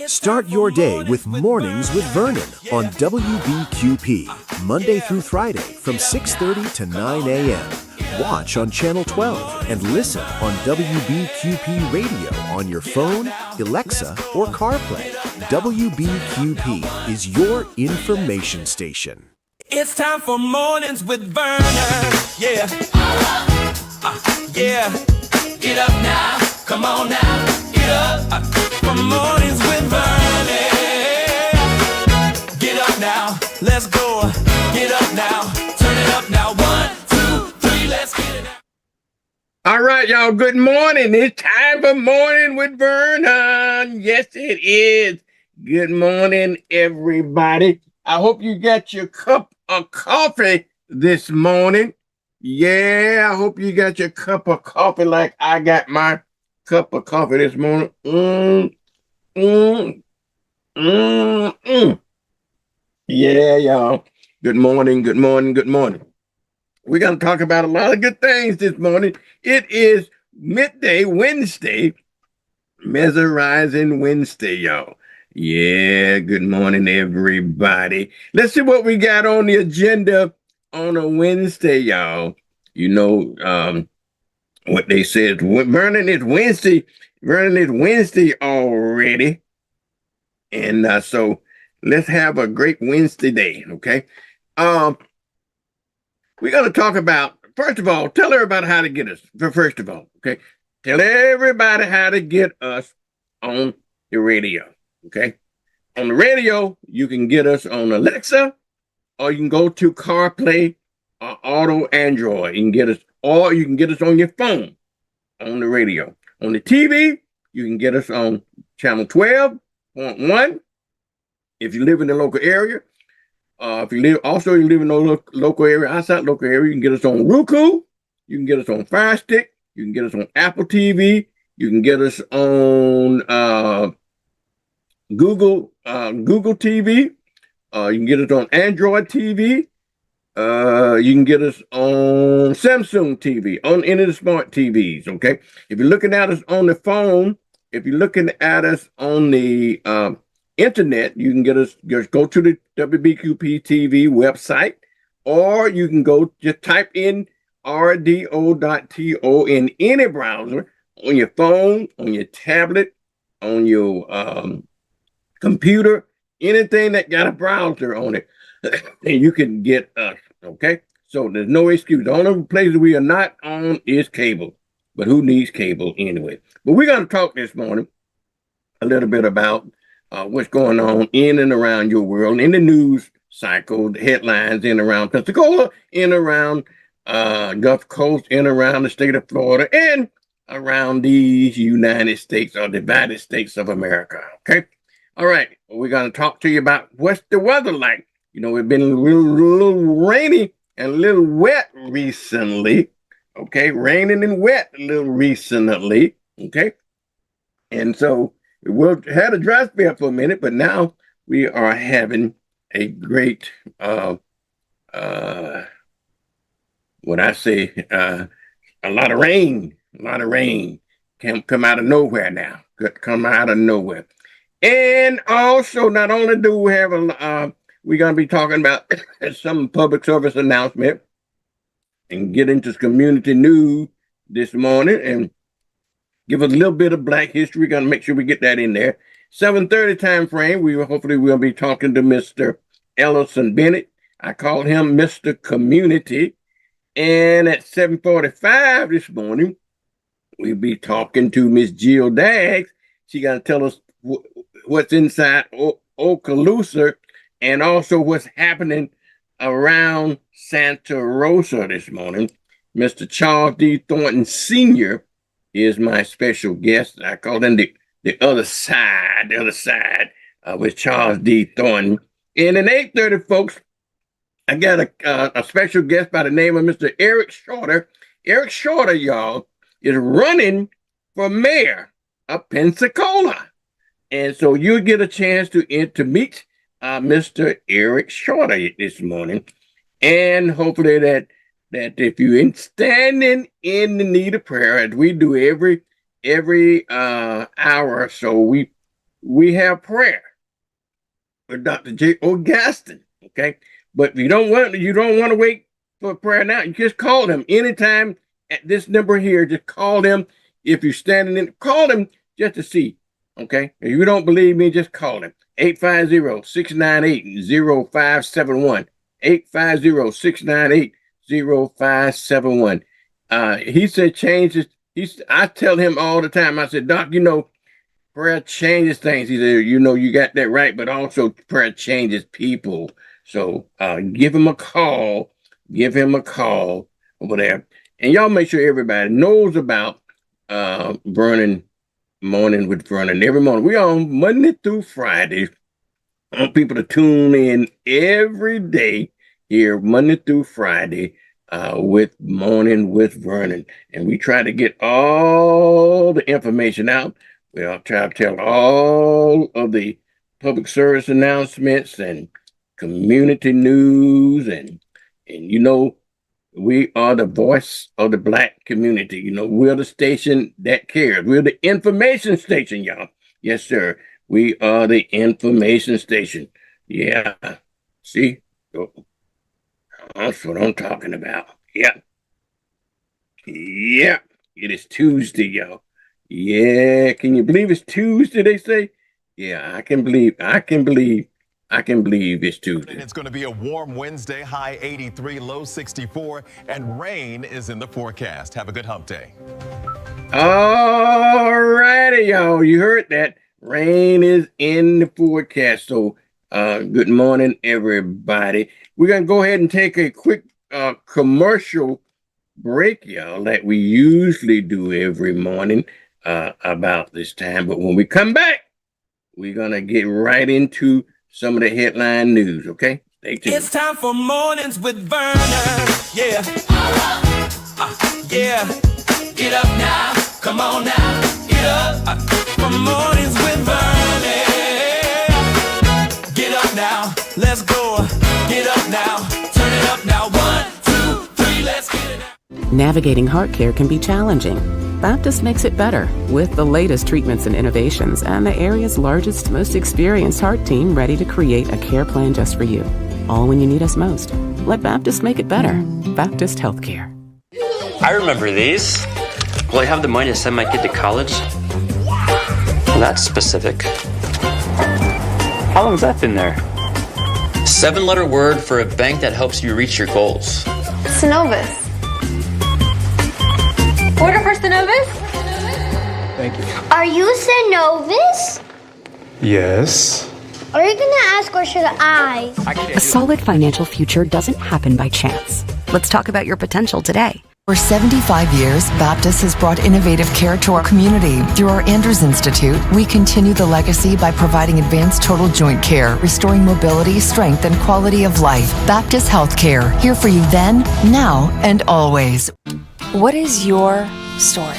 Start your day with Mornings with Vernon on WBQP, Monday through Friday from 6:30 to 9 a.m. Watch on Channel 12 and listen on WBQP Radio on your phone, Alexa, or CarPlay. WBQP is your information station. It's time for Mornings with Vernon. Yeah. Yeah. Get up now. Come on now. Get up. For Mornings with Vernon. Get up now. Let's go. Get up now. Turn it up now. 1, 2, 3. Let's get it out. All right, y'all. Good morning. It's time for Morning with Vernon. Yes, it is. Good morning, everybody. I hope you got your cup of coffee this morning. Yeah, I hope you got your cup of coffee like I got my cup of coffee this morning. Yeah, y'all. Good morning, good morning, good morning. We're going to talk about a lot of good things this morning. It is midday Wednesday, Mesmerizing Wednesday, y'all. Yeah, good morning, everybody. Let's see what we got on the agenda on a Wednesday, y'all. You know what they said, Vernon is Wednesday. Vernon is Wednesday already. And so let's have a great Wednesday day, okay? We're going to talk about, first of all, tell everybody how to get us, first of all, okay? Tell everybody how to get us on the radio. Okay. On the radio, you can get us on Alexa, or you can go to CarPlay or Auto Android. You can get us, or you can get us on your phone on the radio. On the TV, you can get us on channel 12.1 if you live in the local area. If you live, also you live in the local area, outside local area, you can get us on Roku. You can get us on Fire Stick. You can get us on Apple TV. You can get us on Google TV. You can get it on Android TV. You can get us on Samsung TV, on any of the smart TVs, okay? If you're looking at us on the phone, if you're looking at us on the internet, you can get us, just go to the WBQP TV website, or you can go, just type in rdo.to in any browser, on your phone, on your tablet, on your computer, anything that got a browser on it, and you can get us, okay? So there's no excuse. The only place we are not on is cable, but who needs cable anyway? But we're going to talk this morning a little bit about what's going on in and around your world, in the news cycle, the headlines in around Pensacola, in around Gulf Coast, in around the state of Florida, and around these United States or divided states of America, okay? All right, we're going to talk to you about what's the weather like. You know, it's been a little rainy and a little wet recently, okay? Raining and wet a little recently, okay? And so we had a dry spell for a minute, but now we are having a great, a lot of rain. A lot of rain can come out of nowhere now. Could come out of nowhere. And also, not only do we have we're going to be talking about some public service announcement and get into community news this morning and give us a little bit of Black history. We're going to make sure we get that in there. 7:30 time frame, hopefully we'll be talking to Mr. Ellison Bennett. I call him Mr. Community. And at 7:45 this morning, we'll be talking to Miss Jill Daggs. She got to tell us what's inside Okaloosa and also what's happening around Santa Rosa this morning. Mr. Charles D. Thornton Sr. is my special guest. I call him the other side with Charles D. Thornton. And at 8:30, folks, I got a special guest by the name of Mr. Eric Shorter. Eric Shorter, y'all, is running for mayor of Pensacola. And so you'll get a chance to meet Mr. Eric Shorter this morning. And hopefully that if you're standing in the need of prayer, as we do every hour or so, we we have prayer with Dr. J. O'Gaston. Okay. But you don't want to wait for prayer now. You just call them anytime at this number here. Just call them if you're standing in. Call them just to see. Okay. If you don't believe me, just call them. 850-698-0571. 850-698-0571. He said changes. I tell him all the time. I said, Doc, prayer changes things. He said, you got that right, but also prayer changes people. So give him a call. Give him a call over there. And y'all make sure everybody knows about Vernon Morning with Vernon. Every morning. We on Monday through Friday. I want people to tune in every day here, Monday through Friday, with Morning with Vernon. And we try to get all the information out. We'll try to tell all of the public service announcements and community news. And we are the voice of the Black community. We're the station that cares. We're the information station, y'all. Yes, sir. We are the information station. Yeah. See? That's what I'm talking about. Yeah. Yeah. It is Tuesday, y'all. Yeah. Can you believe it's Tuesday, they say? Yeah, I can believe it's Tuesday. It's going to be a warm Wednesday, high 83, low 64, and rain is in the forecast. Have a good hump day. All righty, y'all. You heard that. Rain is in the forecast. So good morning, everybody. We're going to go ahead and take a quick commercial break, y'all, like we usually do every morning about this time. But when we come back, we're going to get right into some of the headline news, okay? Stay tuned. It's time for Mornings with Vernon. Yeah. Yeah. Get up now. Come on now. Get up. For Mornings with Vernon. Get up now. Let's go. Get up now. Turn it up now. 1, 2, 3. Let's get it now. Navigating heart care can be challenging. Baptist makes it better with the latest treatments and innovations and the area's largest, most experienced heart team ready to create a care plan just for you. All when you need us most. Let Baptist make it better. Baptist Healthcare. I remember these. Will I have the money to send my kid to college? Well, that's specific. How long has that been there? 7-letter word for a bank that helps you reach your goals. Synovus. Order for Synovus? Thank you. Are you Synovus? Yes. Are you gonna ask or should I? A solid financial future doesn't happen by chance. Let's talk about your potential today. For 75 years, Baptist has brought innovative care to our community. Through our Andrews Institute, we continue the legacy by providing advanced total joint care, restoring mobility, strength, and quality of life. Baptist Healthcare, here for you then, now, and always. What is your story?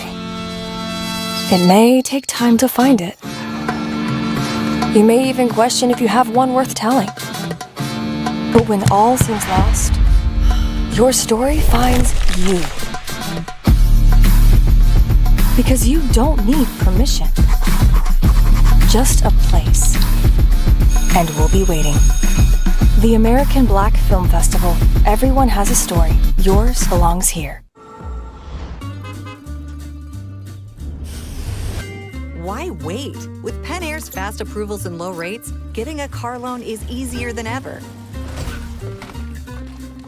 It may take time to find it. You may even question if you have one worth telling. But when all seems lost, your story finds you. Because you don't need permission. Just a place. And we'll be waiting. The American Black Film Festival. Everyone has a story. Yours belongs here. Why wait? With Penn Air's fast approvals and low rates, getting a car loan is easier than ever.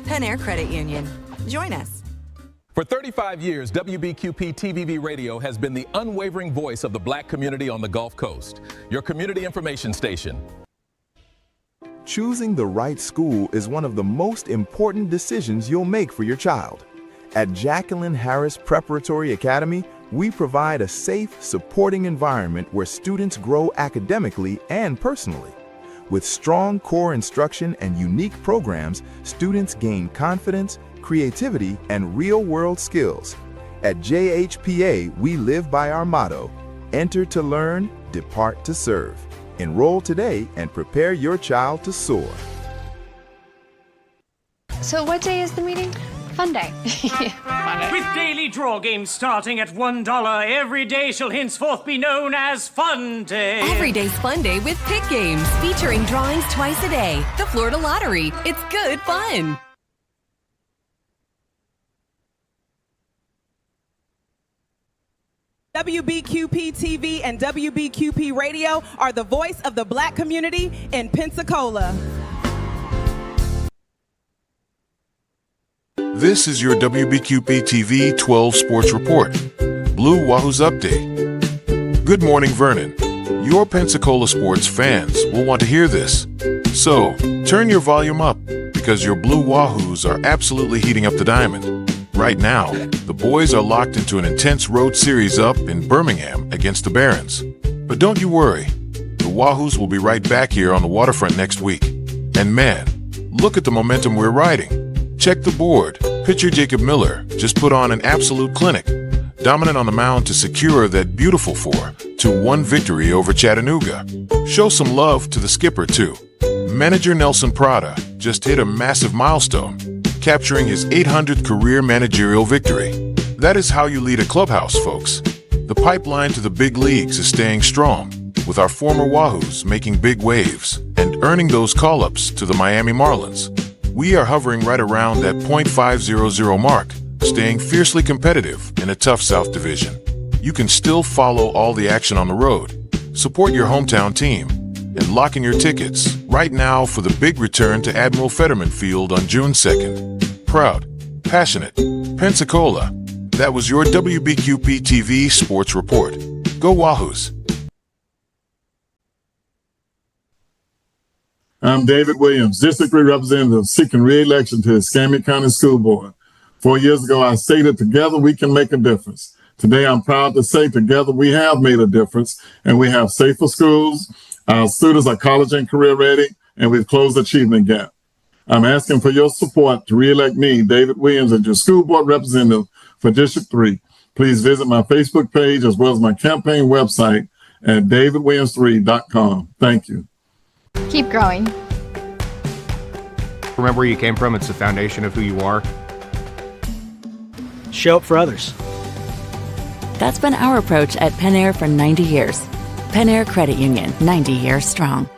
Penn Air Credit Union. Join us. For 35 years, WBQP TVV Radio has been the unwavering voice of the Black community on the Gulf Coast. Your community information station. Choosing the right school is one of the most important decisions you'll make for your child. At Jacqueline Harris Preparatory Academy, we provide a safe, supporting environment where students grow academically and personally. With strong core instruction and unique programs, students gain confidence, creativity, and real-world skills. At JHPA, we live by our motto, enter to learn, depart to serve. Enroll today and prepare your child to soar. So what day is the meeting? Fun day. With daily draw games starting at $1, every day shall henceforth be known as Fun Day. Every day's Fun Day with Pick Games, featuring drawings twice a day. The Florida Lottery. It's good fun. WBQP TV and WBQP Radio are the voice of the Black community in Pensacola. This is your WBQP TV 12 Sports Report. Blue Wahoo's Update. Good morning, Vernon. Your Pensacola sports fans will want to hear this. So, turn your volume up because your Blue Wahoos are absolutely heating up the diamond. Right now, the boys are locked into an intense road series up in Birmingham against the Barons. But don't you worry, the Wahoos will be right back here on the waterfront next week. And man, look at the momentum we're riding. Check the board. Pitcher Jacob Miller just put on an absolute clinic, dominant on the mound to secure that beautiful 4-1 victory over Chattanooga. Show some love to the skipper, too. Manager Nelson Prada just hit a massive milestone, capturing his 800th career managerial victory. That is how you lead a clubhouse, folks. The pipeline to the big leagues is staying strong, with our former Wahoos making big waves and earning those call-ups to the Miami Marlins. We are hovering right around that .500 mark, staying fiercely competitive in a tough South Division. You can still follow all the action on the road, support your hometown team, and lock in your tickets right now for the big return to Admiral Fetterman Field on June 2nd. Proud, passionate, Pensacola. That was your WBQP TV Sports Report. Go Wahoos! I'm David Williams, District 3 Representative seeking re-election to the Escambia County School Board. 4 years ago, I stated together we can make a difference. Today, I'm proud to say together we have made a difference, and we have safer schools, our students are college and career ready, and we've closed the achievement gap. I'm asking for your support to re-elect me, David Williams, as your school board representative for District 3. Please visit my Facebook page as well as my campaign website at davidwilliams3.com. Thank you. Keep growing. Remember where you came from. It's the foundation of who you are. Show up for others. That's been our approach at Penn Air for 90 years. Penn Air Credit Union, 90 years strong.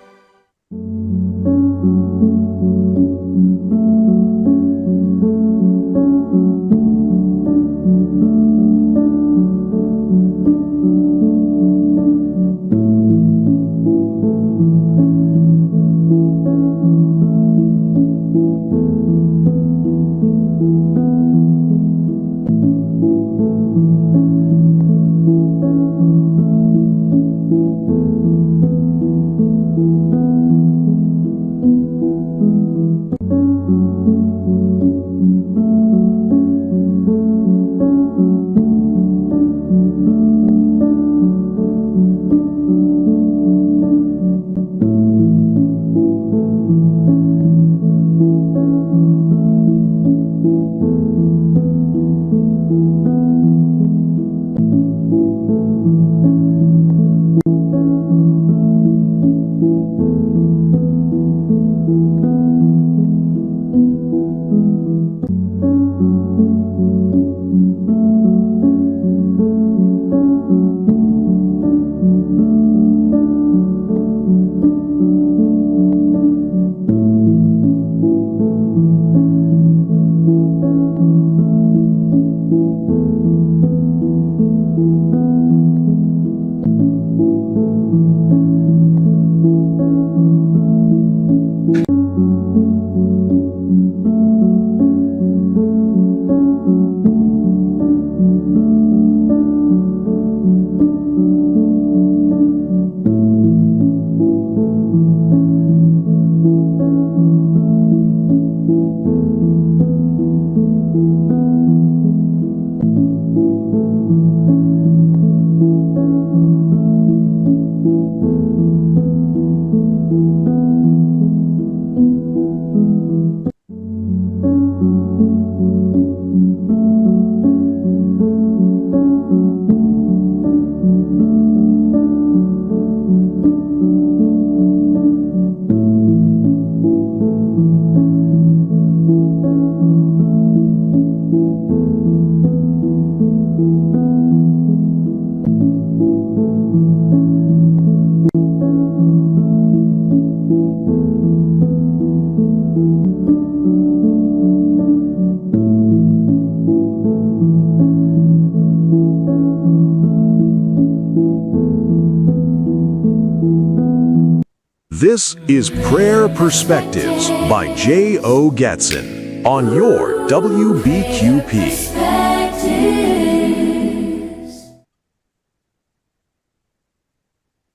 This is Prayer Perspectives by J.O. Gatson on your WBQP.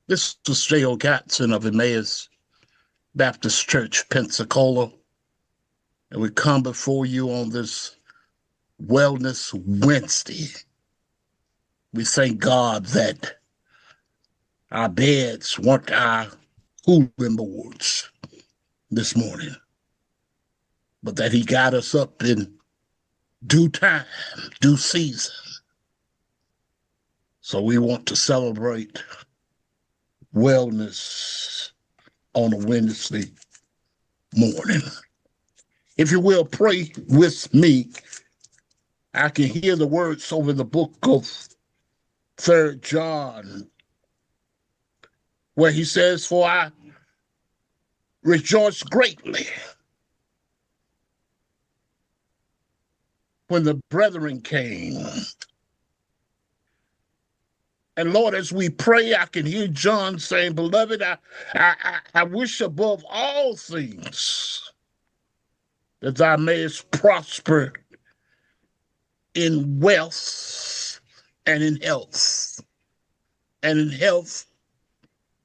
This is J.O. Gatson of Emmaus Baptist Church, Pensacola, and we come before you on this Wellness Wednesday. We thank God that our beds weren't our cooling boards this morning, but that He got us up in due time, due season. So we want to celebrate wellness on a Wednesday morning. If you will, pray with me. I can hear the words over the book of 3 John, where he says, "For I rejoice greatly when the brethren came." And Lord, as we pray, I can hear John saying, "Beloved, I wish above all things that thou mayest prosper in wealth and in health, and in health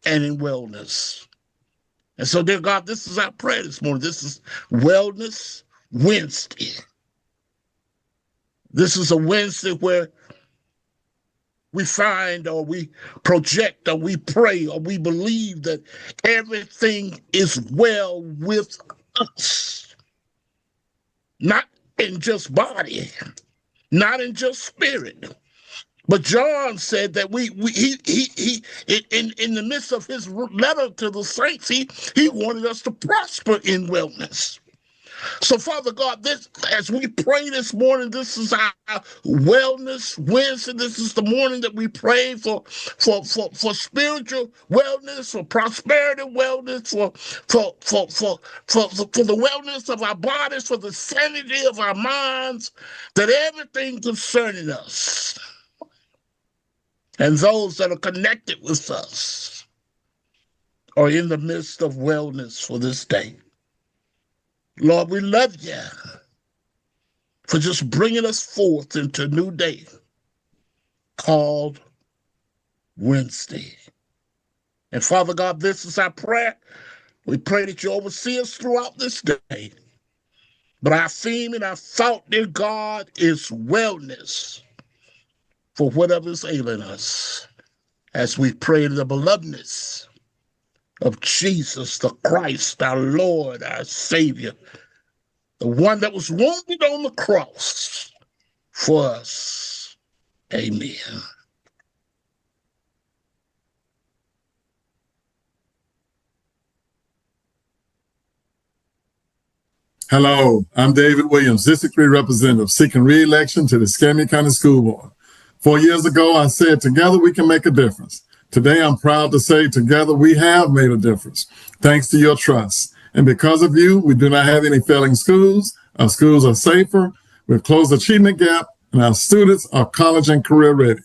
and in wellness." And so, dear God, this is our prayer this morning. This is Wellness Wednesday. This is a Wednesday where we find, or we project, or we pray, or we believe that everything is well with us. Not in just body, not in just spirit. But John said that in the midst of his letter to the saints, he wanted us to prosper in wellness. So, Father God, as we pray this morning, this is our Wellness Wednesday. This is the morning that we pray for spiritual wellness, for prosperity wellness, for the wellness of our bodies, for the sanity of our minds, that everything concerning us and those that are connected with us are in the midst of wellness for this day. Lord, we love you for just bringing us forth into a new day called Wednesday. And Father God, this is our prayer. We pray that you oversee us throughout this day. But our theme and our thought, dear God, is wellness for whatever is ailing us, as we pray in the belovedness of Jesus the Christ, our Lord, our Savior, the one that was wounded on the cross for us. Amen. Hello, I'm David Williams, District 3 Representative, seeking re-election to the Escambia County School Board. 4 years ago, I said, together we can make a difference. Today, I'm proud to say together we have made a difference, thanks to your trust. And because of you, we do not have any failing schools. Our schools are safer. We've closed the achievement gap, and our students are college and career ready.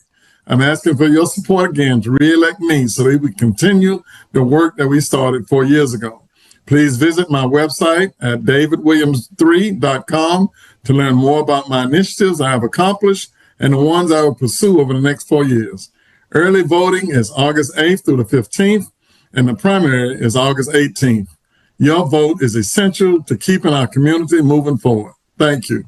I'm asking for your support again to re-elect me so that we continue the work that we started 4 years ago. Please visit my website at davidwilliams3.com to learn more about my initiatives I have accomplished and the ones I will pursue over the next 4 years. Early voting is August 8th through the 15th, and the primary is August 18th. Your vote is essential to keeping our community moving forward. Thank you.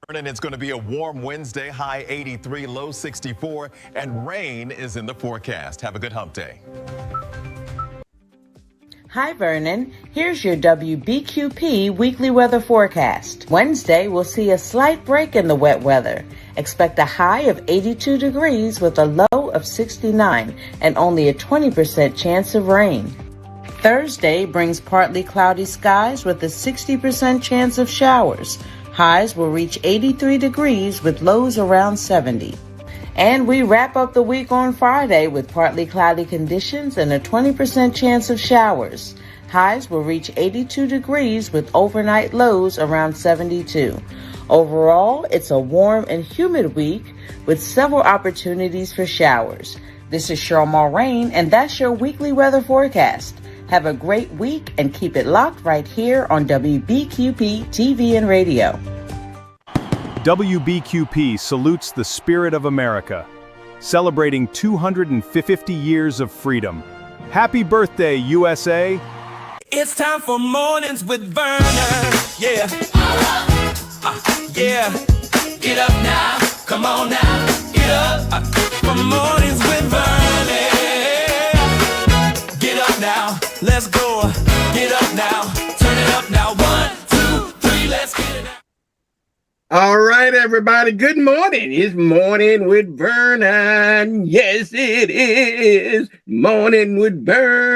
Vernon, it's going to be a warm Wednesday, high 83, low 64, and rain is in the forecast. Have a good hump day. Hi, Vernon. Here's your WBQP weekly weather forecast. Wednesday, we'll see a slight break in the wet weather. Expect a high of 82 degrees with a low of 69 and only a 20% chance of rain. Thursday brings partly cloudy skies with a 60% chance of showers. Highs will reach 83 degrees with lows around 70. And we wrap up the week on Friday with partly cloudy conditions and a 20% chance of showers. Highs will reach 82 degrees with overnight lows around 72. Overall, it's a warm and humid week with several opportunities for showers. This is Cheryl Mulrain, and that's your weekly weather forecast. Have a great week and keep it locked right here on WBQP TV and radio. WBQP salutes the spirit of America, celebrating 250 years of freedom. Happy birthday, USA! It's time for Mornings with Vernon. Yeah. Yeah. Get up now. Come on now. Get up. For Mornings with Vernon. Get up now. Let's go. Get up now. Turn it up now. 1, 2, 3. Let's get it now. All right, everybody. Good morning. It's Morning with Vernon. Yes, it is Morning with Vernon.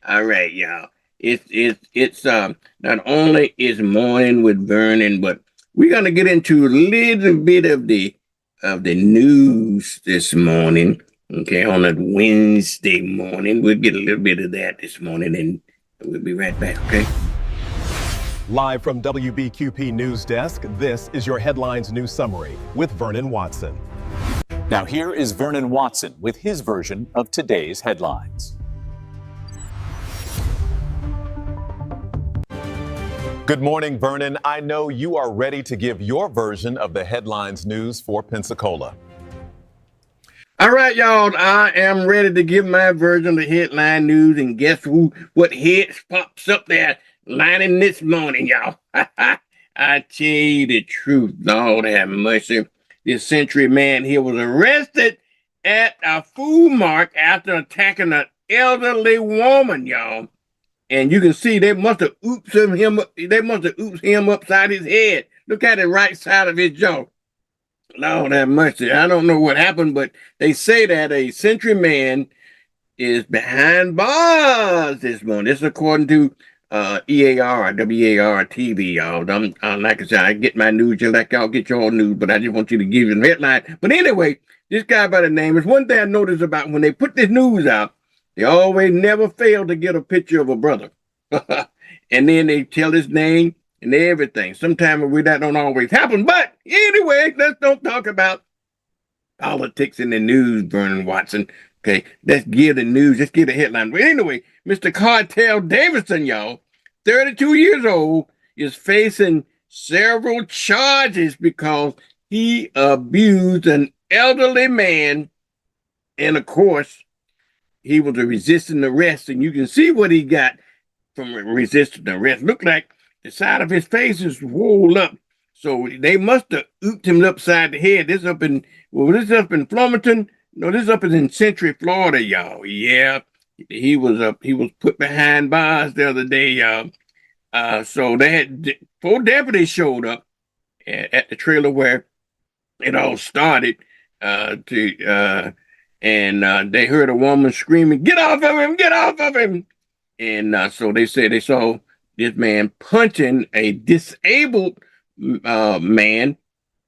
All right, y'all. It's not only is Morning with Vernon, but we're gonna get into a little bit of the news this morning. Okay, on a Wednesday morning, we'll get a little bit of that this morning, and we'll be right back, okay? Live from WBQP News Desk, this is your Headlines News Summary with Vernon Watson. Now here is Vernon Watson with his version of today's headlines. Good morning, Vernon. I know you are ready to give your version of the headlines news for Pensacola. All right, y'all. I am ready to give my version of the headline news, and guess what head pops up there lining this morning, y'all? I tell you the truth, Lord have mercy. This Century man here was arrested at a food mart after attacking an elderly woman, y'all. And you can see they must have oopsed him upside his head. Look at the right side of his jaw. Lord have mercy. I don't know what happened, but they say that a Century man is behind bars this morning. This is according to EAR, WAR TV, y'all. Like I said, I get my news just like y'all get your news, but I just want you to give you the headline. But anyway, this guy by the name is one thing I noticed about when they put this news out, they always never fail to get a picture of a brother. And then they tell his name and everything. Sometimes that don't always happen. But anyway, let's don't talk about politics in the news, Vernon Watson. Okay, let's give the news. Let's give the headline. But anyway, Mr. Cartel Davidson, y'all, 32 years old, is facing several charges because he abused an elderly man. And of course, he was resisting arrest. And you can see what he got from resisting arrest. Look like the side of his face is rolled up. So they must have ooped him upside the head. This up in Flomaton. No, this up in Century, Florida, y'all. Yeah. He was put behind bars the other day, y'all. So they had 4 deputies showed up at the trailer where it all started. And they heard a woman screaming, "Get off of him! Get off of him!" And so they said they saw this man punching a disabled man,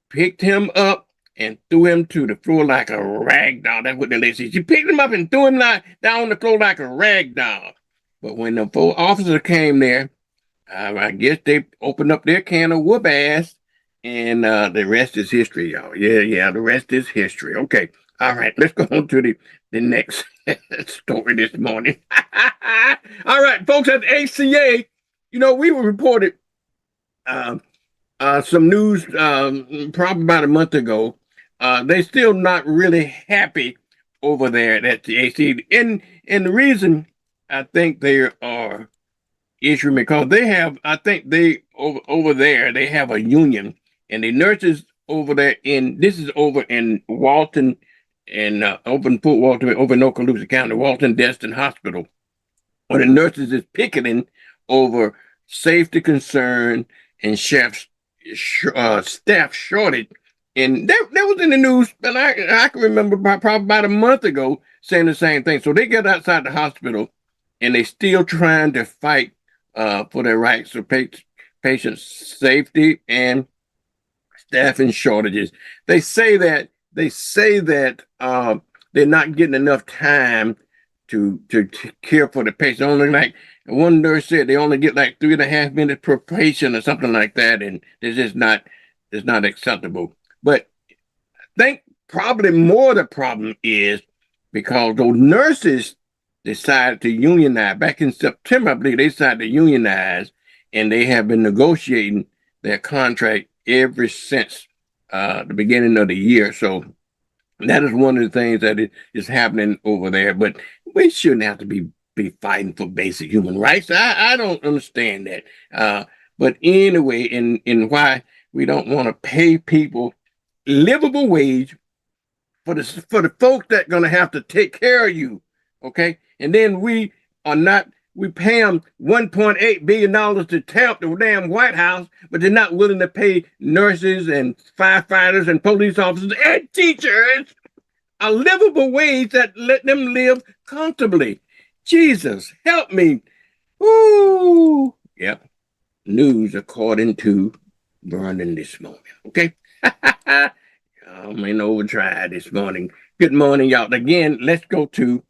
picked him up and threw him to the floor like a rag doll. That's what the lady said. She picked him up and threw him down on the floor like a rag doll. But when the 4 officers came there, I guess they opened up their can of whoop ass, and the rest is history, y'all. Yeah, the rest is history. Okay. All right, let's go on to the next story this morning. All right, folks, at the ACA, we were reported some news probably about a month ago. They're still not really happy over there at the ACA. And the reason I think they are issuing, because they have, over there, they have a union, and the nurses over there this is over in Walton, and over in Okaloosa County, Walton Destin Hospital, where the nurses is picketing over safety concern and staff shortage. And that was in the news, and I can remember probably about a month ago saying the same thing. So they get outside the hospital, and they still trying to fight for their rights, so patient safety and staffing shortages. They say that they're not getting enough time to care for the patient. Only like one nurse said they only get like 3.5 minutes per patient or something like that, and it's not acceptable. But I think probably more the problem is because those nurses decided to unionize back in September. I believe they decided to unionize, and they have been negotiating their contract ever since the beginning of the year. So that is one of the things that is happening over there. But we shouldn't have to be fighting for basic human rights. I don't understand that. But anyway, in why we don't want to pay people livable wage for the folks that gonna have to take care of you, okay? And then we pay them $1.8 billion to tear up the damn White House, but they're not willing to pay nurses and firefighters and police officers and teachers a livable wage that let them live comfortably. Jesus, help me. Ooh. Yep. News according to Vernon this morning, okay? I'm in overdrive this morning. Good morning, y'all. Again, let's go to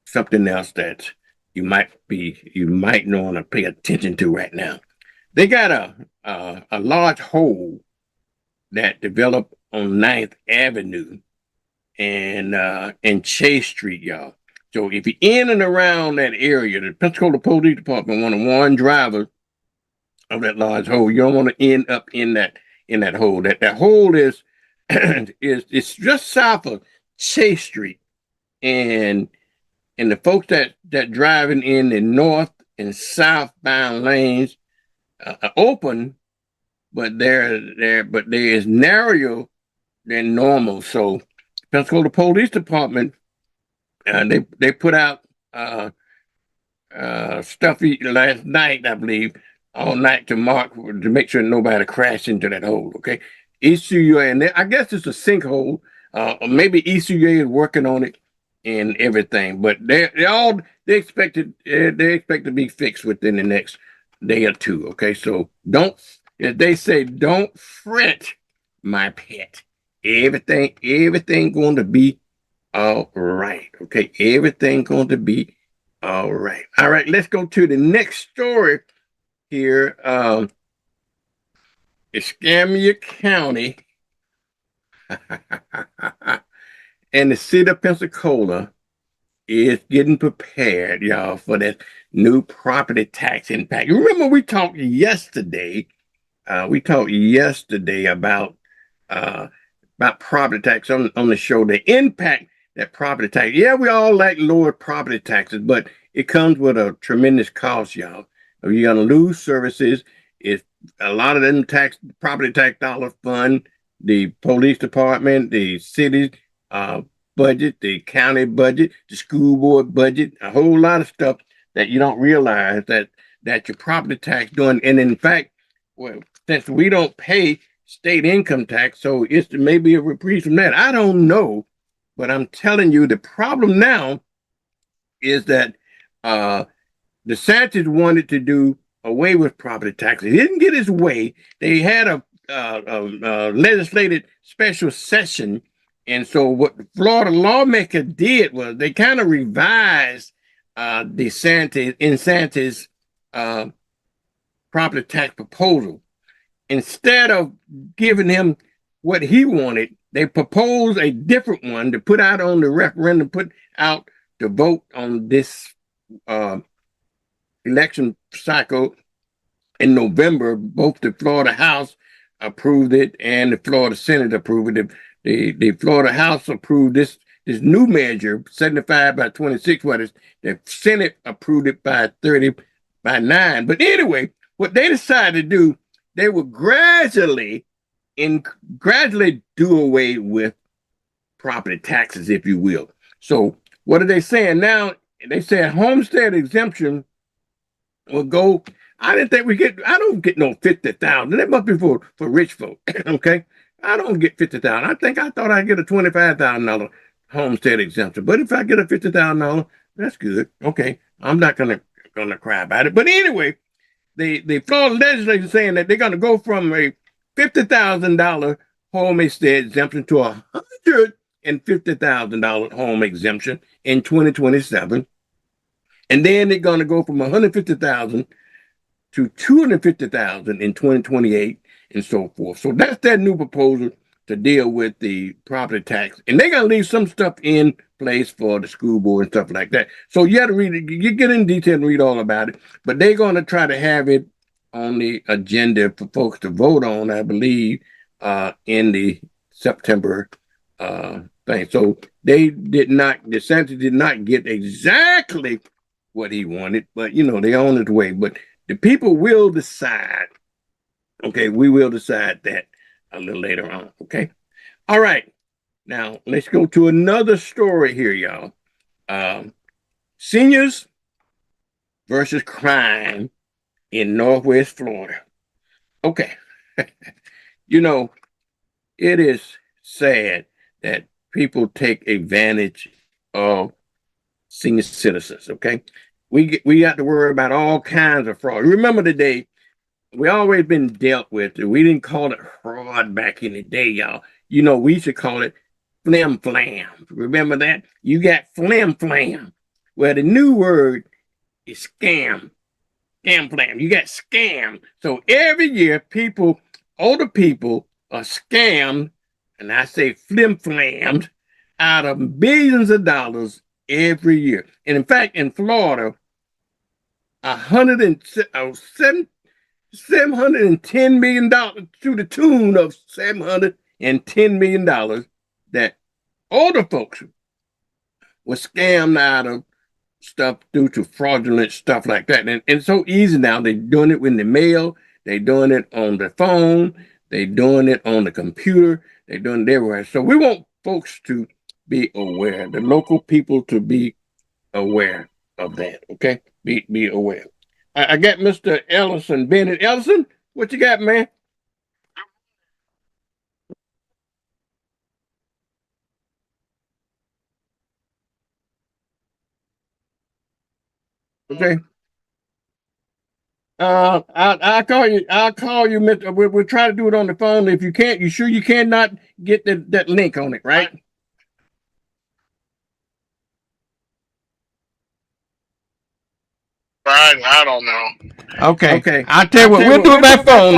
something else that you might want to pay attention to right now. They got a large hole that developed on 9th Avenue and Chase Street, y'all. So if you're in and around that area, the Pensacola Police Department want to warn drivers of that large hole. You don't want to end up in that hole. That hole is it's just south of Chase Street, and the folks that driving in the north and southbound lanes are open, but there is narrower than normal. So Pensacola Police Department they put out stuff last night, I believe, all night to make sure nobody crashed into that hole. Okay, ECUA, and I guess it's a sinkhole. Or maybe ECUA is working on it and everything, but they expect to be fixed within the next day or two. Okay, so they say don't fret, my pet. Everything going to be all right. Okay, everything going to be all right. All right, let's go to the next story here. Escambia County and the city of Pensacola is getting prepared, y'all, for that new property tax impact. You remember we talked yesterday about property tax on the show, the impact that property tax. Yeah, we all like lower property taxes, but it comes with a tremendous cost, y'all. You're gonna lose services. It's a lot of them property tax dollars fund the police department, the city budget, the county budget, the school board budget, a whole lot of stuff that you don't realize that your property tax doing. And in fact, well, since we don't pay state income tax, so it's maybe a reprieve from that. I don't know, but I'm telling you, the problem now is that DeSantis wanted to do away with property taxes. He didn't get his way. They had a legislative special session, and so what the Florida lawmaker did was they kind of revised DeSantis' property tax proposal. Instead of giving him what he wanted, they proposed a different one to put out on the referendum, put out to vote on this election cycle in November. Both the Florida House approved it and the Florida Senate approved it. The Florida House approved this new measure, 75 by 26, the Senate approved it by 30 by 9. But anyway, what they decided to do, they would gradually do away with property taxes, if you will. So what are they saying now? They said homestead exemption will go. I don't get no 50,000. That must be for rich folk. Okay. I don't get 50,000. I thought I'd get a $25,000 homestead exemption. But if I get a $50,000, that's good. Okay. I'm not gonna cry about it. But anyway, the Florida legislature is saying that they're gonna go from a $50,000 homestead exemption to a $150,000 home exemption in 2027. And then they're going to go from 150,000 to 250,000 in 2028 and so forth. So that's their new proposal to deal with the property tax. And they're going to leave some stuff in place for the school board and stuff like that. So you have to read it, you get in detail and read all about it. But they're going to try to have it on the agenda for folks to vote on, I believe, in the September thing. So DeSantis did not get exactly what he wanted, but they on his way. But the people will decide. Okay, we will decide that a little later on. Okay. All right. Now let's go to another story here, y'all. Seniors versus crime in Northwest Florida. Okay. It is sad that people take advantage of senior citizens. Okay. We got to worry about all kinds of fraud. Remember the day we always been dealt with. We didn't call it fraud back in the day, y'all. We used to call it flim flam. Remember that? You got flim flam. Well, the new word is scam. Scam flam. You got scam. So every year, older people are scammed, and I say flim flammed, out of billions of dollars every year. And in fact, in Florida, $710 million to the tune of $710 million that older folks were scammed out of stuff due to fraudulent stuff like that. And it's so easy now. They're doing it in the mail. They're doing it on the phone. They're doing it on the computer. They're doing it everywhere. So we want folks to be aware, the local people to be aware of that. Okay? Be aware. I got Mr. Ellison Bennett. Ellison, what you got, man? Okay. I'll call you. I'll call you, Mr. We'll try to do it on the phone. If you can't, you sure you cannot get that link on it, right? I don't know. Okay. I'll tell you what, we'll do it by phone.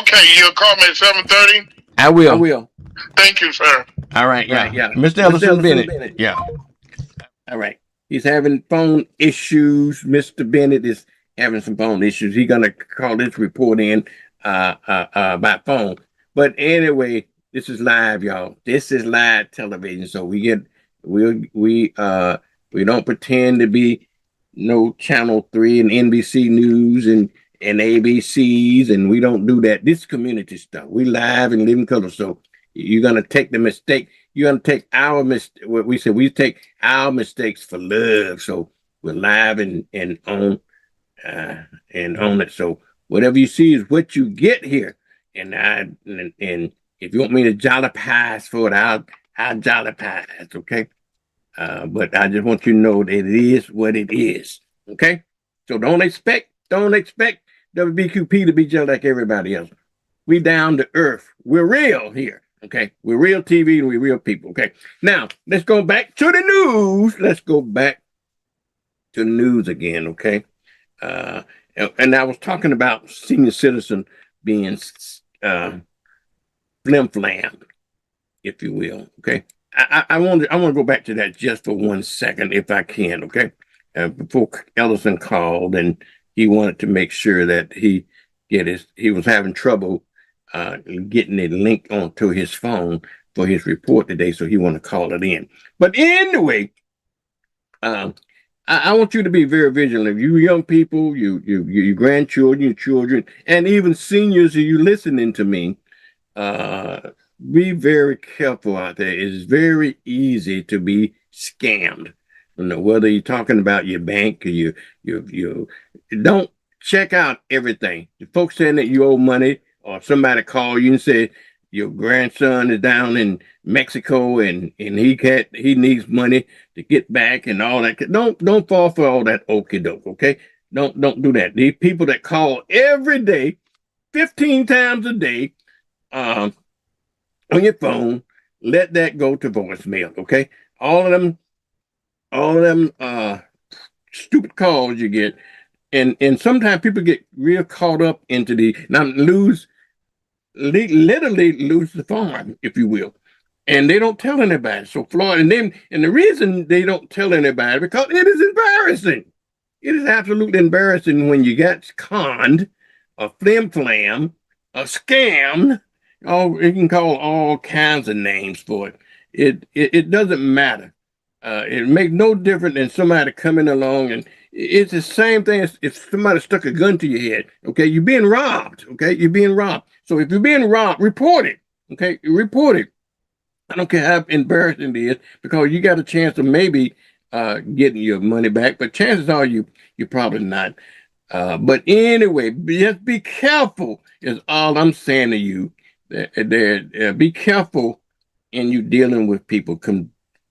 Okay, you'll call me at 7:30? I will. Thank you, sir. All right, yeah. Mr. Ellison Bennett. Yeah. All right. He's having phone issues. Mr. Bennett is having some phone issues. He's gonna call this report in by phone. But anyway, this is live, y'all. This is live television. So we don't pretend to be no Channel 3 and NBC News and ABCs, and we don't do that. This community stuff. We live and live in color. So you're gonna take the mistake. You're gonna take our mistake. What we said, we take our mistakes for love. So we're live and on it. So whatever you see is what you get here. And if you want me to jolly pies for it, I'll jolly pies. Okay. But I just want you to know that it is what it is. Okay. So don't expect WBQP to be just like everybody else. We down to earth. We're real here. Okay. We're real TV and we're real people. Okay. Now let's go back to the news. Let's go back to the news again. Okay. And I was talking about senior citizen being flim-flam, if you will. Okay. I want to go back to that just for 1 second, if I can. Okay. Before Ellison called, and he wanted to make sure that he was having trouble getting a link onto his phone for his report today, so he wanted to call it in. But anyway, I want you to be very vigilant. You young people, you grandchildren, your children, and even seniors, you listening to me, be very careful out there. It's very easy to be scammed. Whether you're talking about your bank or you don't check out everything. The folks saying that you owe money, or somebody call you and say your grandson is down in Mexico and he needs money to get back and all that. Don't fall for all that okie doke. Okay, don't do that. These people that call every day, 15 times a day, on your phone, let that go to voicemail. Okay, all of them all them stupid calls you get, and sometimes people get real caught up into the now literally lose the farm, if you will, and they don't tell anybody. So Florida, and the reason they don't tell anybody because it is embarrassing. It is absolutely embarrassing when you get conned, a flim flam, a scam. Oh, you can call all kinds of names for it. It doesn't matter. It makes no difference than somebody coming along, and it's the same thing as if somebody stuck a gun to your head. Okay, you're being robbed. Okay, you're being robbed. So if you're being robbed, report it. Okay, report it. I don't care how embarrassing it is because you got a chance of maybe getting your money back, but chances are you're probably not. But anyway, just be careful is all I'm saying to you. Be careful in you dealing with people.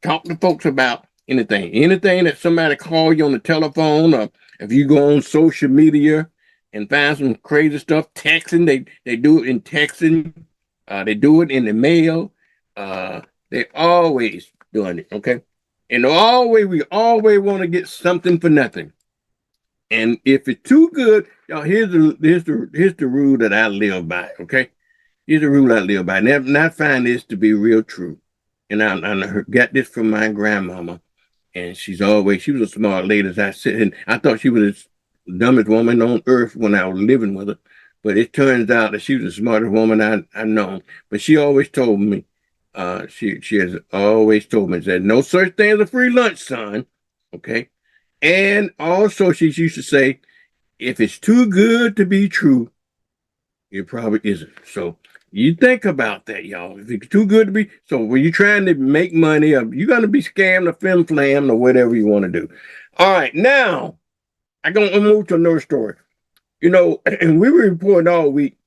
Talk to folks about anything that somebody call you on the telephone, or if you go on social media and find some crazy stuff, texting, they do it in texting, they do it in the mail, they always doing it, okay? And we always want to get something for nothing. And if it's too good, y'all, here's the rule that I live by, okay? Here's the rule I live by. And I find this to be real true. And I got this from my grandmama. And she was a smart lady. As I said, and I thought she was the dumbest woman on earth when I was living with her. But it turns out that she was the smartest woman I known. But she always told me, she has always told me that no such thing as a free lunch, son. Okay. And also she used to say, if it's too good to be true, it probably isn't. So you think about that, y'all. If it's too good to be, so when you're trying to make money, you're going to be scammed or flim flam or whatever you want to do. All right, now I'm going to move to another story. You know, and we were reporting all week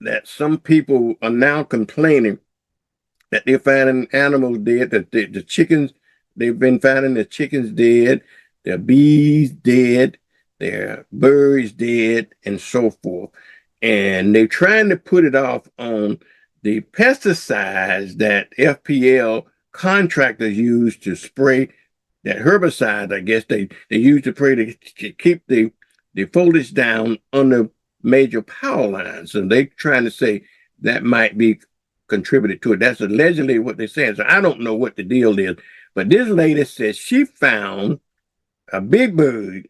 that some people are now complaining that they're finding animals dead, that the chickens, they've been finding the chickens dead, their bees dead, their birds dead, and so forth. And they're trying to put it off on the pesticides that FPL contractors use to spray, that herbicide, I guess they use to spray to keep the foliage down on the major power lines. And they're trying to say that might be contributed to it. That's allegedly what they're saying. So I don't know what the deal is. But this lady says she found a big bird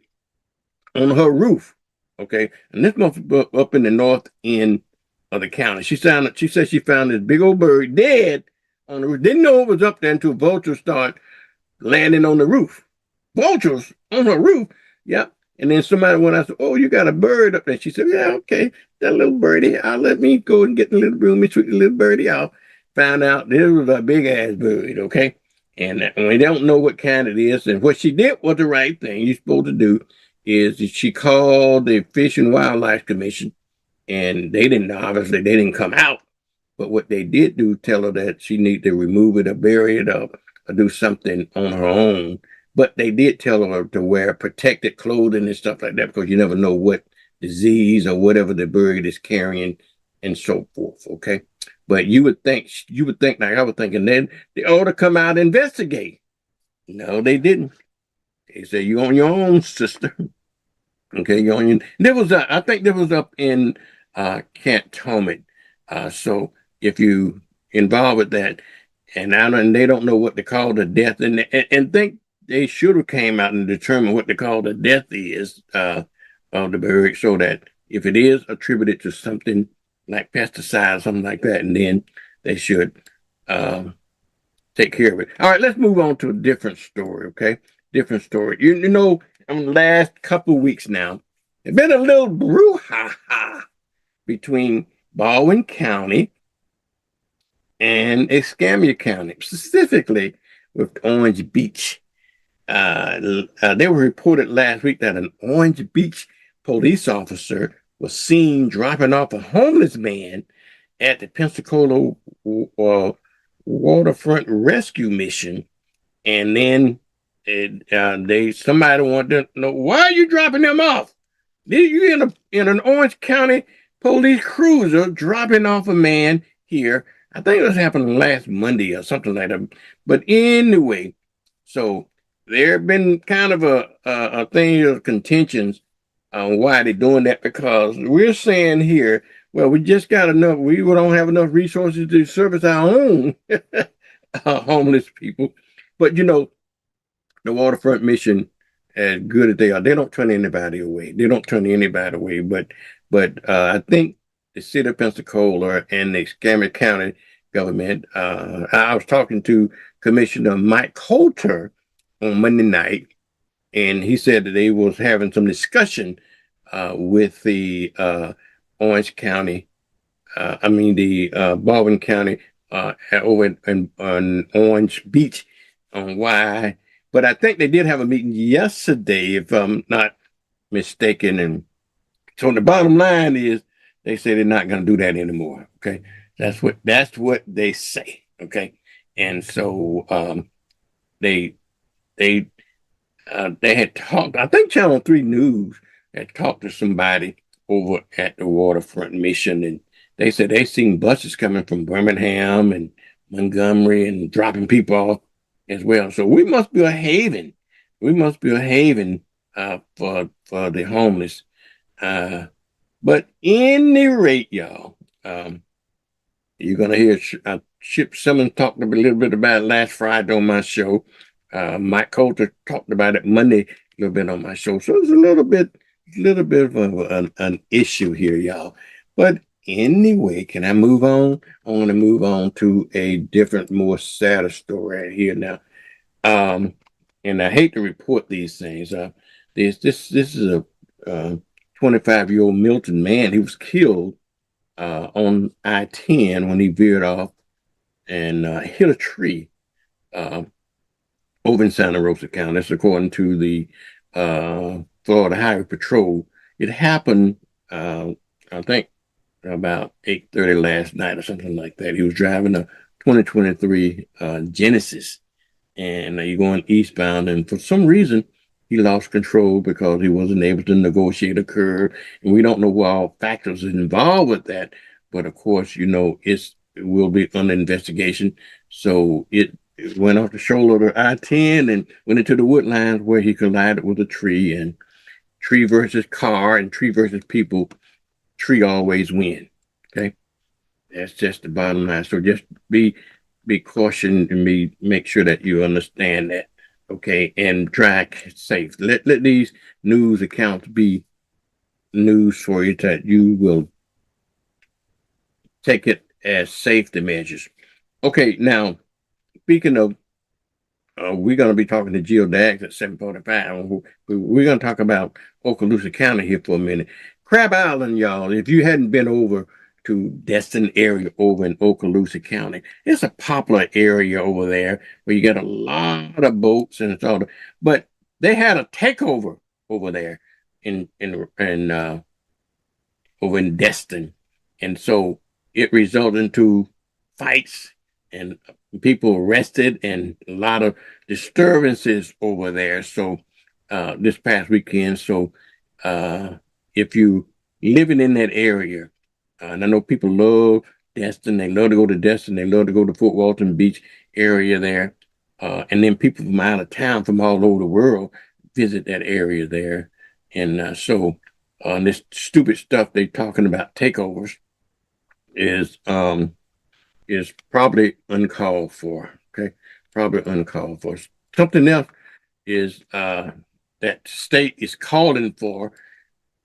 on her roof. Okay, and this must be up in the north end of the county. She said she found this big old bird dead on the roof. Didn't know it was up there until vultures start landing on the roof. Vultures on her roof. Yep. And then somebody went out and said, "Oh, you got a bird up there." She said, "Yeah, okay, that little birdie. Let me go and get the little broom and sweep the little birdie out." Found out this was a big ass bird. Okay, and we don't know what kind it is. And what she did was the right thing you're supposed to do. Is she called the Fish and Wildlife Commission, and they didn't come out. But what they did do, tell her that she need to remove it or bury it up or do something on her own. But they did tell her to wear protected clothing and stuff like that, because you never know what disease or whatever the bird is carrying and so forth. Okay. But you would think like I was thinking, then they ought to come out and investigate. No, they didn't. They said, "You on your own, sister." Okay, you on your. There was I think there was up in Cantonment. So if you involved with that, and they don't know what to call the death, and think they should have came out and determined what to call the death is of the bird, so that if it is attributed to something like pesticide, something like that, and then they should take care of it. All right, let's move on to a different story. Okay. Different story. You know, in the last couple of weeks now, there's been a little brouhaha between Baldwin County and Escambia County, specifically with Orange Beach. They were reported last week that an Orange Beach police officer was seen dropping off a homeless man at the Pensacola Waterfront Rescue Mission, and then somebody wanted to know, why are you dropping them off? You in an Orange County police cruiser dropping off a man here. I think it was happening last Monday or something like that. But anyway, so there have been kind of a thing of contentions on why they're doing that, because we're saying here, well, we just got enough, we don't have enough resources to service our own homeless people. But the waterfront mission, as good as they are, they don't turn anybody away. They don't turn anybody away. But I think the city of Pensacola and the Escambia County government, I was talking to Commissioner Mike Coulter on Monday night, and he said that they was having some discussion with the Orange County, the Baldwin County over on Orange Beach on why. But I think they did have a meeting yesterday, if I'm not mistaken. And so the bottom line is they say they're not going to do that anymore. Okay. That's what they say. Okay. And so they had talked, I think Channel 3 News had talked to somebody over at the waterfront mission, and they said they seen buses coming from Birmingham and Montgomery and dropping people off as well. So we must be a haven. We must be a haven for the homeless. But any rate, y'all, you're gonna hear Chip Simmons talked a little bit about it last Friday on my show. Mike Coulter talked about it Monday a little bit on my show. So it's a little bit of an issue here, y'all. But anyway, can I move on? I want to move on to a different, more sadder story right here now. And I hate to report these things. This is a 25-year-old Milton man. He was killed on I-10 when he veered off and hit a tree over in Santa Rosa County. That's according to the Florida Highway Patrol. It happened, I think, about 8:30 last night or something like that. He was driving a 2023 Genesis, and you're going eastbound, and for some reason, he lost control because he wasn't able to negotiate a curve. And we don't know what all factors are involved with that. But of course, it will be under investigation. So it went off the shoulder of I-10 and went into the woodlands where he collided with a tree. And tree versus car and tree versus people, tree always win. Okay, that's just the bottom line. So just be cautioned and make sure that you understand that. Okay, and drive safe. Let these news accounts be news for you, that you will take it as safety measures. Okay, now speaking of, we're going to be talking to Jill Daggs at 7:45. We're going to talk about Okaloosa County here for a minute. Crab Island, y'all, if you hadn't been over to Destin area over in Okaloosa County, it's a popular area over there where you get a lot of boats and it's all. But they had a takeover over there over in Destin, and so it resulted into fights and people arrested and a lot of disturbances over there. So this past weekend, so if you living in that area, and I know people love Destin, they love to go to Destin, they love to go to Fort Walton Beach area there, and then people from out of town from all over the world visit that area there. And so this stupid stuff they talking about takeovers is probably uncalled for. Okay, probably uncalled for. Something else is that state is calling for,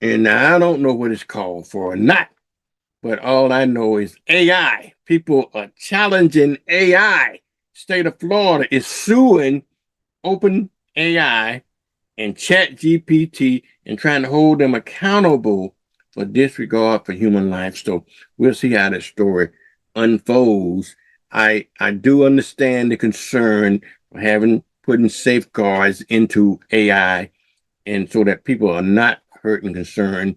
and I don't know what it's called for or not, but all I know is AI. People are challenging AI. State of Florida is suing Open AI and Chat GPT and trying to hold them accountable for disregard for human life. So we'll see how that story unfolds. I do understand the concern for putting safeguards into AI, and so that people are not hurt and concerned.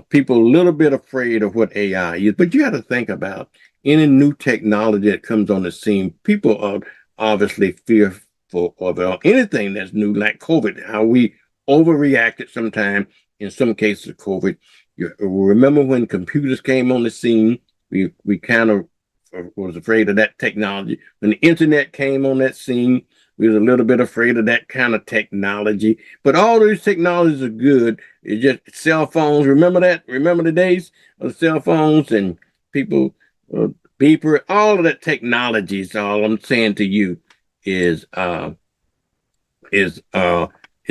People a little bit afraid of what AI is, but you have to think about any new technology that comes on the scene. People are obviously fearful of anything that's new, like COVID, how we overreacted sometimes in some cases of COVID. You remember when computers came on the scene, we kind of was afraid of that technology. When the internet came on that scene, we was a little bit afraid of that kind of technology. But all these technologies are good. It's just cell phones. Remember that? Remember the days of cell phones and people beeper? All of that technology. So all I'm saying to you is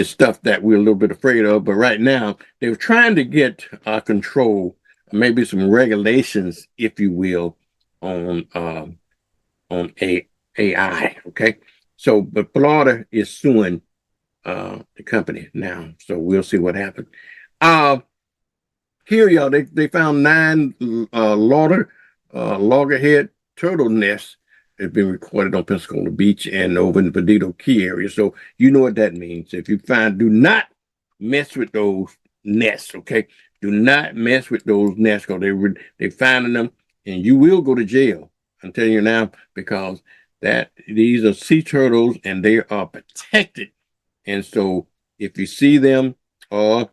stuff that we're a little bit afraid of. But right now, they're trying to get control, maybe some regulations, if you will, on AI. Okay, so but Florida is suing the company now, so we'll see what happens. Here, y'all, they found 9 loggerhead turtle nests have been recorded on Pensacola Beach and over in the Perdido Key area. So you know what that means. If you find, do not mess with those nests, okay? Do not mess with those nests because they're finding them, and you will go to jail. I'm telling you now, because these are sea turtles and they are protected. And so if you see them or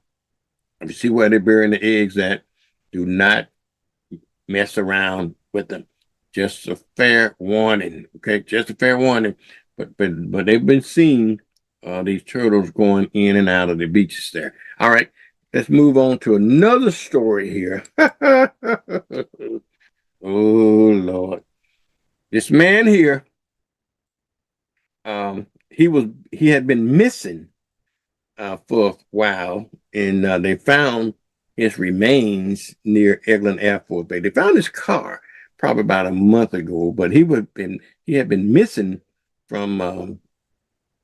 if you see where they're burying the eggs at, do not mess around with them. Just a fair warning, okay? Just a fair warning. But they've been seeing these turtles going in and out of the beaches there. All right, let's move on to another story here. Oh Lord, this man here, he had been missing for a while, and they found his remains near Eglin Air Force Base. They found his car probably about a month ago, but he had been missing from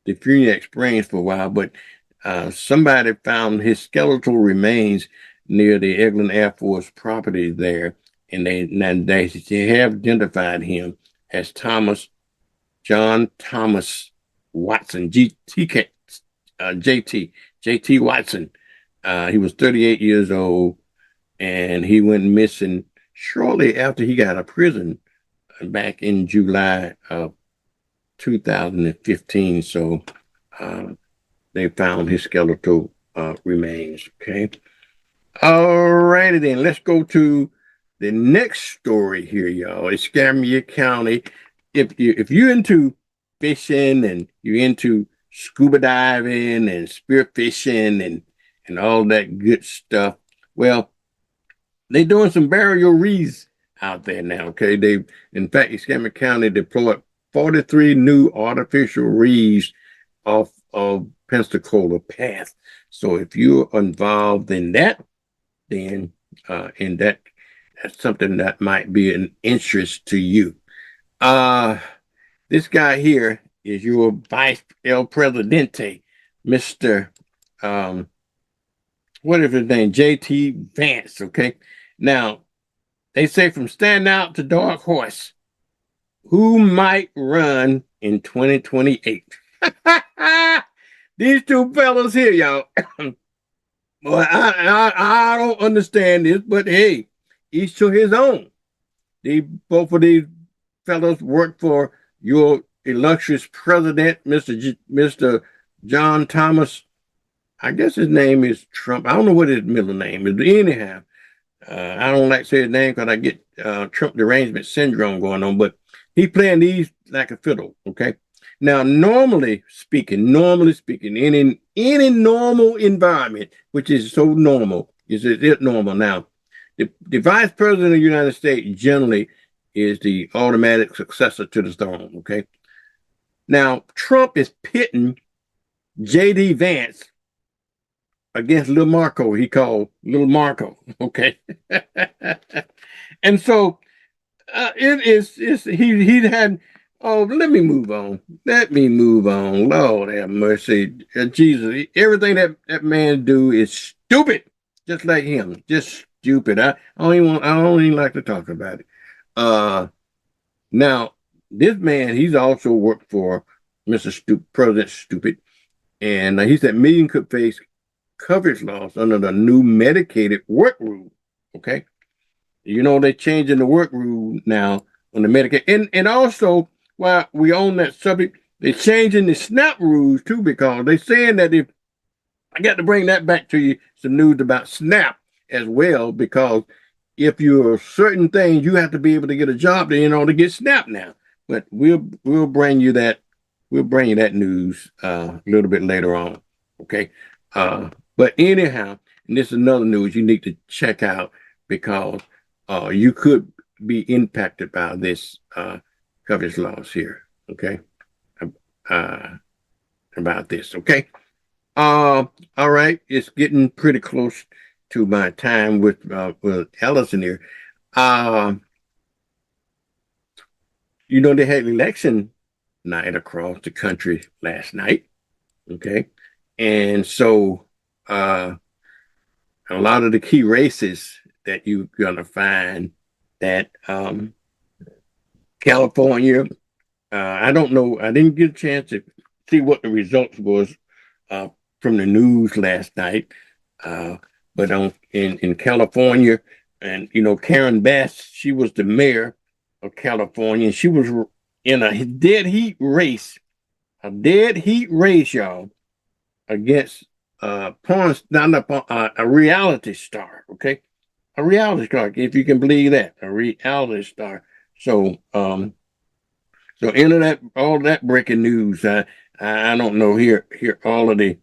the Phoenix Springs for a while. But somebody found his skeletal remains near the Eglin Air Force property there, and they have identified him as John Thomas Watson, JT Watson. He was 38 years old, and he went missing shortly after he got out of prison back in July of 2015. So they found his skeletal remains. Okay. All righty then. Let's go to the next story here, y'all. It's Escambia County. If you're into fishing and you're into scuba diving and spear fishing and all that good stuff, well, they're doing some burial reefs out there now, okay? In fact, Escambia County deployed 43 new artificial reefs off of Pensacola Path. So if you're involved in that, then that's something that might be an interest to you. This guy here is your Vice El Presidente, Mr. What is his name? JT Vance, okay? Now, they say from standout to dark horse, who might run in 2028? These two fellas here, y'all. Well, I don't understand this, but hey, each to his own. Both of these fellows work for your illustrious president, Mr. John Thomas. I guess his name is Trump. I don't know what his middle name is. Anyhow, I don't like to say his name because I get Trump derangement syndrome going on, but he playing these like a fiddle, okay? Now, normally speaking, in any normal environment, which is so normal, is it normal now? The vice president of the United States generally is the automatic successor to the throne, okay? Now, Trump is pitting J.D. Vance against Little Marco. He called Little Marco, okay? And so he had, oh, let me move on. Lord have mercy. Jesus, everything that man do is stupid, just like him, just stupid. I don't even like to talk about it. Now, this man, he's also worked for President Stupid, and he said millions could face coverage loss under the new medicated work rule. Okay, you know they're changing the work rule now on the Medicaid, and also while we on that subject, they're changing the SNAP rules too, because they're saying that if I got to bring that back to you, some news about SNAP as well, because if you're certain things, you have to be able to get a job to get SNAP now. But we'll bring you that we'll bring you that news a little bit later on. Okay. But anyhow, and this is another news you need to check out because you could be impacted by this coverage loss here. Okay. About this. Okay. All right. It's getting pretty close to my time with Ellison here. You know, they had election night across the country last night. Okay. And so a lot of the key races that you're gonna find that California, I don't know, I didn't get a chance to see what the results was from the news last night. But in California, and you know, Karen Bass, she was the mayor of California. She was in a dead heat race, y'all, against a reality star. Okay, a reality star, if you can believe that, a reality star. So so into that, all that breaking news. I don't know, hear all of the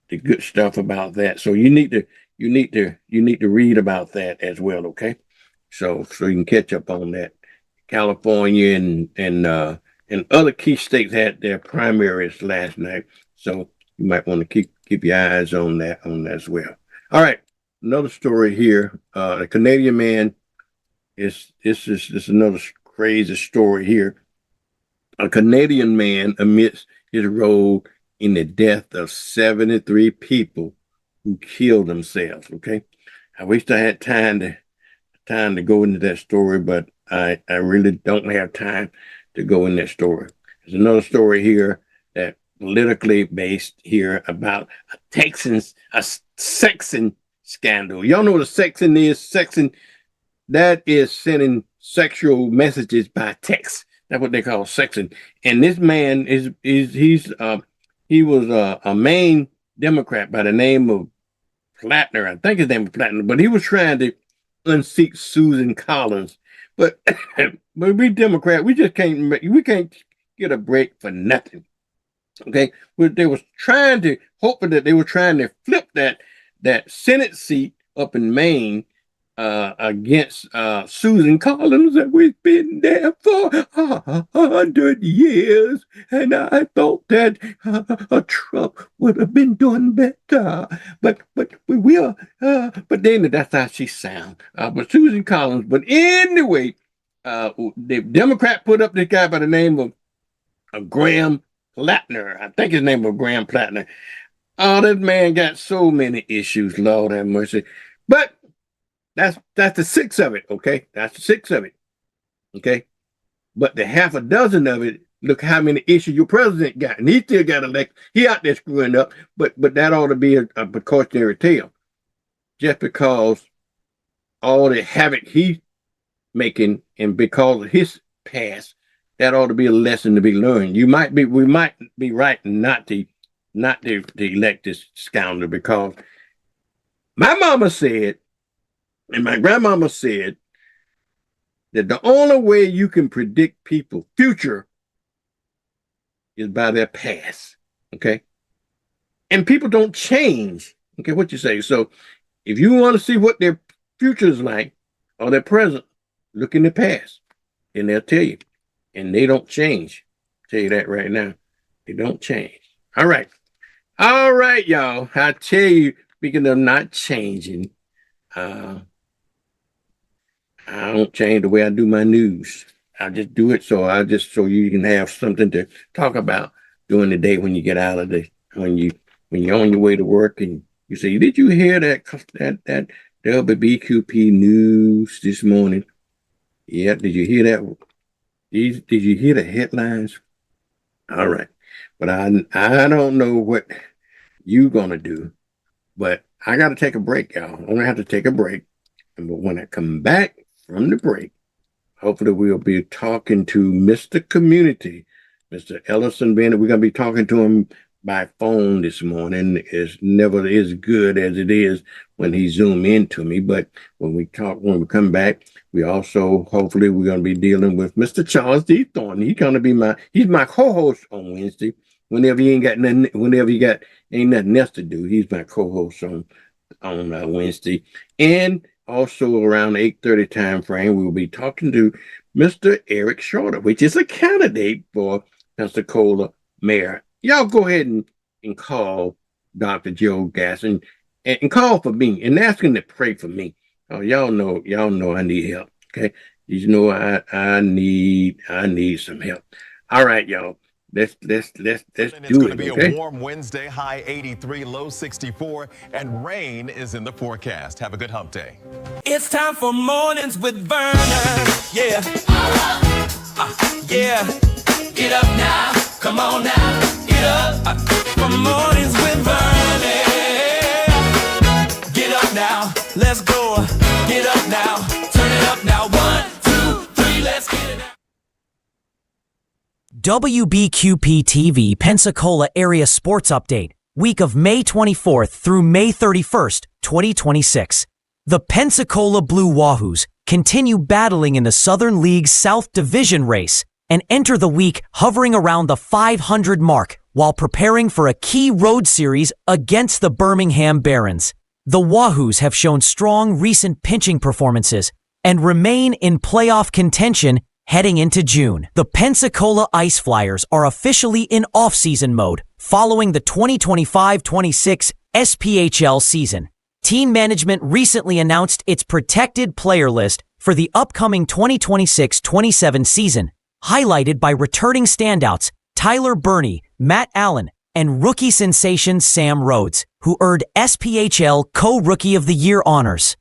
good stuff about that. So you need to read about that as well. Okay, so you can catch up on that. California and other key states had their primaries last night, so you might want to keep your eyes on that as well. All right, another story here. A Canadian man is another crazy story here. A Canadian man admits his role in the death of 73 people who killed themselves. Okay, I wish I had time to go into that story, but I really don't have time to go in that story. There's another story here that politically based here about a sexing scandal. Y'all know what a sexing is? Sexing, that is sending sexual messages by text. That's what they call sexing. And this man he was a Maine Democrat by the name of Plattner. I think his name was Plattner, but he was trying to unseat Susan Collins. But we Democrat, we can't get a break for nothing. Okay, they was hoping that they were trying to flip that Senate seat up in Maine against Susan Collins that we've been there for 100 years, and I thought that Trump would have been doing better, but we will. But then that's how she sound. But Susan Collins. But anyway, the Democrat put up this guy by the name of Graham Plattner. I think his name was Graham Plattner. Oh, this man got so many issues, Lord have mercy. But that's the six of it, okay? That's the six of it, okay? But the half a dozen of it, look how many issues your president got. And he still got elected. He out there screwing up, but that ought to be a precautionary tale. Just because all the havoc he's making and because of his past, that ought to be a lesson to be learned. We might be right not to elect this scoundrel, because my mama said, and my grandmama said, that the only way you can predict people's future is by their past, okay? And people don't change, okay, what you say. So if you want to see what their future is like or their present, look in the past, and they'll tell you. And they don't change. I'll tell you that right now. They don't change. All right, y'all. I tell you, speaking of not changing, I don't change the way I do my news. I just do it so you can have something to talk about during the day when you get out of when you're on your way to work and you say, did you hear that WBQP news this morning? Yeah, did you hear that? Did you hear the headlines? All right. But I don't know what you're gonna do, but I gotta take a break, y'all. I'm gonna have to take a break. But when I come back from the break, hopefully we'll be talking to Mr. Community, Mr. Ellison Bennett. We're going to be talking to him by phone this morning. It's never as good as it is when he zoom into me. But when we come back, we also hopefully we're going to be dealing with Mr. Charles D. Thornton. He's my co-host on Wednesday. Whenever he ain't nothing else to do, he's my co-host on Wednesday. And also around the 8:30 time frame, we will be talking to Mr. Eric Shorter, which is a candidate for Pensacola mayor. Y'all go ahead and call Dr. Joe Gasson and call for me and ask him to pray for me. Oh, y'all know I need help. Okay. You know I need some help. All right, y'all. Let's do it. It's going to be a warm Wednesday, high 83, low 64, and rain is in the forecast. Have a good hump day. It's time for Mornings with Vernon. Yeah. Yeah. Get up now. Come on now. Get up. For Mornings with Vernon. Get up now. Let's go. Get up now. Turn it up now. 1, 2, 3. Let's get it now. WBQP TV Pensacola Area Sports Update, week of May 24th through May 31st, 2026. The Pensacola Blue Wahoos continue battling in the Southern League's South Division race and enter the week hovering around the 500 mark while preparing for a key road series against the Birmingham Barons. The Wahoos have shown strong recent pitching performances and remain in playoff contention heading into June. The Pensacola Ice Flyers are officially in off-season mode following the 2025-26 SPHL season. Team management recently announced its protected player list for the upcoming 2026-27 season, highlighted by returning standouts Tyler Burney, Matt Allen, and rookie sensation Sam Rhodes, who earned SPHL Co-Rookie of the Year honors.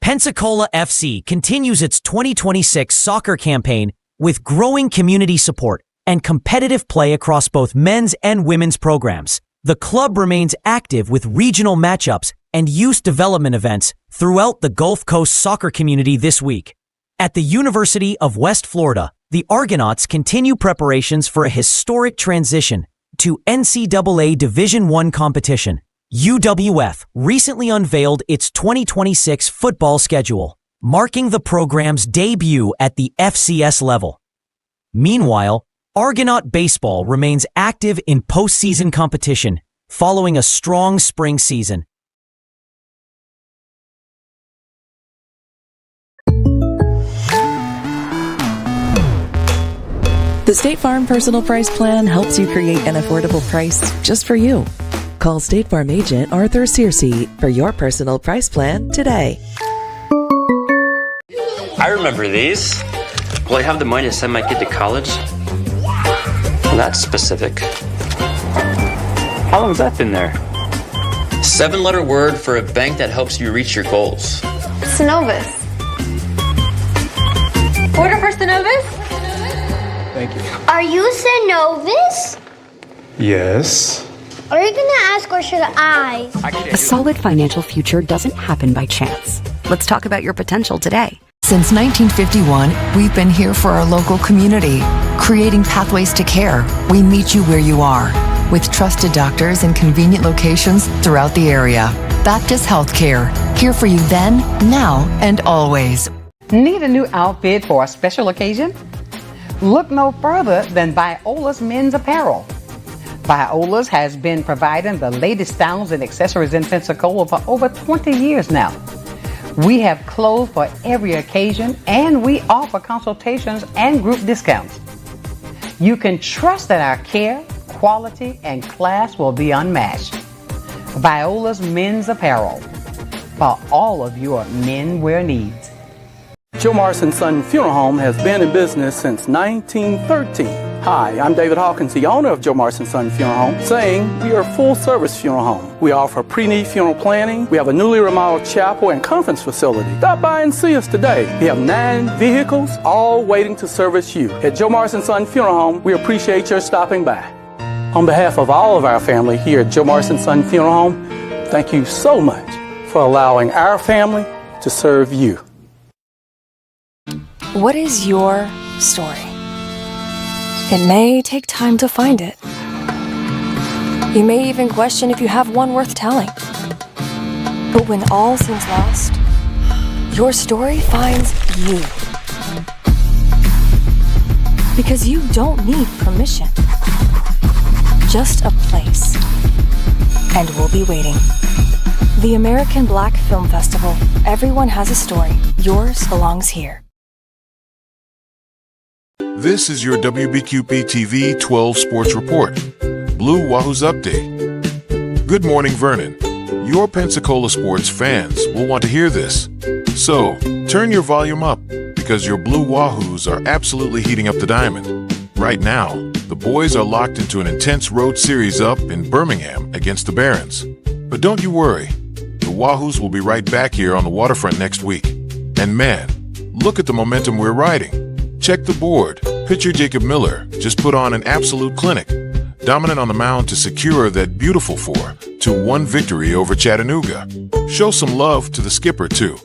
Pensacola FC continues its 2026 soccer campaign with growing community support and competitive play across both men's and women's programs. The club remains active with regional matchups and youth development events throughout the Gulf Coast soccer community this week. At the University of West Florida, the Argonauts continue preparations for a historic transition to NCAA Division I competition. UWF recently unveiled its 2026 football schedule, marking the program's debut at the FCS level. Meanwhile, Argonaut baseball remains active in postseason competition, following a strong spring season. The State Farm Personal Price Plan helps you create an affordable price just for you. Call State Farm agent Arthur Searcy for your personal price plan today. I remember these. Will I have the money to send my kid to college? Well, that's specific. How long has that been there? 7-letter word for a bank that helps you reach your goals. Synovus. Order for Synovus? Thank you. Are you Synovus? Yes. Are you gonna ask or should I? A solid financial future doesn't happen by chance. Let's talk about your potential today. Since 1951, we've been here for our local community, creating pathways to care. We meet you where you are, with trusted doctors in convenient locations throughout the area. Baptist Healthcare, here for you then, now, and always. Need a new outfit for a special occasion? Look no further than Viola's Men's Apparel. Viola's has been providing the latest styles and accessories in Pensacola for over 20 years now. We have clothes for every occasion, and we offer consultations and group discounts. You can trust that our care, quality, and class will be unmatched. Viola's Men's Apparel, for all of your menwear needs. Joe Morrison Son Funeral Home has been in business since 1913. Hi, I'm David Hawkins, the owner of Joe Morrison Son Funeral Home, saying we are a full-service funeral home. We offer pre-need funeral planning. We have a newly remodeled chapel and conference facility. Stop by and see us today. We have 9 vehicles, all waiting to service you. At Joe Morrison Son Funeral Home, we appreciate your stopping by. On behalf of all of our family here at Joe Morrison Son Funeral Home, thank you so much for allowing our family to serve you. What is your story? It may take time to find it. You may even question if you have one worth telling. But when all seems lost, your story finds you. Because you don't need permission, just a place. And we'll be waiting. The American Black Film Festival. Everyone has a story. Yours belongs here. This is your WBQP TV 12 Sports Report. Blue Wahoo's Update. Good morning, Vernon. Your Pensacola sports fans will want to hear this. So, turn your volume up, because your Blue Wahoos are absolutely heating up the diamond. Right now, the boys are locked into an intense road series up in Birmingham against the Barons. But don't you worry, the Wahoos will be right back here on the waterfront next week. And man, look at the momentum we're riding. Check the board. Pitcher Jacob Miller just put on an absolute clinic, dominant on the mound to secure that beautiful 4-1 victory over Chattanooga. Show some love to the skipper, too.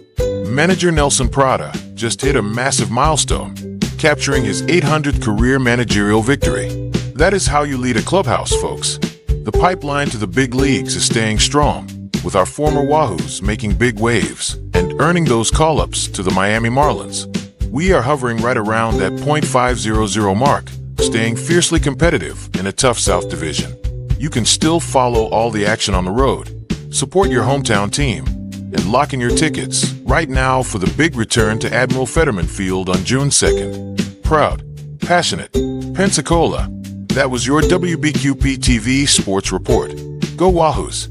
Manager Nelson Prada just hit a massive milestone, capturing his 800th career managerial victory. That is how you lead a clubhouse, folks. The pipeline to the big leagues is staying strong, with our former Wahoos making big waves and earning those call-ups to the Miami Marlins. We are hovering right around that .500 mark, staying fiercely competitive in a tough South Division. You can still follow all the action on the road, support your hometown team, and lock in your tickets right now for the big return to Admiral Fetterman Field on June 2nd. Proud, passionate, Pensacola. That was your WBQP TV Sports Report. Go Wahoos!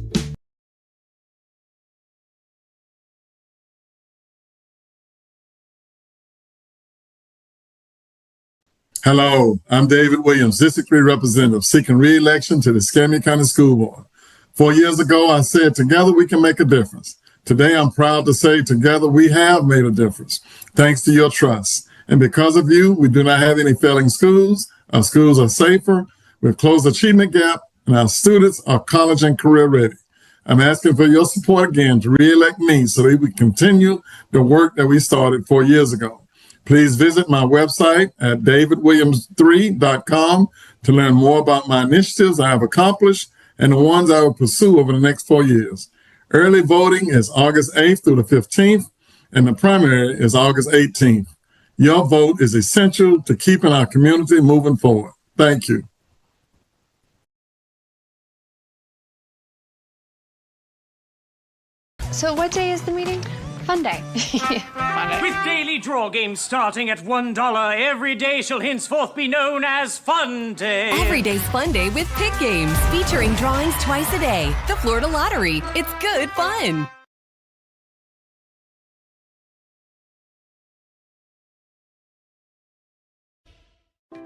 Hello, I'm David Williams, District 3 Representative, seeking re-election to the Escambia County School Board. 4 years ago, I said, together we can make a difference. Today, I'm proud to say, together we have made a difference, thanks to your trust. And because of you, we do not have any failing schools. Our schools are safer, we've closed the achievement gap, and our students are college and career ready. I'm asking for your support again to re-elect me so that we continue the work that we started 4 years ago. Please visit my website at davidwilliams3.com to learn more about my initiatives I have accomplished and the ones I will pursue over the next 4 years. Early voting is August 8th through the 15th, and the primary is August 18th. Your vote is essential to keeping our community moving forward. Thank you. So what day is the meeting? Fun day. With daily draw games starting at $1, every day shall henceforth be known as Fun Day. Every day's Fun Day with Pick Games, featuring drawings twice a day. The Florida Lottery. It's good fun.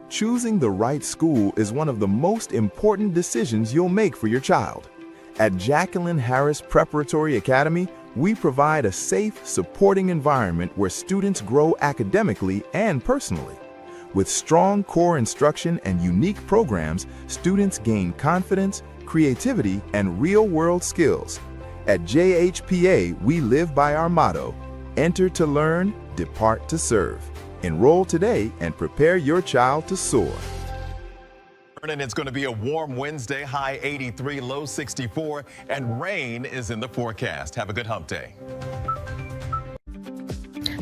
Choosing the right school is one of the most important decisions you'll make for your child. At Jacqueline Harris Preparatory Academy, we provide a safe, supporting environment where students grow academically and personally. With strong core instruction and unique programs, students gain confidence, creativity, and real-world skills. At JHPA, we live by our motto, enter to learn, depart to serve. Enroll today and prepare your child to soar. And it's going to be a warm Wednesday, high 83, low 64, and rain is in the forecast. Have a good hump day.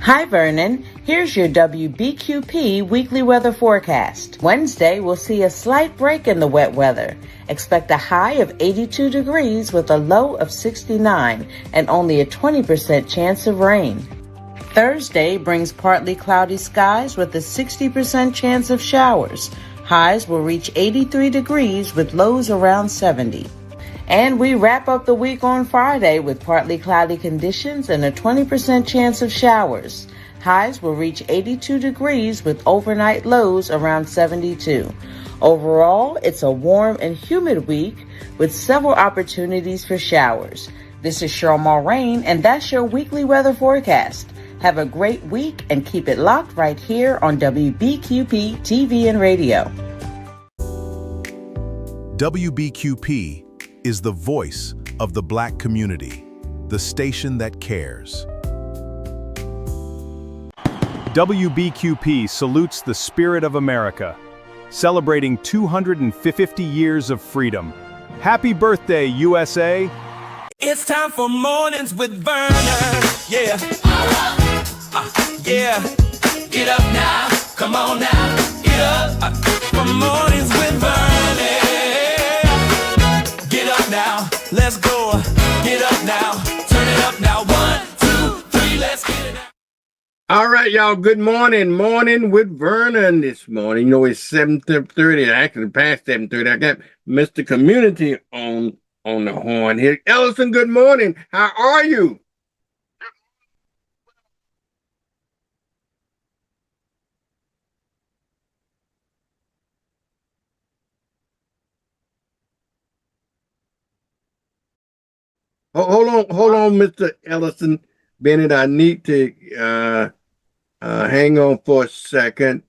Hi, Vernon. Here's your WBQP weekly weather forecast. Wednesday, we'll see a slight break in the wet weather. Expect a high of 82 degrees with a low of 69 and only a 20% chance of rain. Thursday brings partly cloudy skies with a 60% chance of showers. Highs will reach 83 degrees with lows around 70. And we wrap up the week on Friday with partly cloudy conditions and a 20% chance of showers. Highs will reach 82 degrees with overnight lows around 72. Overall, it's a warm and humid week with several opportunities for showers. This is Cheryl Mulrain, and that's your weekly weather forecast. Have a great week and keep it locked right here on WBQP TV and radio. WBQP is the voice of the Black community, the station that cares. WBQP salutes the spirit of America, celebrating 250 years of freedom. Happy birthday, USA! It's time for mornings with Vernon. Yeah. Yeah. Get up now. Come on now. Get up. For mornings with Vernon. Get up now. Let's go. Get up now. Turn it up now. 1, 2, 3. Let's get it now. All right, y'all. Good morning. Morning with Vernon this morning. You know, it's 7:30. Actually, past 7:30. I got Mr. Community on the horn here. Ellison, good morning. How are you? Hold on, Mr. Ellison. Bennett, I need to hang on for a second.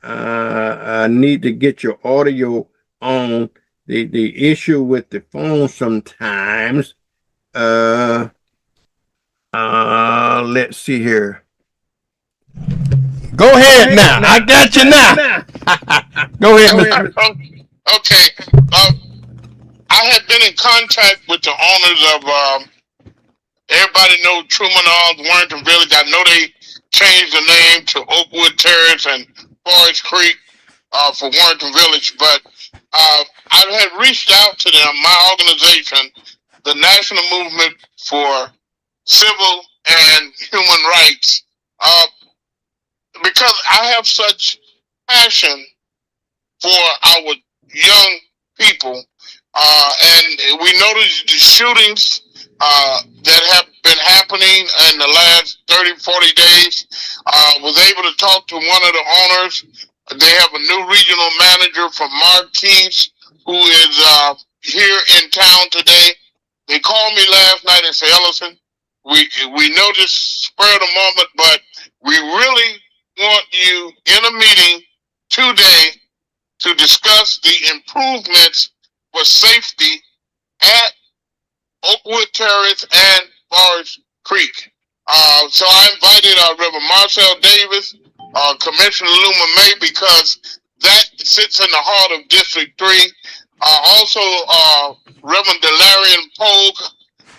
I need to get your audio on. The issue with the phone sometimes. Let's see here. Go ahead now. I got you now. Go ahead, Mr. Okay. I had been in contact with the owners of everybody knows Truman Warrington Village. I know they changed the name to Oakwood Terrace and Forest Creek for Warrington Village, but I had reached out to them, my organization, the National Movement for Civil and Human Rights, because I have such passion for our young people, and we noticed the shootings that have been happening in the last 30, 40 days. Was able to talk to one of the owners. They have a new regional manager from Marquise who is here in town today. They called me last night and said, Ellison, we know this spur of the moment, but we really want you in a meeting today to discuss the improvements for safety at Oakwood Terrace and Forest Creek. So I invited Reverend Marcel Davis, Commissioner Luma May, because that sits in the heart of District 3. Also, Reverend Delarian Pogue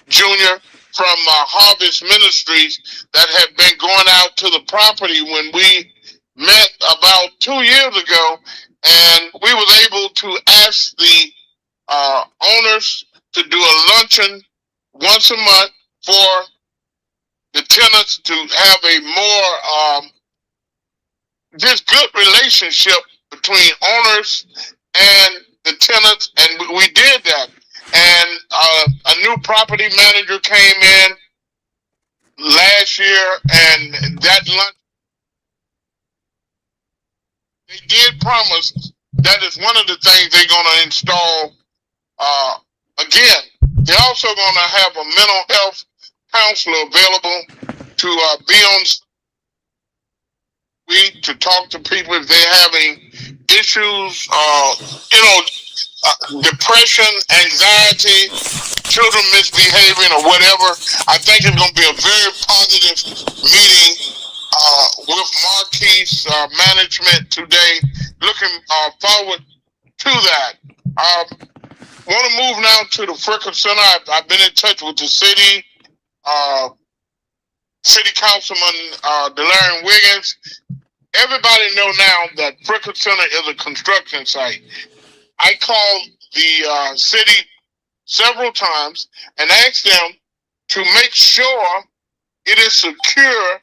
Jr. from Harvest Ministries that had been going out to the property when we met about 2 years ago, and we was able to ask the owners to do a luncheon once a month for the tenants to have a more just good relationship between owners and the tenants, and we did that. And a new property manager came in last year, and that lunch, they did promise that is one of the things they're going to install again. They're also going to have a mental health counselor available to be on week to talk to people if they're having issues, depression, anxiety, children misbehaving, or whatever. I think it's going to be a very positive meeting with Marquise management today. Looking forward to that. Want to move now to the Fricker Center. I've been in touch with the city, City Councilman Delarian Wiggins. Everybody know now that Fricker Center is a construction site. I called the city several times and asked them to make sure it is secure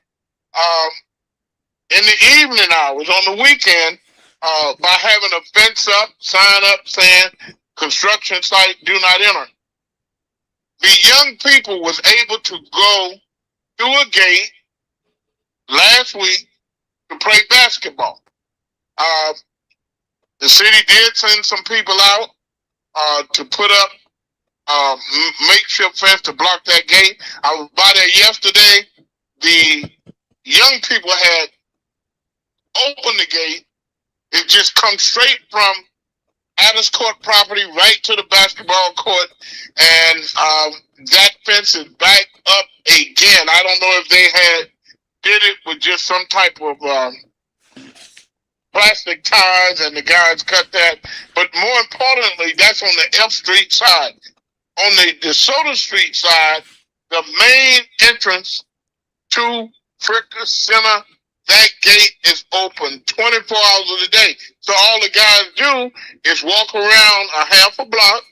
in the evening hours on the weekend by having a fence up, sign up saying construction site do not enter. The young people was able to go through a gate last week to play basketball. The city did send some people out to put up makeshift fence to block that gate. I was by there yesterday. The young people had opened the gate. It just comes straight from Adams Court property right to the basketball court, and that fence is back up again. I don't know if they had did it with just some type of plastic ties and the guys cut that, but more importantly, that's on the F Street side. on the DeSoto Street side, the main entrance to Fricker Center, that gate is open 24 hours of the day. So all the guys do is walk around a half a block,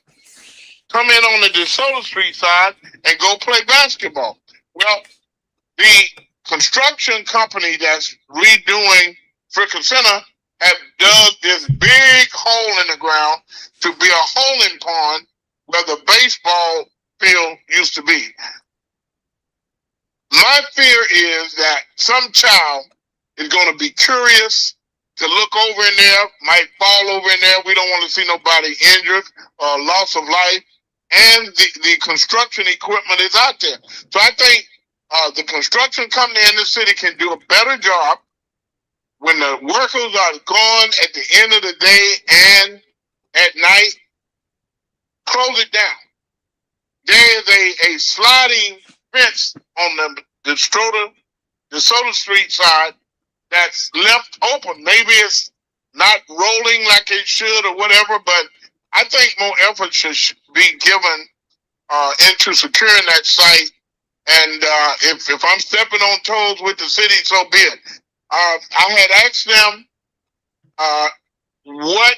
come in on the DeSoto Street side, and go play basketball. Well, the construction company that's redoing Fricker Center have dug this big hole in the ground to be a holding pond where the baseball field used to be. My fear is that some child is going to be curious to look over in there, might fall over in there. We don't want to see nobody injured or loss of life. And the construction equipment is out there. So I think the construction company in the city can do a better job when the workers are gone at the end of the day and at night. Close it down. There is a sliding fence on the DeSoto Street side that's left open. Maybe it's not rolling like it should or whatever, but I think more effort should be given into securing that site. And if I'm stepping on toes with the city, so be it. I had asked them what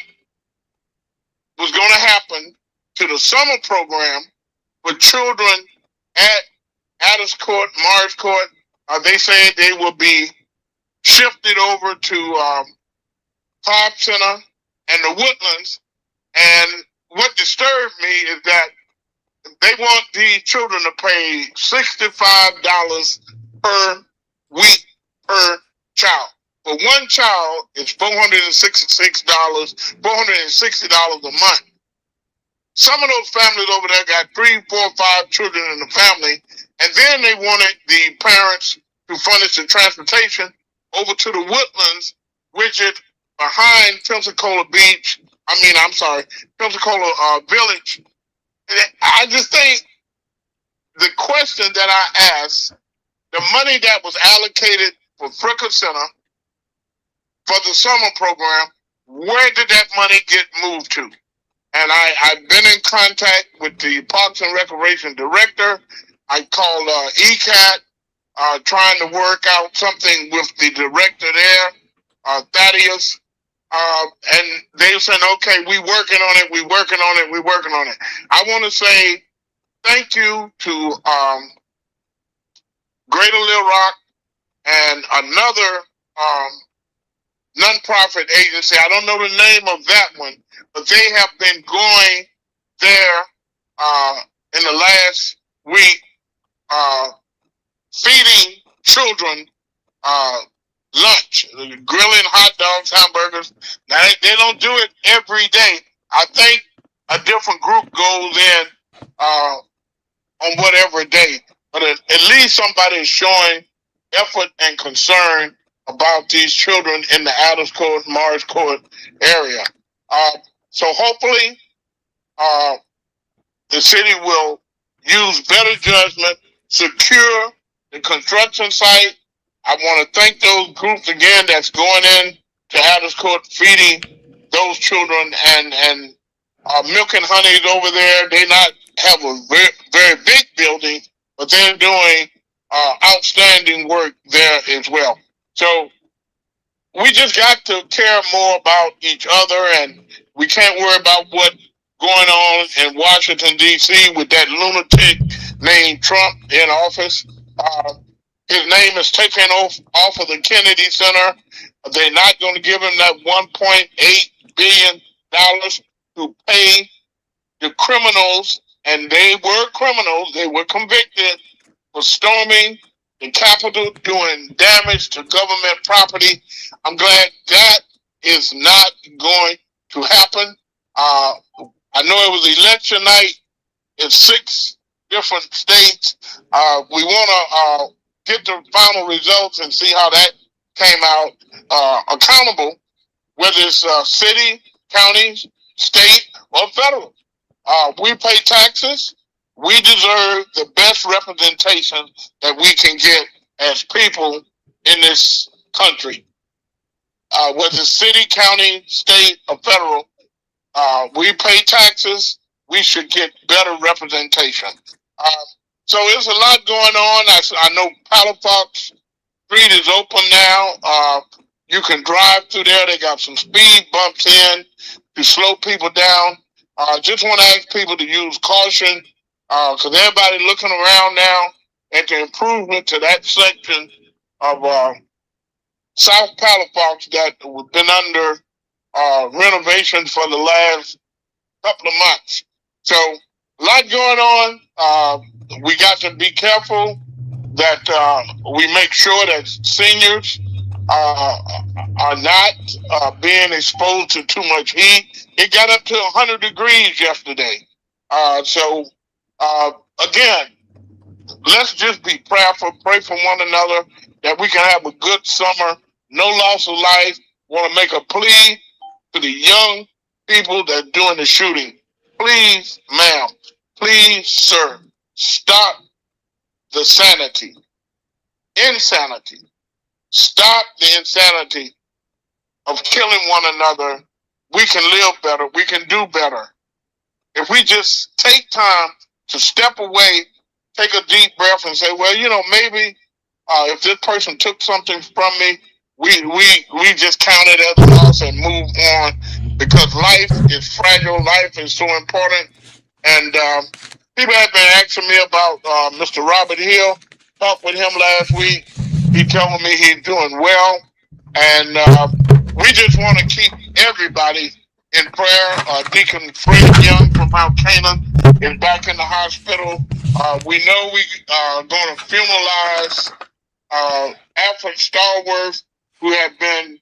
was going to happen to the summer program for children at Addis Court, Mars Court. They said they will be shifted over to Cobb Center and the Woodlands. And what disturbed me is that they want the children to pay $65 per week per child. For one child, it's $460 a month. Some of those families over there got 3, 4, 5 children in the family, and then they wanted the parents to furnish the transportation over to the Woodlands, which is behind Pensacola Village. I just think the question that I asked, the money that was allocated for Fricker Center for the summer program, where did that money get moved to? And I've been in contact with the Parks and Recreation Director. I called ECAT, trying to work out something with the director there, Thaddeus. And they said, okay, we working on it. I want to say thank you to Greater Little Rock and another nonprofit agency. I don't know the name of that one, but they have been going there in the last week, feeding children lunch, grilling hot dogs, hamburgers. Now, they don't do it every day. I think a different group goes in on whatever day, but at least somebody is showing effort and concern about these children in the Addis Court, Mars Court area. So hopefully the city will use better judgment, secure the construction site. I want to thank those groups again that's going in to Addis Court, feeding those children, and Milk and Honey is over there. They not have a very, very big building, but they're doing outstanding work there as well. So we just got to care more about each other, and we can't worry about what's going on in Washington, D.C. with that lunatic named Trump in office. His name is taken off of the Kennedy Center. They're not going to give him that $1.8 billion to pay the criminals, and they were criminals. They were convicted for storming the Capitol, doing damage to government property. I'm glad that is not going to happen. I know it was election night in 6 different states. We want to get the final results and see how that came out accountable, whether it's city, counties, state, or federal. We pay taxes. We deserve the best representation that we can get as people in this country. Whether it's city, county, state, or federal, we pay taxes. we should get better representation. So there's a lot going on. I know Palafox Street is open now. You can drive through there. They got some speed bumps in to slow people down. Just want to ask people to use caution because everybody looking around now at the improvement to that section of South Palafox that has been under renovation for the last couple of months. So a lot going on. We got to be careful that we make sure that seniors are not being exposed to too much heat. It got up to 100 degrees yesterday. So again, let's just be prayerful, pray for one another that we can have a good summer, no loss of life. Want to make a plea to the young people that are doing the shooting. Please, ma'am, please, sir, stop the insanity. Stop the insanity of killing one another. We can live better. We can do better. If we just take time to step away, take a deep breath and say, well, maybe if this person took something from me, we just count it as a loss and move on, because life is fragile. Life is so important. And people have been asking me about Mr. Robert Hill. Talked with him last week. He told me he's doing well. And we just want to keep everybody in prayer. Deacon Fred Young from Mount Canaan is back in the hospital. We know we are going to funeralize Alfred Starworth, who had been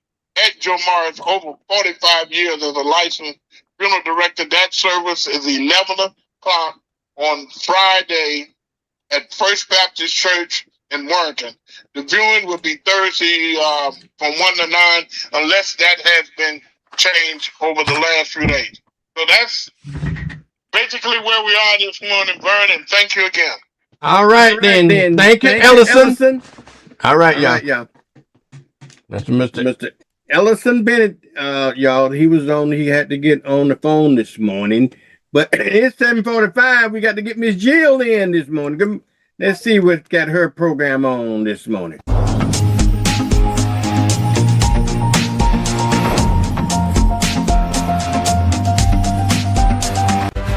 at Joe Morris over 45 years as a licensed funeral director. That service is 11 o'clock on Friday at First Baptist Church in Warrenton. The viewing will be Thursday from 1 to 9, unless that has been changed over the last few days. So that's basically where we are this morning, Vernon. Thank you again. All right, then. Thank you, Ellison. All right, y'all. That's Mr. Ellison Bennett, y'all. He had to get on the phone this morning. But it's 7:45. We got to get Miss Jill in this morning. Let's see what's got her program on this morning.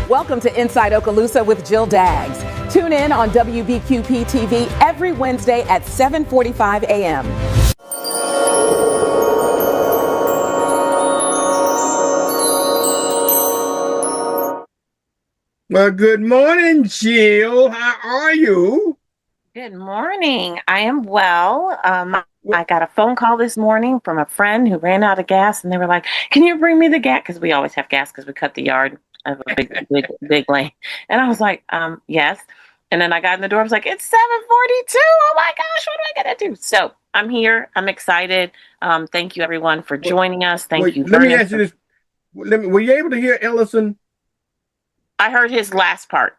Welcome to Inside Okaloosa with Jill Daggs. Tune in on WBQP TV every Wednesday at 7:45 a.m. Well, good morning, Jill. How are you? Good morning. I am well. I got a phone call this morning from a friend who ran out of gas, and they were like, "Can you bring me the gas?" Because we always have gas because we cut the yard of a big lane. And I was like, yes. And then I got in the door. I was like, it's 7:42. Oh my gosh, what am I gonna do? So I'm here. I'm excited. Thank you everyone for joining us. Thank you. Let me ask you this. Were you able to hear Ellison? I heard his last part.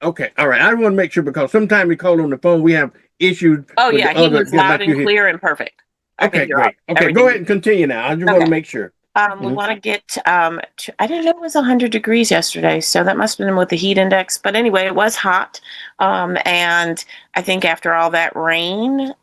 Okay, all right. I want to make sure because sometimes we call on the phone, we have issues. Oh yeah, he was loud and clear and perfect. Okay, great. Okay, go ahead and continue now. I just want to make sure. We want to get, I didn't know it was 100 degrees yesterday, so that must have been with the heat index. But anyway, it was hot. And I think after all that rain,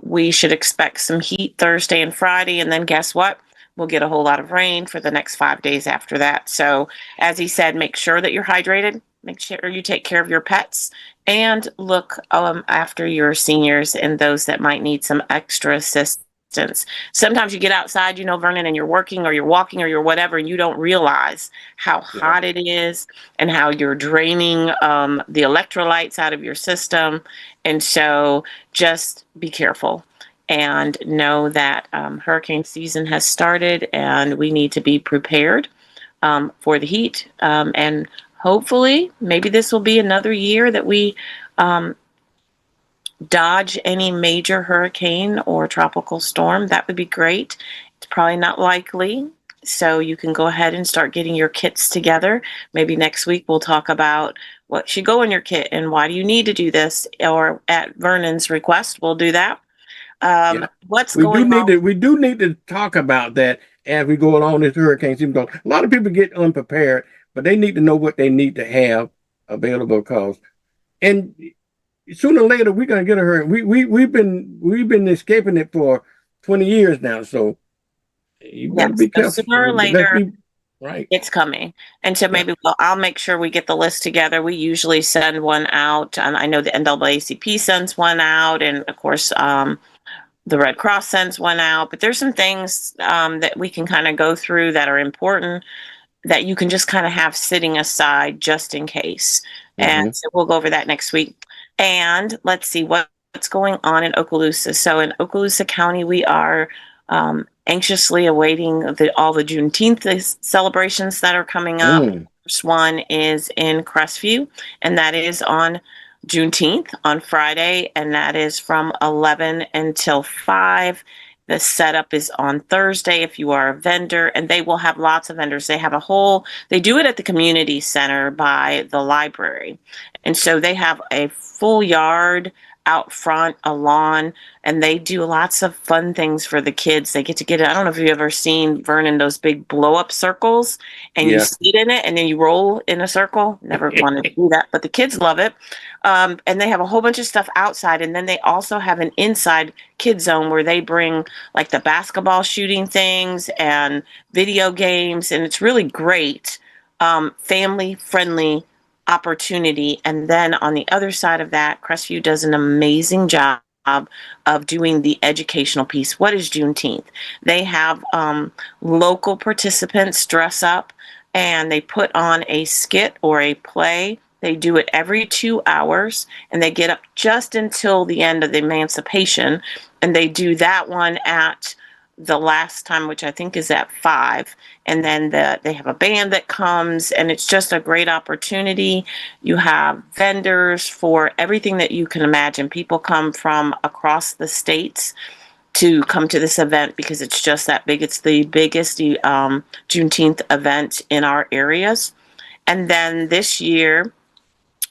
we should expect some heat Thursday and Friday. And then guess what? We'll get a whole lot of rain for the next 5 days after that. So as he said, make sure that you're hydrated. Make sure you take care of your pets and look after your seniors and those that might need some extra assistance. Sometimes you get outside, Vernon, and you're working or you're walking or you're whatever, and you don't realize how hot it is and how you're draining the electrolytes out of your system. And so just be careful and know that hurricane season has started and we need to be prepared for the heat. And hopefully, maybe this will be another year that we dodge any major hurricane or tropical storm. That would be great. It's probably not likely. So you can go ahead and start getting your kits together. Maybe next week we'll talk about what should go in your kit and why do you need to do this, or at Vernon's request, we'll do that. What's going on? We do need to talk about that as we go along this hurricane season. A lot of people get unprepared. but they need to know what they need to have available. And sooner or later we're gonna get a hurry. We've been escaping it for 20 years now, so you better Yes, be so careful. sooner or later, right. it's coming. And so maybe I'll make sure we get the list together. We usually send one out. I know the NAACP sends one out, and of course, the Red Cross sends one out. But there's some things that we can kind of go through that are important that you can just kind of have sitting aside just in case. And so we'll go over that next week. And let's see what's going on in Okaloosa. So in Okaloosa County, we are anxiously awaiting all the Juneteenth celebrations that are coming up. First one is in Crestview, and that is on Juneteenth on Friday, and that is from 11 until 5. The setup is on Thursday if you are a vendor, and they will have lots of vendors. They do it at the community center by the library. And so they have a full yard out front, a lawn, and they do lots of fun things for the kids. They get to I don't know if you've ever seen, Vernon, those big blow up circles, and you sit in it and then you roll in a circle. Never wanted to do that, but the kids love it. And they have a whole bunch of stuff outside, and then they also have an inside kid zone where they bring like the basketball shooting things and video games, and it's really great, family friendly opportunity. And then on the other side of that, Crestview does an amazing job of doing the educational piece. What is Juneteenth? They have local participants dress up and they put on a skit or a play. They do it every 2 hours, and they get up just until the end of the emancipation, and they do that one at the last time, which I think is at 5. And then they have a band that comes, and it's just a great opportunity. You have vendors for everything that you can imagine. People come from across the states to come to this event because it's just that big. It's the biggest Juneteenth event in our areas. And then this year,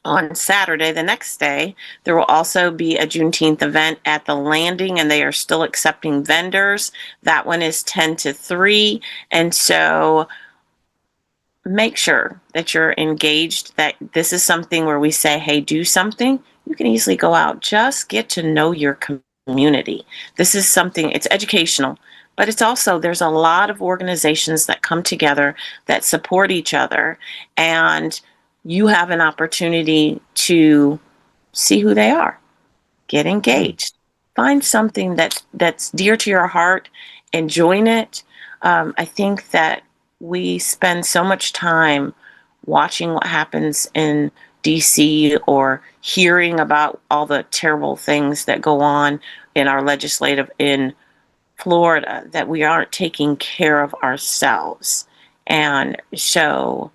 on Saturday, the next day, there will also be a Juneteenth event at the Landing, and they are still accepting vendors. That one is 10 to 3. And so make sure that you're engaged, that this is something where we say, hey, do something. You can easily go out, just get to know your community. This is something, it's educational, but it's also, there's a lot of organizations that come together that support each other, and you have an opportunity to see who they are, get engaged, find something that's dear to your heart, and join it. I think that we spend so much time watching what happens in DC or hearing about all the terrible things that go on in our legislative in Florida that we aren't taking care of ourselves. And so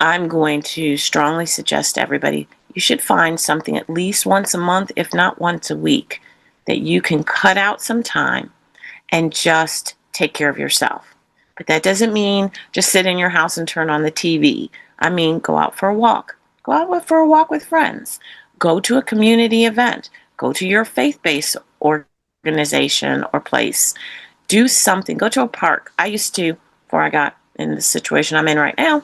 I'm going to strongly suggest to everybody, you should find something at least once a month, if not once a week, that you can cut out some time and just take care of yourself. But that doesn't mean just sit in your house and turn on the TV. I mean, go out for a walk. Go out for a walk with friends. Go to a community event. Go to your faith-based organization or place. Do something. Go to a park. I used to, before I got in the situation I'm in right now,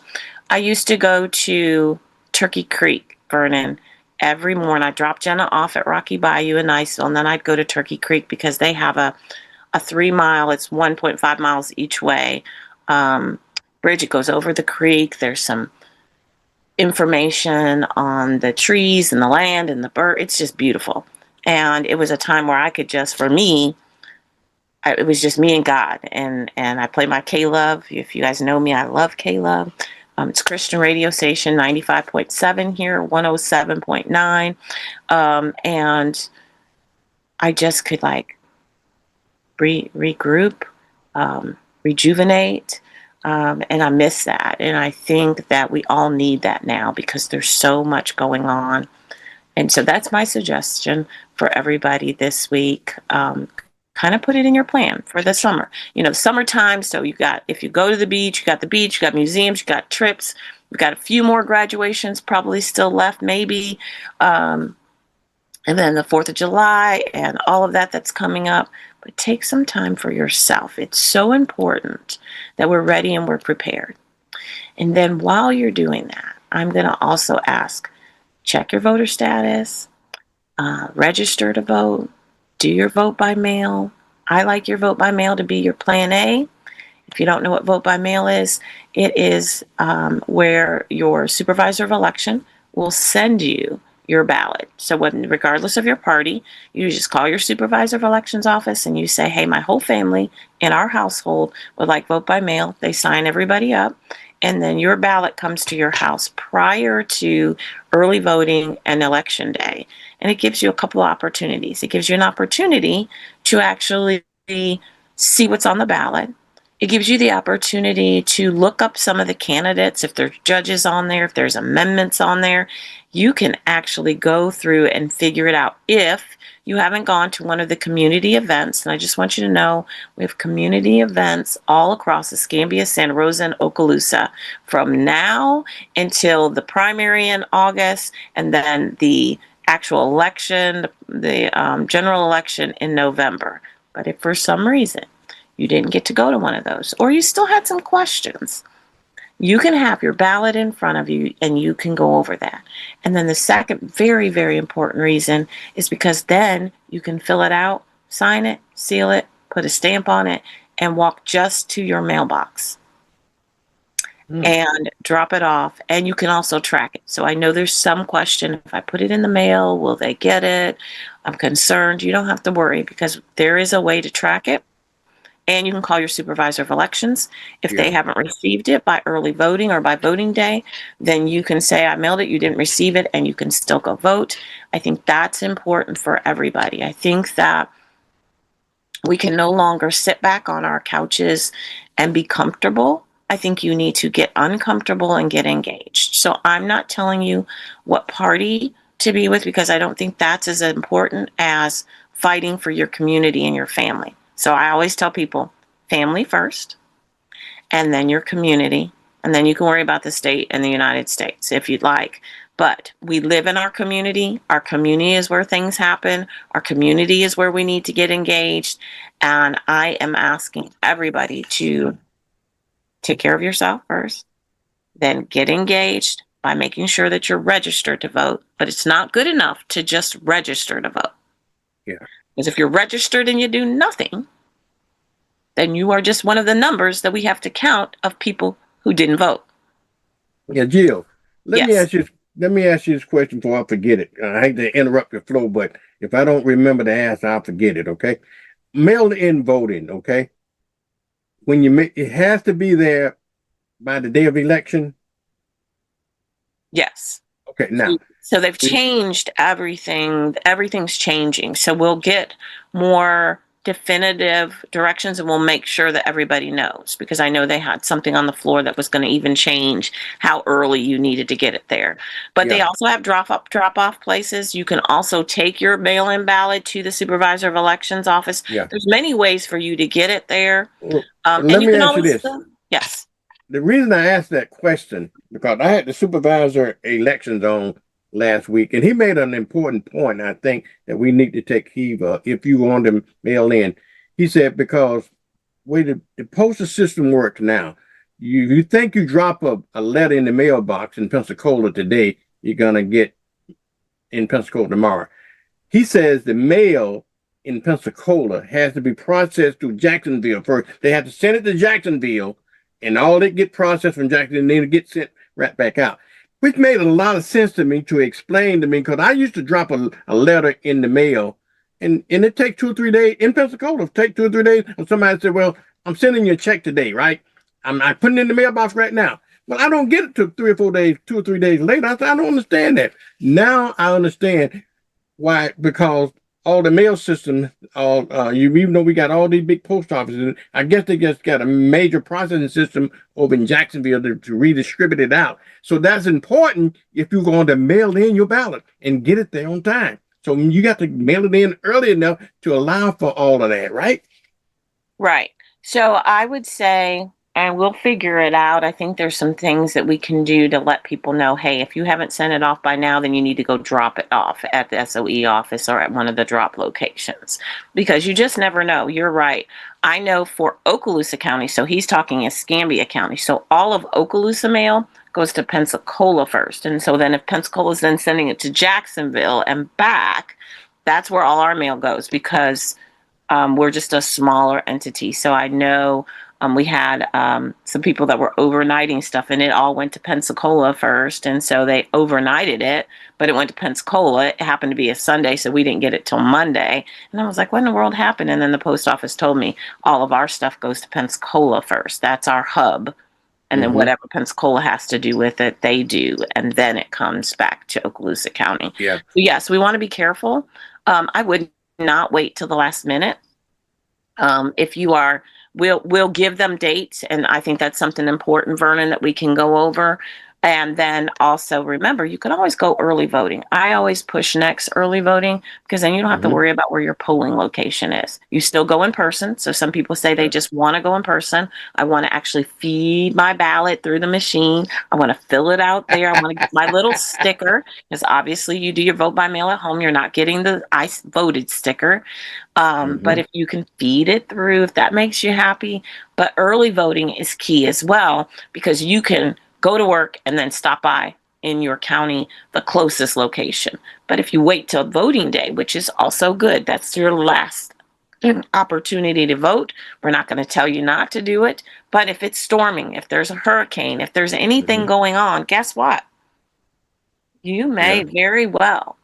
I used to go to Turkey Creek, Vernon, every morning. I'd drop Jenna off at Rocky Bayou in Niceville, and then I'd go to Turkey Creek because they have a 3-mile, it's 1.5 miles each way, bridge. It goes over the creek. There's some information on the trees and the land and the bird. It's just beautiful. And it was a time where I could just, for me, it was just me and God. And I play my K-Love. If you guys know me, I love K-Love. It's Christian radio station, 95.7 here, 107.9. And I just could regroup, rejuvenate. And I miss that. And I think that we all need that now because there's so much going on. And so that's my suggestion for everybody this week. Kind of put it in your plan for the summer. Summertime. So if you go to the beach, you got museums, you got trips. We've got a few more graduations probably still left, maybe. And then the 4th of July and all of that's coming up. But take some time for yourself. It's so important that we're ready and we're prepared. And then while you're doing that, I'm going to also ask, check your voter status, register to vote, do your vote by mail. I like your vote by mail to be your plan A. If you don't know what vote by mail is, it is where your supervisor of election will send you your ballot. So regardless of your party, you just call your supervisor of elections office and you say, hey, my whole family in our household would like vote by mail. They sign everybody up, and then your ballot comes to your house prior to early voting and election day. And it gives you a couple of opportunities. It gives you an opportunity to actually see what's on the ballot. It gives you the opportunity to look up some of the candidates. If there's judges on there, if there's amendments on there, you can actually go through and figure it out. If you haven't gone to one of the community events, and I just want you to know, we have community events all across Escambia, Santa Rosa, and Okaloosa from now until the primary in August, and then the actual election, the general election in November. But if for some reason you didn't get to go to one of those, or you still had some questions, you can have your ballot in front of you and you can go over that. And then the second very, very important reason is because then you can fill it out, sign it, seal it, put a stamp on it, and walk just to your mailbox and drop it off. And you can also track it. So I know there's some question, if I put it in the mail, will they get it? I'm concerned. You don't have to worry, because there is a way to track it. And you can call your supervisor of elections. If they haven't received it by early voting or by voting day, then you can say, I mailed it, you didn't receive it, and you can still go vote. I think that's important for everybody. I think that we can no longer sit back on our couches and be comfortable. I think you need to get uncomfortable and get engaged. So I'm not telling you what party to be with, because I don't think that's as important as fighting for your community and your family. So I always tell people, family first, and then your community, and then you can worry about the state and the United States if you'd like. But we live in our community. Our community is where things happen. Our community is where we need to get engaged. And I am asking everybody to take care of yourself first, then get engaged by making sure that you're registered to vote. But it's not good enough to just register to vote. Yeah. Because if you're registered and you do nothing, then you are just one of the numbers that we have to count of people who didn't vote. Yeah, Jill, let me ask you this question before I forget it. I hate to interrupt your flow, but if I don't remember to ask, I'll forget it, okay? Mail-in voting, okay? When it has to be there by the day of election? Yes. Okay, now. So they've changed everything. Everything's changing. So we'll get more definitive directions, and we'll make sure that everybody knows, because I know they had something on the floor that was going to even change how early you needed to get it there. But they also have drop off places. You can also take your mail-in ballot to the supervisor of elections office. Yeah. There's many ways for you to get it there. Let me ask you this. Yes. The reason I asked that question, because I had the supervisor elections on last week, and he made an important point, I think, that we need to take heed of if you want to mail in. He said, because way the postal system works now, you think you drop a letter in the mailbox in Pensacola today, you're going to get in Pensacola tomorrow. He says the mail in Pensacola has to be processed through Jacksonville first. They have to send it to Jacksonville, and all it get processed from Jacksonville, and then it gets sent right back out. Which made a lot of sense to me to explain to me, because I used to drop a letter in the mail, and it takes 2 or 3 days. In Pensacola, it takes 2 or 3 days. And somebody said, well, I'm sending you a check today, right? I putting it in the mailbox right now. But I don't get it till 3 or 4 days, 2 or 3 days later. I said, I don't understand that. Now I understand why, because all the mail systems, even though we got all these big post offices, I guess they just got a major processing system over in Jacksonville to redistribute it out. So that's important if you're going to mail in your ballot and get it there on time. So you got to mail it in early enough to allow for all of that, right? Right. So I would say and we'll figure it out. I think there's some things that we can do to let people know, hey, if you haven't sent it off by now, then you need to go drop it off at the SOE office or at one of the drop locations, because you just never know. You're right. I know for Okaloosa County, so he's talking Escambia County, so all of Okaloosa mail goes to Pensacola first. And so then if Pensacola is then sending it to Jacksonville and back, that's where all our mail goes, because we're just a smaller entity. So I know we had some people that were overnighting stuff, and it all went to Pensacola first. And so they overnighted it, but it went to Pensacola. It happened to be a Sunday, so we didn't get it till Monday. And I was like, what in the world happened? And then the post office told me all of our stuff goes to Pensacola first. That's our hub. And then whatever Pensacola has to do with it, they do. And then it comes back to Okaloosa County. Yeah. So yes, we want to be careful. I would not wait till the last minute. If you are, we'll give them dates, and I think that's something important, Vernon, that we can go over. And then also remember, you can always go early voting. I always push next early voting, because then you don't have to worry about where your polling location is. You still go in person. So some people say they just want to go in person. I want to actually feed my ballot through the machine. I want to fill it out there. I want to get my little sticker, because obviously you do your vote by mail at home. You're not getting the I voted sticker. But if you can feed it through, if that makes you happy. But early voting is key as well, because you can go to work and then stop by in your county, the closest location. But if you wait till voting day, which is also good, that's your last opportunity to vote. We're not going to tell you not to do it. But if it's storming, if there's a hurricane, if there's anything going on, guess what? You may very well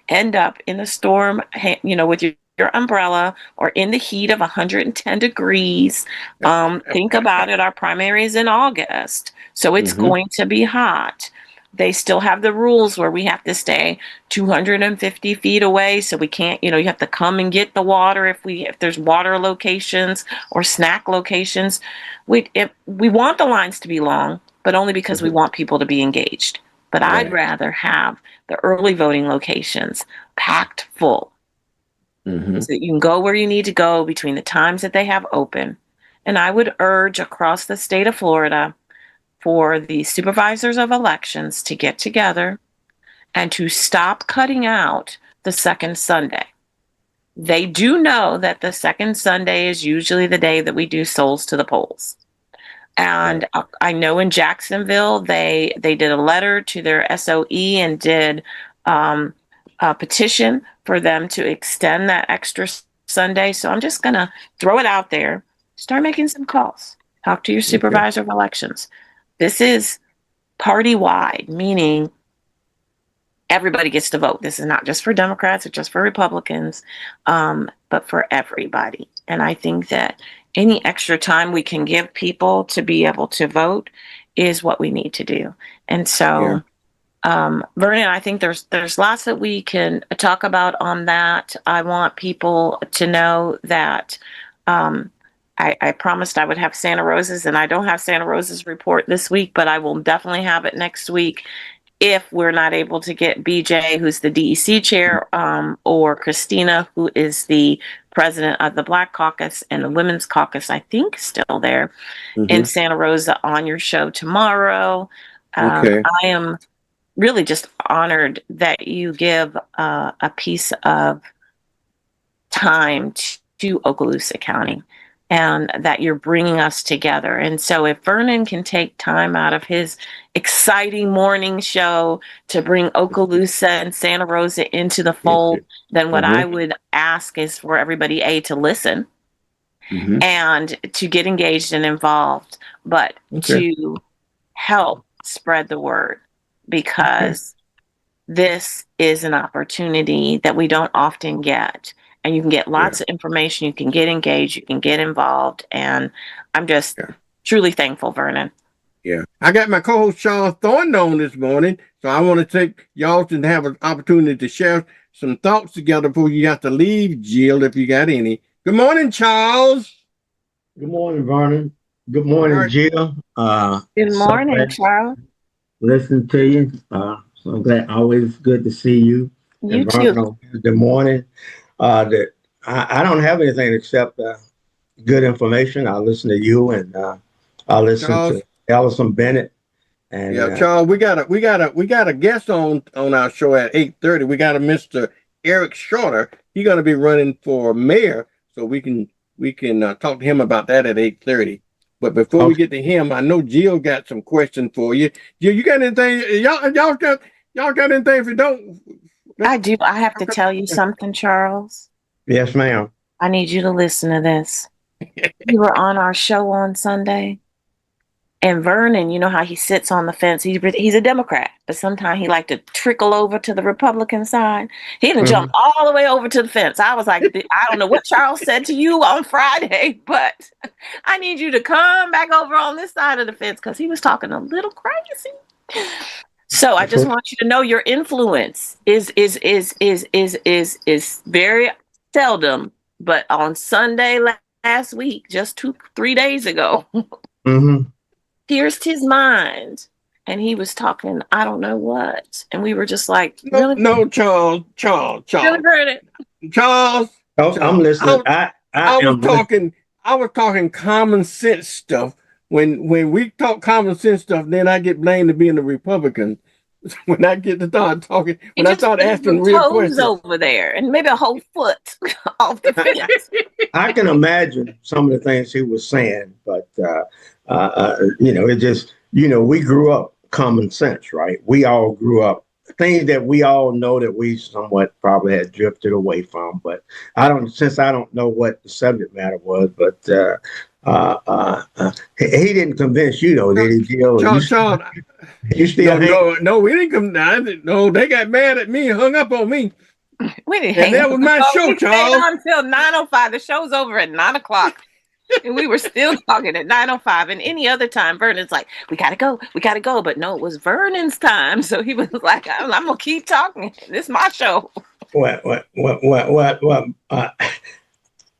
end up in a storm, with your umbrella, or in the heat of 110 degrees. Think about it. Our primary is in August, so it's going to be hot. They still have the rules where we have to stay 250 feet away, so we can't, you have to come and get the water if there's water locations or snack locations. We want the lines to be long, but only because we want people to be engaged. But I'd rather have the early voting locations packed full. So that you can go where you need to go between the times that they have open. And I would urge across the state of Florida for the supervisors of elections to get together and to stop cutting out the second Sunday. They do know that the second Sunday is usually the day that we do souls to the polls. And I know in Jacksonville, they did a letter to their SOE and did a petition for them to extend that extra Sunday. So I'm just going to throw it out there. Start making some calls. Talk to your supervisor of elections. This is party-wide, meaning everybody gets to vote. This is not just for Democrats or just for Republicans, but for everybody. And I think that any extra time we can give people to be able to vote is what we need to do. And so, Vernon, I think there's lots that we can talk about on that. I want people to know that I promised I would have Santa Rosa's, and I don't have Santa Rosa's report this week, but I will definitely have it next week if we're not able to get BJ, who's the DEC chair, or Christina, who is the president of the Black Caucus and the Women's Caucus, I think still there, in Santa Rosa on your show tomorrow. I am really just honored that you give a piece of time to Okaloosa County, and that you're bringing us together. And so if Vernon can take time out of his exciting morning show to bring Okaloosa and Santa Rosa into the fold, then what I would ask is for everybody, to listen and to get engaged and involved, but to help spread the word, because this is an opportunity that we don't often get. And you can get lots of information, you can get engaged, you can get involved. And I'm just truly thankful, Vernon. Yeah. I got my co-host Sean Thornton on this morning, so I want to take y'all to have an opportunity to share some thoughts together before you have to leave, Jill, if you got any. Good morning, Charles. Good morning, Vernon. Good morning, Jill. Good morning, Charles. Listen to you. So I'm glad. Always good to see you. You too. Good morning. I don't have anything except good information. I listen to you and I listen Charles. to Ellison Bennett. And Yeah, Charles, we got a guest on our show at 8:30. We got a Mr. Eric Shorter. He's gonna be running for mayor, so we can talk to him about that at 8:30. But before we get to him, I know Jill got some questions for you. Jill, you got anything? Y'all got anything? If you don't, I do. I have to tell you something, Charles. Yes, ma'am. I need you to listen to this. You were on our show on Sunday. And Vernon, you know how he sits on the fence. He's a Democrat, but sometimes he like to trickle over to the Republican side. He didn't jump all the way over to the fence. I was like, I don't know what Charles said to you on Friday, but I need you to come back over on this side of the fence because he was talking a little crazy. So I just want you to know your influence is very seldom, but on Sunday last week, just 2-3 days ago. Pierced his mind, and he was talking I don't know what, and we were just like, really? No, Charles. Really heard it. Charles. Oh, I'm listening. I was talking common sense stuff. When we talk common sense stuff, then I get blamed to being a Republican. When I get to start talking, when I start asking real questions over there, and maybe a whole foot off the fence. I can imagine some of the things he was saying, but it just, we grew up common sense, right? We all grew up things that we all know that we somewhat probably had drifted away from, but since I don't know what the subject matter was, but he didn't convince you though, did he, Jill? Charles, you still no, we didn't come. No, they got mad at me, hung up on me. We didn't. And that was my show, Charles. Until 9:05. The show's over at 9:00. And we were still talking at 9:05. And any other time, Vernon's like, we gotta go. But no, it was Vernon's time. So he was like, I'm gonna keep talking. This is my show. What?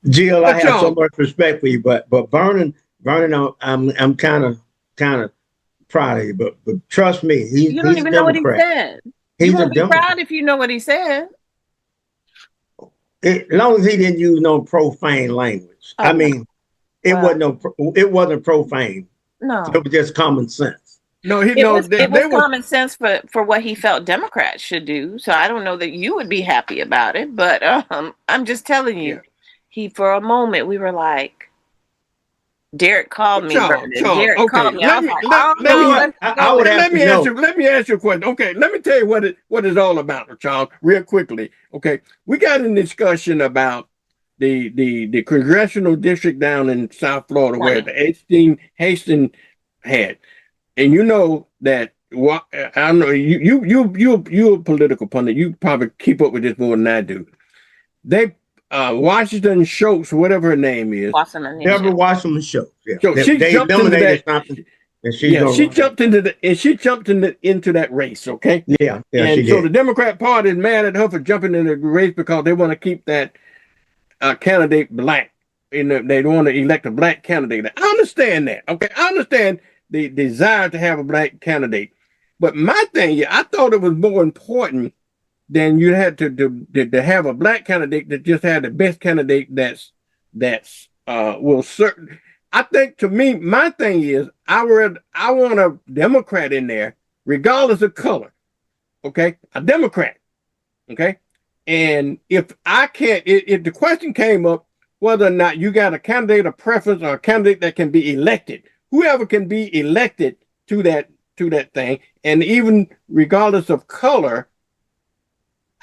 Jill, I have so much respect for you, but Vernon, I'm kind of proud of you, but trust me, you don't even know what he said. He's you won't a Democrat. Be proud if you know what he said. As long as he didn't use no profane language. I mean, it wasn't profane. No, it was just common sense. No, it was common sense for what he felt Democrats should do. So I don't know that you would be happy about it, but I'm just telling you. Yeah. For a moment, we were like, Derek called me. Derek called me. Let me ask you a question. Okay, let me tell you what it's all about, Charles, real quickly. Okay, we got a discussion about the congressional district down in South Florida where the Hastings had, and you know that. I don't know. You're a political pundit. You probably keep up with this more than I do. They. Washington Schultz, whatever her name is. Washington Schultz. Yeah. So she jumped into that. She jumped into that race. Okay. Yeah. And so the Democrat Party is mad at her for jumping in the race because they want to keep that candidate black. They want to elect a black candidate. I understand that. Okay, I understand the desire to have a black candidate, but my thing, I thought it was more important. Then you had to have a black candidate that just had the best candidate that's will certain. I think to me, my thing is I want a Democrat in there, regardless of color. Okay, a Democrat. Okay, and if the question came up whether or not you got a candidate of preference or a candidate that can be elected, whoever can be elected to that thing, and even regardless of color.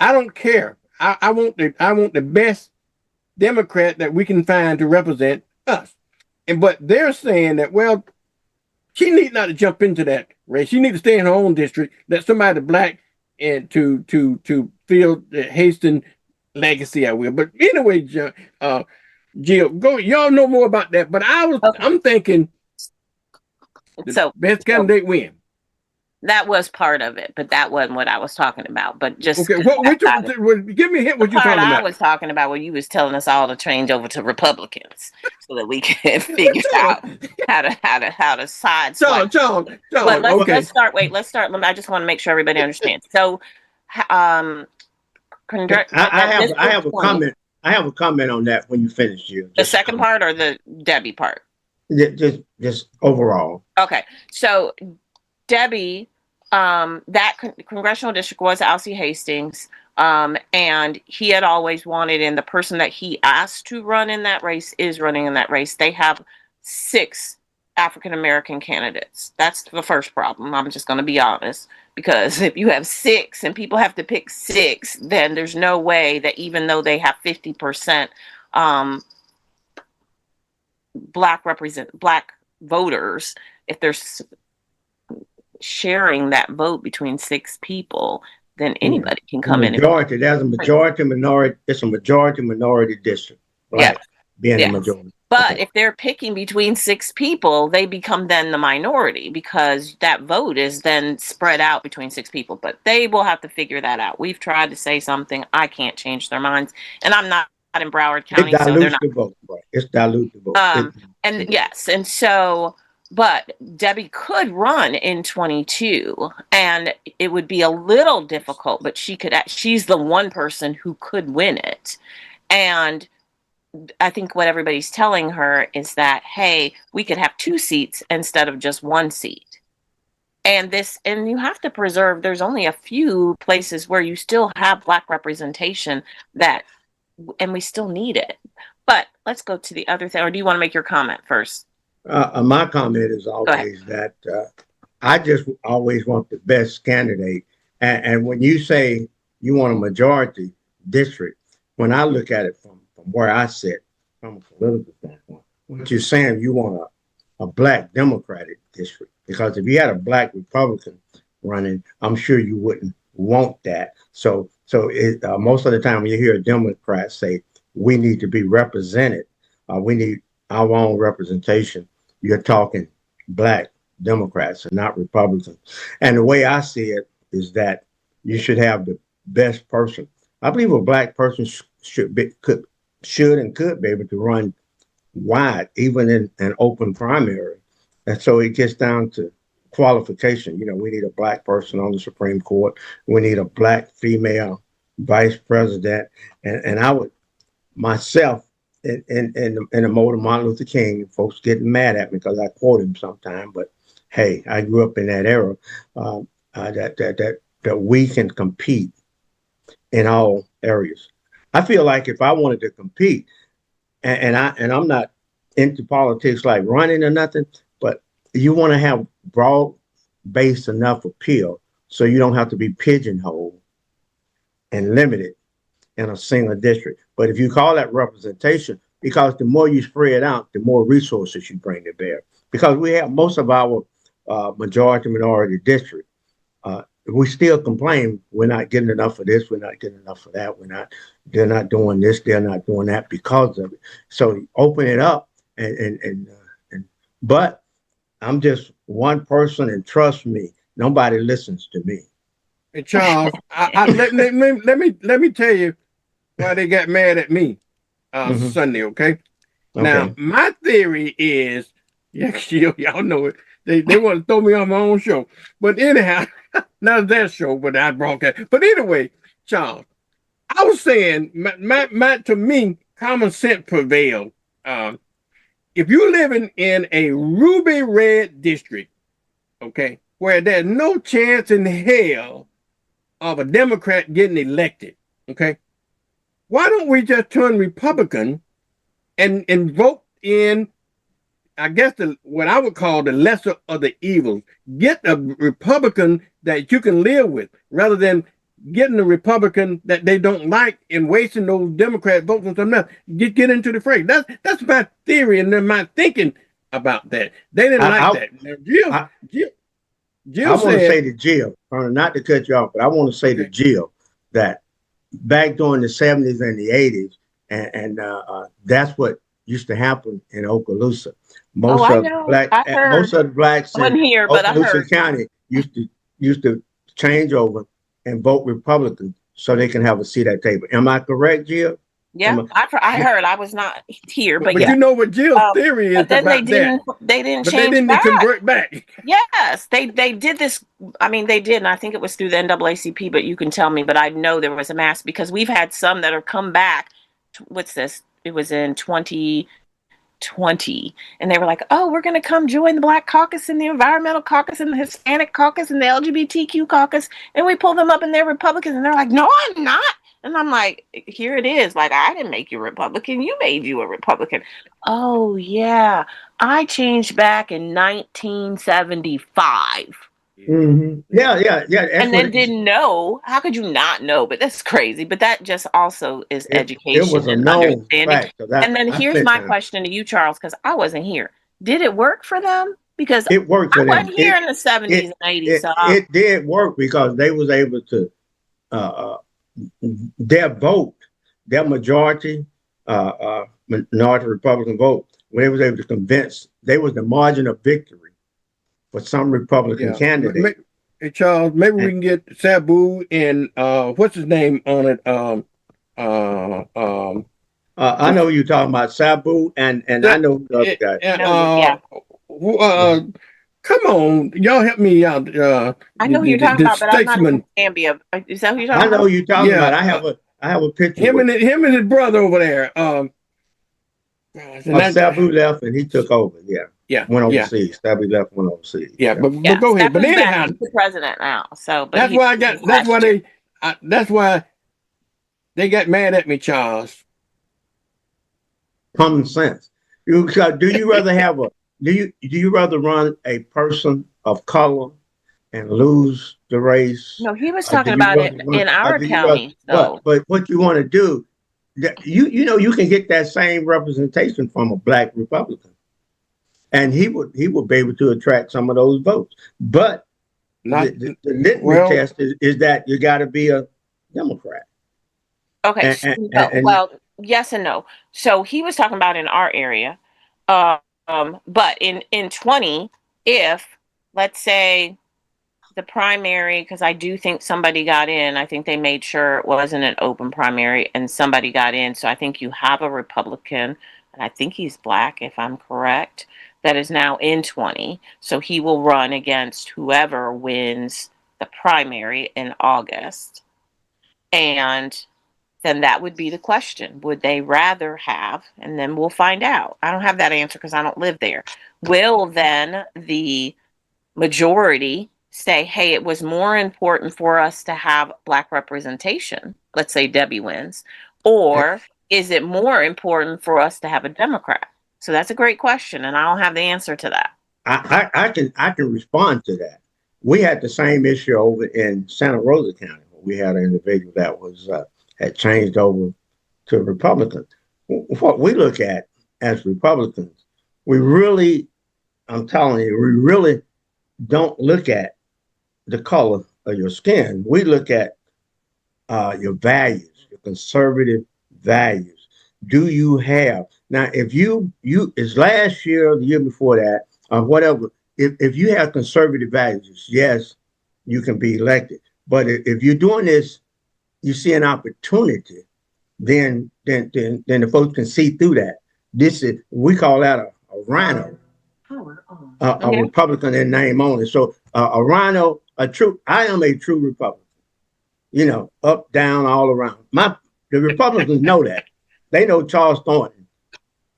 I don't care. I want the best Democrat that we can find to represent us. But they're saying that, well, she need not to jump into that race. She need to stay in her own district, let somebody black and to fill the Hastings legacy, I will. But anyway, Jill, go. Y'all know more about that. But I'm thinking the best candidate win. That was part of it, but that wasn't what I was talking about. But just okay, give me a hint. What you're talking about? I was talking about when you was telling us all to change over to Republicans so that we can figure out how to side. John. Let's start. Let's start. I just want to make sure everybody understands. So, I have a comment. I have a comment on that when you finish. The second part or the Debbie part? Just overall. Okay, so Debbie, that congressional district was Alcee Hastings, and he had always wanted, and the person that he asked to run in that race is running in that race. They have 6 African American candidates. That's the first problem. I'm just going to be honest, because if you have 6 and people have to pick 6, then there's no way that even though they have 50% black voters, if there's sharing that vote between 6 people, then anybody can come in. There's a majority minority. It's a majority minority district. Right. Being the majority. But if they're picking between 6 people, they become then the minority, because that vote is then spread out between 6 people. But they will have to figure that out. We've tried to say something. I can't change their minds. And I'm not in Broward County, so they're not. The vote, right? It's dilute the vote. And yes, and so, but Debbie could run in 22, and it would be a little difficult, but she's the one person who could win it. And I think what everybody's telling her is that, hey, we could have 2 seats instead of just 1 seat. And you have to preserve, there's only a few places where you still have black representation and we still need it. But let's go to the other thing. Or do you want to make your comment first? My comment is always that I just always want the best candidate. And when you say you want a majority district, when I look at it from where I sit, from a political standpoint, what you're saying, you want a black Democratic district. Because if you had a black Republican running, I'm sure you wouldn't want that. So most of the time when you hear a Democrat say, we need to be represented, we need our own representation, you're talking black Democrats and not Republicans. And the way I see it is that you should have the best person. I believe a black person should and could be able to run wide, even in an open primary. And so it gets down to qualification. We need a black person on the Supreme Court. We need a black female vice president. And I would myself, in the mode of Martin Luther King, folks getting mad at me because I quote him sometime, but hey, I grew up in that era, that we can compete in all areas. I feel like if I wanted to compete, and I'm not into politics like running or nothing, but you want to have broad-based enough appeal so you don't have to be pigeonholed and limited in a single district. But if you call that representation, because the more you spread out, the more resources you bring to bear. Because we have most of our majority minority district, we still complain we're not getting enough of this, we're not getting enough of that, they're not doing this, they're not doing that because of it. So open it up, but I'm just one person, and trust me, nobody listens to me. Hey, Charles, let me tell you why they got mad at me Sunday, okay? Now, my theory is, y'all know it, they want to throw me on my own show. But anyhow, not their show, but I broadcast. But anyway, Charles, I was saying, to me, common sense prevailed. If you're living in a ruby red district, okay, where there's no chance in hell of a Democrat getting elected, okay, why don't we just turn Republican and vote in, I guess, what I would call the lesser of the evils? Get a Republican that you can live with, rather than getting a Republican that they don't like and wasting those Democrat votes on something else. Get into the fray. That's my theory and then my thinking about that. They didn't like that. Now, Jill I want to say to Jill, not to cut you off, but I want to say to Jill that back during the 70s and the 80s, and that's what used to happen in Okaloosa. Most of the blacks in Okaloosa County used to change over and vote Republican so they can have a seat at the table. Am I correct, Jill? Yeah, I heard. I was not here, but you know what Jill's theory is then about that. They didn't but change they didn't back. convert back. Yes, they did this. I mean, they did, and I think it was through the NAACP, but you can tell me. But I know there was a mass, because we've had some that have come back. What's this? It was in 20 20, and they were like, "Oh, we're going to come join the Black Caucus and the Environmental Caucus and the Hispanic Caucus and the LGBTQ Caucus," and we pull them up and they're Republicans, and they're like, "No, I'm not." And I'm like, "Here it is. Like, I didn't make you a Republican. You made you a Republican." Oh yeah, I changed back in 1975. Mm-hmm. Yeah. And then didn't know. How could you not know? But that's crazy. But that just also is It education was a and known understanding. fact. And then I here's spent my time. question to you, Charles, because I wasn't here. Did it work for them? Because It worked for I them. wasn't here in the 70s and 80s. It did work because they was able to their vote, their majority, minority Republican vote, when they was able to convince, they was the margin of victory for some Republican candidate. Hey Charles, maybe we can get Sabu and what's his name on it? I know you're talking about Sabu and I know the other guy. Come on, y'all help me out. I know who you're talking about, but I'm not in Zambia. Is that who you're talking about? I know who you're talking about. I have a picture. Him and his brother over there. Sabu left and he took over. Went overseas. Sabu left, went overseas. But go ahead. But anyhow, he's the president now. So but that's why that's why they got mad at me, Charles. Common sense. Do you rather have do you rather run a person of color and lose the race? No, he was talking about it in our county. But what you want to do, you can get that same representation from a black Republican, and he would be able to attract some of those votes. But the litmus test is that you got to be a Democrat. Okay. Well, yes and no. So he was talking about in our area, but in 20, if let's say the primary, because I do think somebody got in. I think they made sure it wasn't an open primary and somebody got in. So I think you have a Republican, and I think he's black, if I'm correct, that is now in 20. So he will run against whoever wins the primary in August. And then that would be the question. Would they rather have, and then we'll find out. I don't have that answer because I don't live there. Will then the majority say, hey, it was more important for us to have black representation, let's say Debbie wins, or is it more important for us to have a Democrat? So that's a great question, and I don't have the answer to that. I can respond to that. We had the same issue over in Santa Rosa County. We had an individual that was had changed over to Republican. What we look at as Republicans, I'm telling you, we really don't look at the color of your skin. We look at your values, your conservative values. Do you have, now if you it's last year or the year before that, or whatever, if you have conservative values, yes, you can be elected. But if you're doing this, you see an opportunity, then the folks can see through that. We call that a rhino. A Republican in name only. So a rhino, I am a true Republican. Up, down, all around. The Republicans know that. They know Charles Thornton,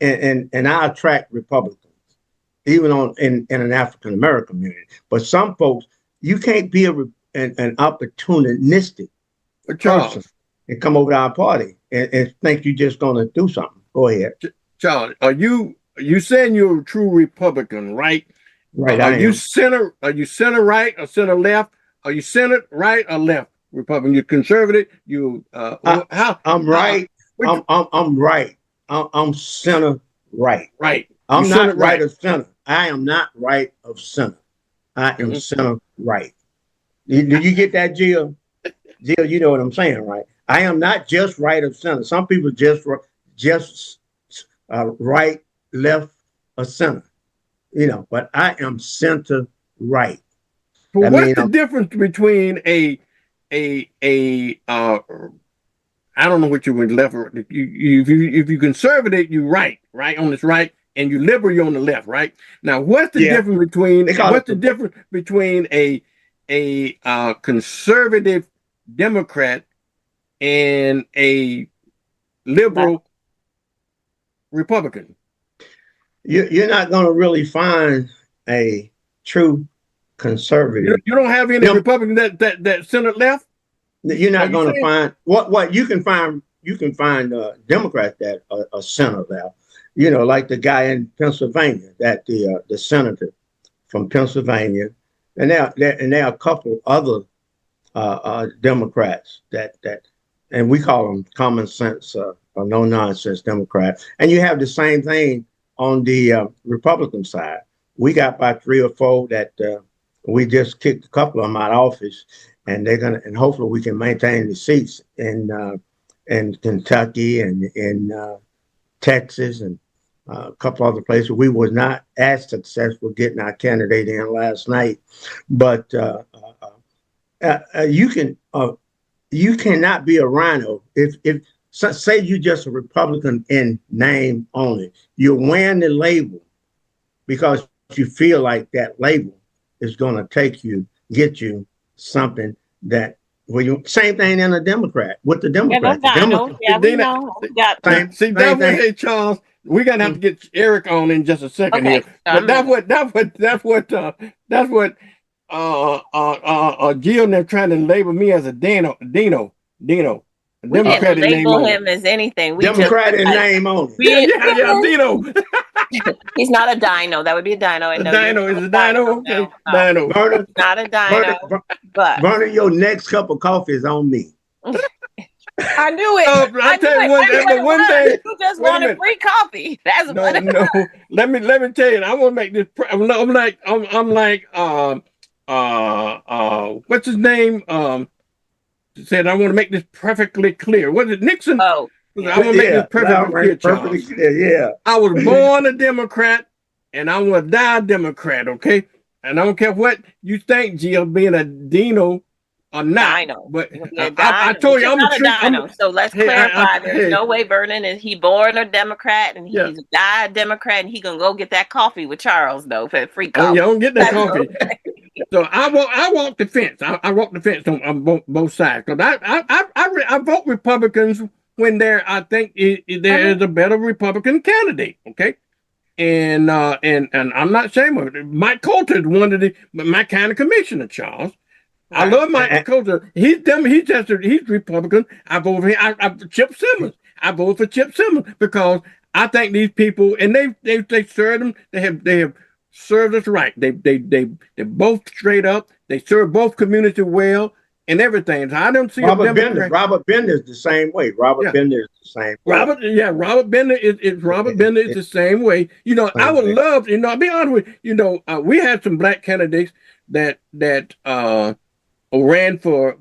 and I attract Republicans, even in an African American community. But some folks, you can't be an opportunistic person and come over to our party and think you're just going to do something. Go ahead, Charles. You saying you're a true Republican, right? Right. Are you center right or center left? Are you center right or left Republican? You conservative? I'm right. I'm right. I'm center right. Right. I'm not right of center. I am not right of center. I am center right. Did you get that, Jill? Jill, you know what I'm saying, right? I am not just right of center. Some people just right, left, or center. But I am center right. But what's the difference between I don't know what you would left or if you conservative, you right on this right, and you liberal, you're on the left, right? Now, what's the difference between a conservative Democrat and a liberal Republican? you're not going to really find a true conservative. You don't have any Republican that Senate left. You're not going to find what you can find. You can find Democrats that are center left. You know, like the guy in Pennsylvania, that the senator from Pennsylvania, and there are a couple other Democrats that and we call them common sense or no nonsense Democrats. And you have the same thing on the Republican side. We got about 3 or 4 that we just kicked a couple of them out of office, and and hopefully we can maintain the seats in Kentucky and in Texas and a couple other places. We were not as successful getting our candidate in last night, but you cannot be a rhino if say you just a Republican in name only. You're wearing the label because you feel like that label is going to get you something that. Well, same thing in a Democrat with the Democrats. Yeah, we know. See, hey, Charles, we're gonna have to get Eric on in just a second here. But that's what Jill and they're trying to label me as a Dino. We didn't label him as anything. We Democrat in name only. Yeah, Dino. He's not a dino. That would be a dino. A dino is a dino. Okay, dino. Vernon, not a dino. But Vernon, your next cup of coffee is on me. I knew it. I tell you one thing. You just wanted free coffee. That's no. Let me tell you. I want to make this. I'm like what's his name? Said I want to make this perfectly clear. Was it Nixon? Oh. I want to make this perfectly clear. Yeah. I was born a Democrat, and I want to die a Democrat. Okay, and I don't care what you think, Jill, being a Dino or not. Dino. But I told you I'm not a Dino. So let's clarify. There's no way Vernon is he born a Democrat and he's a died Democrat and he gonna go get that coffee with Charles though for free coffee. Oh, you don't get that coffee. So I walk the fence. I walk the fence on both sides because I vote Republicans when I think there is a better Republican candidate. Okay, and I'm not ashamed of it. Mike Coulter is one of my kind of commissioner, Charles. I love Mike Coulter. He's Republican. I vote for him. Chip Simmons. I vote for Chip Simmons because I think these people and they served them. They have served us right. They're both straight up. They serve both communities well and everything. So I don't see Robert Bender is the same way. Robert Bender is the same way. Robert Bender is the same way. You know, I would love, I'll be honest with you, we had some black candidates that ran for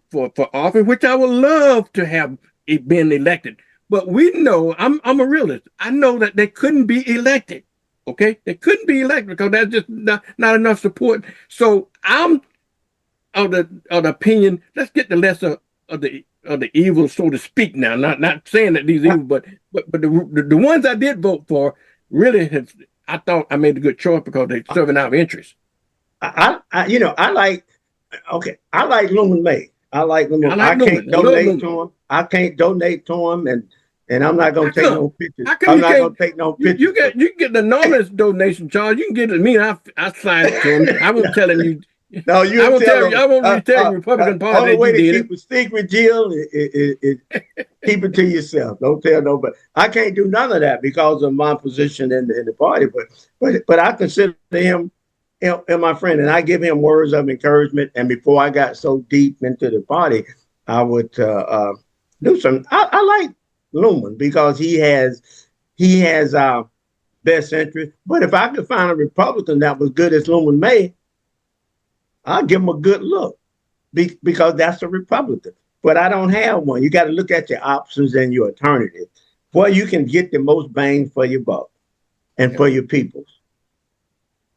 office, which I would love to have been elected. But we know, I'm a realist. I know that they couldn't be elected. Okay, they couldn't be elected because that's just not enough support. So I'm of the opinion. Let's get the lesser of the evil, so to speak. Now, not saying that these evil, but the ones I did vote for really I thought I made a good choice because they're serving our interests. I like Lumen May. I like Lumen. I can't donate to him. I can't donate to him, and I'm not gonna take no pictures. I'm not gonna take no pictures. You can get the enormous donation, Charles. You can get it to me. I sign it to him. I won't tell him you. No, you. I won't tell you. I won't tell the Republican Party. Only way to keep a secret, Jill, is keep it to yourself. Don't tell nobody. I can't do none of that because of my position in the party. But I consider him my friend, and I give him words of encouragement. And before I got so deep into the party, I would do some. I like Lumen because he has our best interest. But if I could find a Republican that was good as Lumen May, I'll give him a good look because that's a Republican. But I don't have one. You got to look at your options and your alternatives where you can get the most bang for your buck and for your people.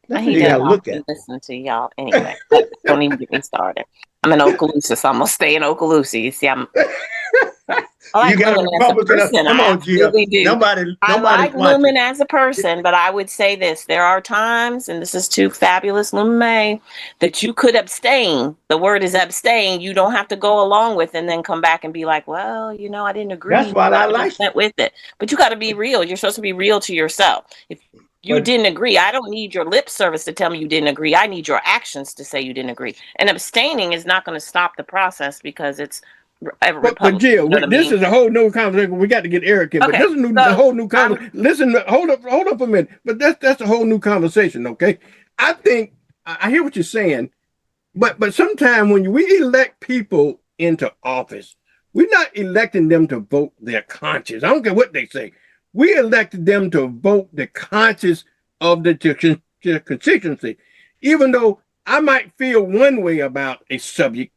That's what you got to look at. Listen to y'all anyway. Don't even get me started. I'm in Okaloosa, so I'm gonna stay in Okaloosa. You see, I like Lumen as a person. Come on, Gio. Really do. I like watching. Lumen as a person, but I would say this: there are times, and this is too fabulous, Lumen May, that you could abstain. The word is abstain. You don't have to go along with, and then come back and be like, "Well, I didn't agree." That's what I like with it. But you got to be real. You're supposed to be real to yourself. If You didn't agree. I don't need your lip service to tell me you didn't agree. I need your actions to say you didn't agree. And abstaining is not going to stop the process because it's But Jill, this is a whole new conversation. We got to get Eric in. Okay, But this is a whole new conversation. Listen, hold up a minute. But that's a whole new conversation, okay? I think I hear what you're saying, but sometimes when we elect people into office, we're not electing them to vote their conscience. I don't care what they say. We elected them to vote the conscience of the constituency, even though I might feel one way about a subject,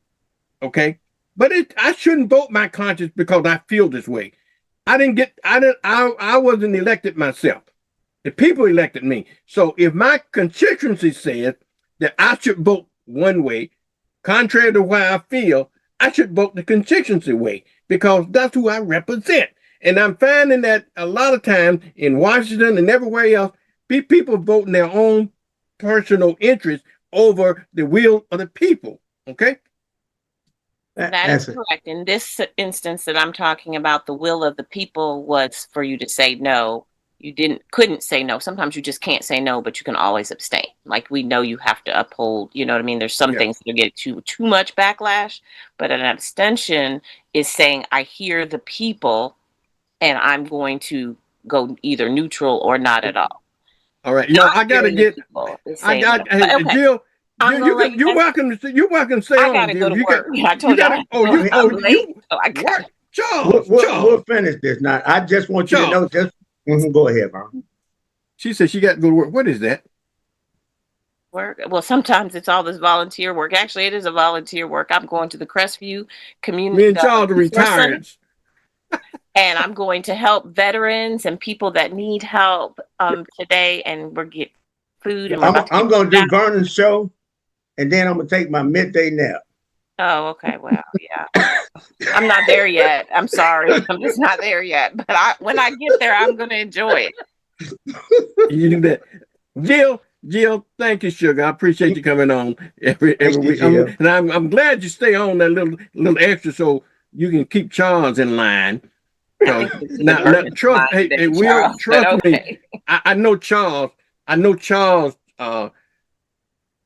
okay? But I shouldn't vote my conscience because I feel this way. I wasn't elected myself. The people elected me. So if my constituency says that I should vote one way, contrary to why I feel, I should vote the constituency way because that's who I represent. And I'm finding that a lot of times in Washington and everywhere else, people voting their own personal interest over the will of the people. Okay? That is correct. In this instance that I'm talking about, the will of the people was for you to say no. You couldn't say no. Sometimes you just can't say no, but you can always abstain. Like we know you have to uphold, you know what I mean? There's some things that get too much backlash, but an abstention is saying, I hear the people and I'm going to go either neutral or not at all. All right. I gotta get. Jill. You're welcome to stay on. I gotta go to work. I told you. I'm late. I got it. Charles, we'll finish this now. I just want you to know. Go ahead, Vernon. She said she got to go to work. What is that? Work. Well, sometimes it's all this volunteer work. Actually, it is a volunteer work. I'm going to the Crestview Community. Me and Charles are retired. And I'm going to help veterans and people that need help today. And we're getting food. And I'm going to do Vernon's show, and then I'm going to take my midday nap. Oh, okay. Well, yeah. I'm not there yet. I'm sorry. I'm just not there yet. But when I get there, I'm going to enjoy it. You do that. Jill, thank you, sugar. I appreciate you coming on every week. And I'm glad you stay on that little extra so you can keep Charles in line. Now, trust me. I know Charles.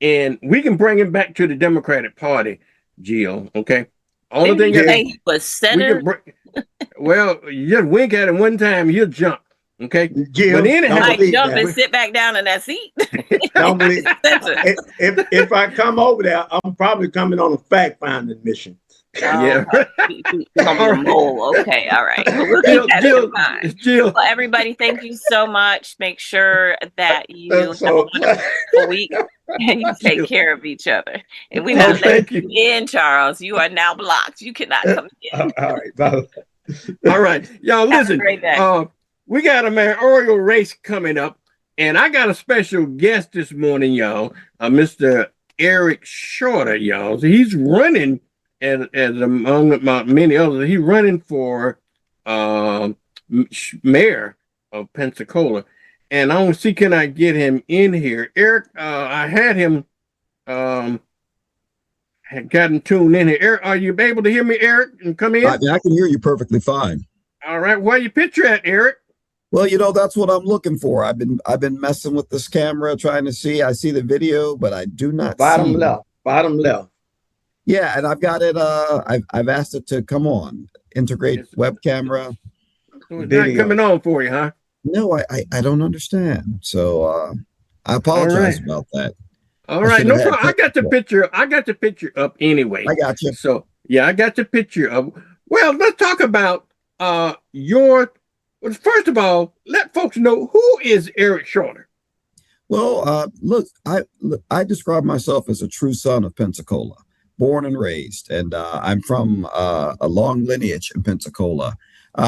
And we can bring him back to the Democratic Party, Jill. Okay. Only thing he was center. Well, you just wink at him one time, he'll jump. Okay. Jill, but anyhow, I jump and sit back down in that seat. Don't believe. If I come over there, I'm probably coming on a fact finding mission. Yeah. Okay. All right. We'll keep that in mind. Jill. Well, everybody, thank you so much. Make sure that you have a wonderful week and you take care of each other. And we will let you in, Charles. You are now blocked. You cannot come in. All right. Bye. All right. Y'all listen. We got a mayoral race coming up, and I got a special guest this morning, y'all. Mr. Eric Shorter, y'all. So he's running as among many others. He's running for mayor of Pensacola, and I want to see can I get him in here. Eric, I had him had gotten tuned in here. Eric, are you able to hear me, Eric? And come in. I can hear you perfectly fine. All right, where your picture at, Eric? Well, that's what I'm looking for. I've been messing with this camera, trying to see. I see the video, but I do not bottom see. Bottom left. Yeah, and I've got it. I've asked it to come on, integrate web camera. So it's not coming on for you, huh? No, I don't understand. So I apologize about that. All right, no problem. I got the picture. I got the picture up anyway. I got you. So yeah, I got the picture up. Well, let's talk about Well, first of all, let folks know who is Eric Shorter. Well, look, I describe myself as a true son of Pensacola, born and raised, and I'm from a long lineage in Pensacola.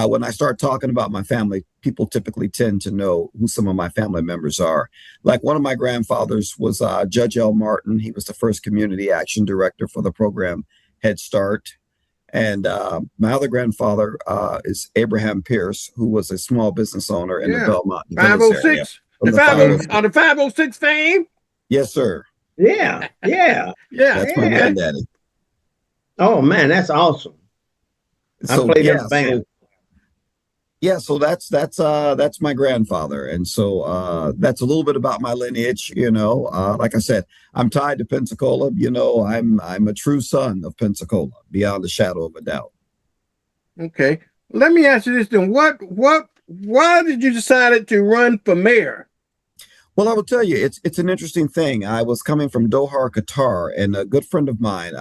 When I start talking about my family, people typically tend to know who some of my family members are. Like one of my grandfathers was Judge L. Martin. He was the first community action director for the program Head Start. And my other grandfather is Abraham Pierce, who was a small business owner in the Belmont 506. The 506 fame? Yes, sir. Yeah. That's my granddaddy. Oh man, that's awesome. I played in the band. Yeah, so that's my grandfather, and so that's a little bit about my lineage. Like I said, I'm tied to Pensacola. I'm a true son of Pensacola, beyond a shadow of a doubt. Okay. Let me ask you this then. Why did you decide to run for mayor? Well, I will tell you, it's an interesting thing. I was coming from Doha, Qatar, and a good friend of mine,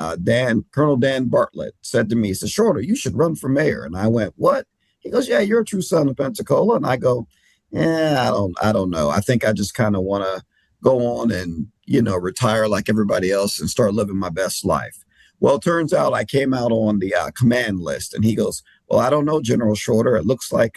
Colonel Dan Bartlett, said to me, he said, Shorter, you should run for mayor. And I went, what? He goes, yeah, you're a true son of Pensacola. And I go, yeah, I don't know. I think I just kind of want to go on and, retire like everybody else and start living my best life. Well, it turns out I came out on the command list, and he goes, well, I don't know, General Shorter. It looks like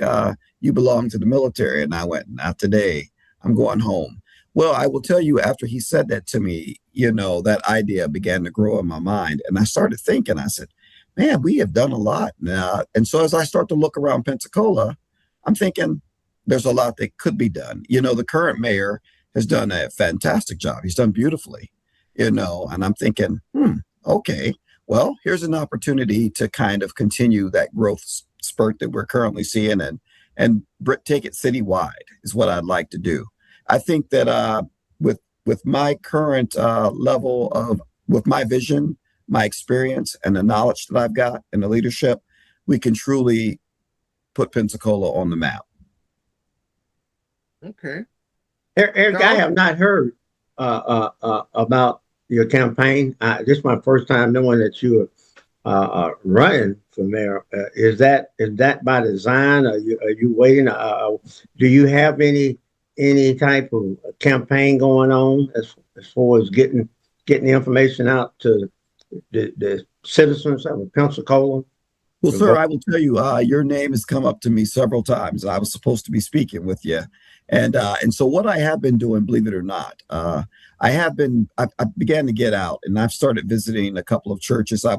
you belong to the military. And I went, not today. I'm going home. Well, I will tell you, after he said that to me, that idea began to grow in my mind. And I started thinking, I said, man, we have done a lot now. And so as I start to look around Pensacola, I'm thinking there's a lot that could be done. The current mayor has done a fantastic job. He's done beautifully, and I'm thinking, okay, well, here's an opportunity to kind of continue that growth spurt that we're currently seeing and take it citywide is what I'd like to do. I think that with my current with my vision, my experience, and the knowledge that I've got and the leadership, we can truly put Pensacola on the map. Okay. Eric, I have not heard about your campaign. This is my first time knowing that you are running for mayor. Is that by design? Are you waiting? Do you have any type of campaign going on as far as getting the information out to the citizens of Pensacola? Well, sir, I will tell you, your name has come up to me several times. I was supposed to be speaking with you. And so what I have been doing, believe it or not, I began to get out, and I've started visiting a couple of churches. I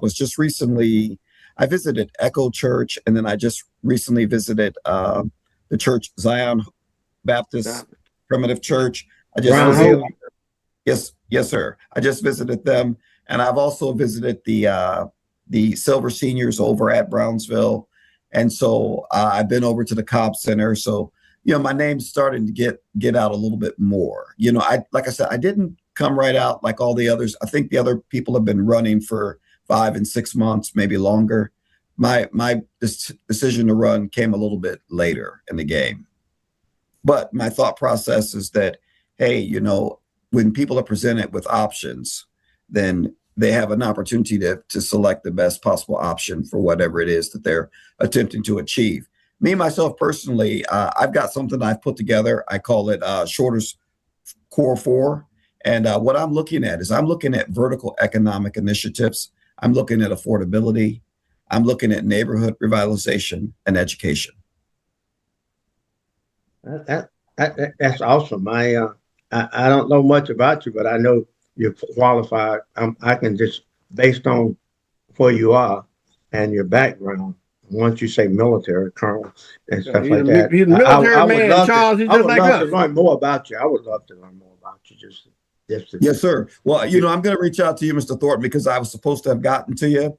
visited Echo Church, and then I just recently visited the church Zion Baptist Primitive Church. I just visited, yes, sir. I just visited them, and I've also visited the Silver Seniors over at Brownsville, and so I've been over to the Cobb Center. So my name's starting to get out a little bit more. Like I said, I didn't come right out like all the others. I think the other people have been running for 5 and 6 months, maybe longer. My decision to run came a little bit later in the game. But my thought process is that, hey, when people are presented with options, then they have an opportunity to select the best possible option for whatever it is that they're attempting to achieve. Me, myself, personally, I've got something I've put together. I call it Shorter's Core 4. And what I'm looking at is I'm looking at vertical economic initiatives. I'm looking at affordability. I'm looking at neighborhood revitalization and education. That's awesome. I don't know much about you, but I know you're qualified. I can just, based on where you are and your background, once you say military, colonel, and stuff like that. He's a military man, Charles. He's just like us. I would love to learn more about you. I would love to learn more about you. Yes, sir. Well, I'm going to reach out to you, Mr. Thornton, because I was supposed to have gotten to you.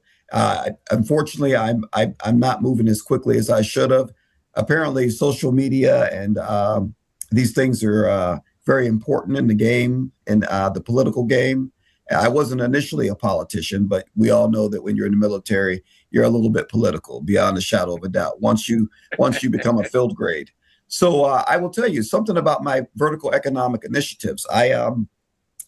Unfortunately, I'm not moving as quickly as I should have. Apparently, social media and these things are very important in the game, in the political game. I wasn't initially a politician, but we all know that when you're in the military, you're a little bit political, beyond a shadow of a doubt, once you become a field grade. So I will tell you something about my vertical economic initiatives. I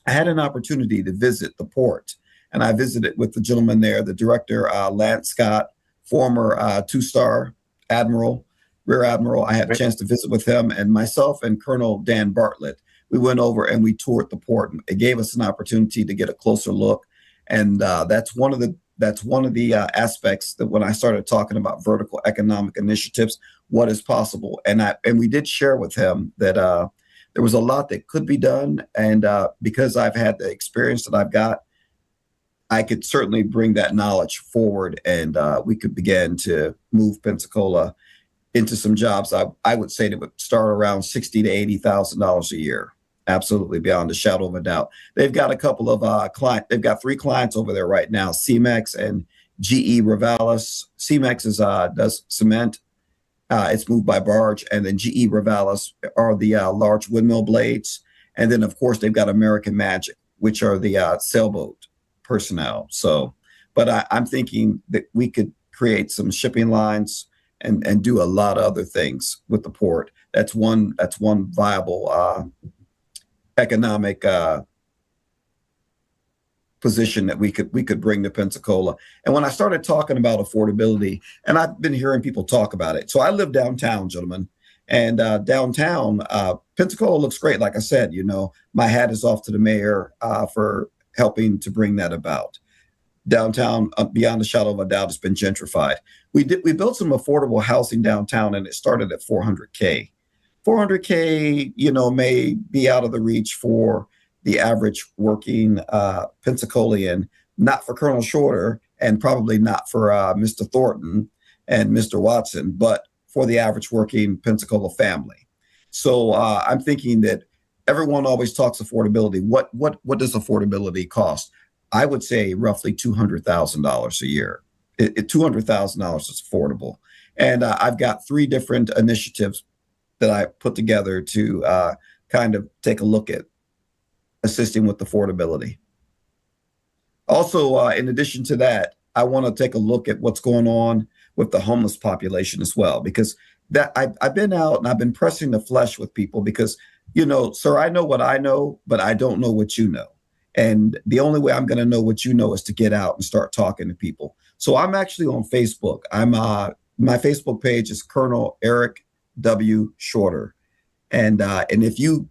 had an opportunity to visit the port, and I visited with the gentleman there, the director, Lance Scott, former 2-star admiral, rear admiral. I had a chance to visit with him, and myself and Colonel Dan Bartlett. We went over and we toured the port. It gave us an opportunity to get a closer look, and that's one of the aspects that when I started talking about vertical economic initiatives, what is possible, and we did share with him that there was a lot that could be done, and because I've had the experience that I've got, I could certainly bring that knowledge forward, and we could begin to move Pensacola into some jobs. I would say that would start around $60,000 to $80,000 a year. Absolutely, beyond a shadow of a doubt. They've got a couple of clients. They've got 3 clients over there right now: CEMEX and GE Rivalis. CEMEX does cement. It's moved by barge, and then GE Ravalis are the large windmill blades, and then of course they've got American Magic, which are the sailboat personnel. So, but I'm thinking that we could create some shipping lines and do a lot of other things with the port. That's one viable economic position that we could bring to Pensacola. And when I started talking about affordability, and I've been hearing people talk about it. So I live downtown, gentlemen, and downtown Pensacola looks great. Like I said, my hat is off to the mayor for helping to bring that about. Downtown, beyond a shadow of a doubt, has been gentrified. We built some affordable housing downtown, and it started at $400K. $400K, may be out of the reach for the average working Pensacolian, not for Colonel Shorter, and probably not for Mr. Thornton and Mr. Watson, but for the average working Pensacola family. So I'm thinking that everyone always talks affordability. What does affordability cost? I would say roughly $200,000 a year. $200,000 is affordable. And I've got 3 different initiatives that I put together to kind of take a look at assisting with affordability. Also, in addition to that, I want to take a look at what's going on with the homeless population as well, because that I've been out and I've been pressing the flesh with people because, sir, I know what I know, but I don't know what you know. And the only way I'm going to know what you know is to get out and start talking to people. So I'm actually on Facebook. My Facebook page is Colonel Eric W. Shorter. And if you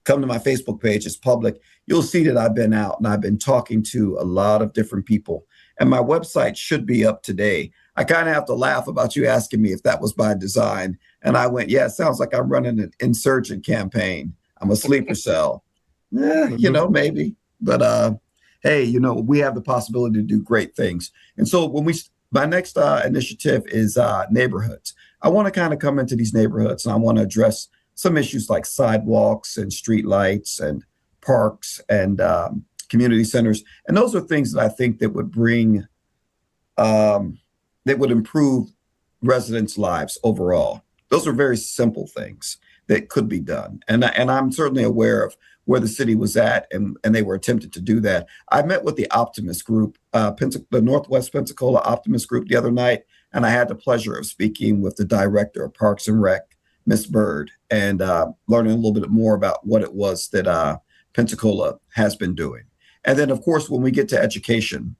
come to my Facebook page, it's public, you'll see that I've been out and I've been talking to a lot of different people. And my website should be up today. I kind of have to laugh about you asking me if that was by design. And I went, yeah, it sounds like I'm running an insurgent campaign. I'm a sleeper cell. Maybe. But hey, we have the possibility to do great things. And so my next initiative is neighborhoods. I want to kind of come into these neighborhoods and I want to address some issues like sidewalks and street lights and parks and community centers. And those are things that I think that would bring, that would improve residents' lives overall. Those are very simple things that could be done. And I'm certainly aware of where the city was at, and they were attempting to do that. I met with the Optimist Group, the Northwest Pensacola Optimist Group the other night, and I had the pleasure of speaking with the director of Parks and Rec, Miss Bird, and learning a little bit more about what it was that Pensacola has been doing. And then, of course, when we get to education,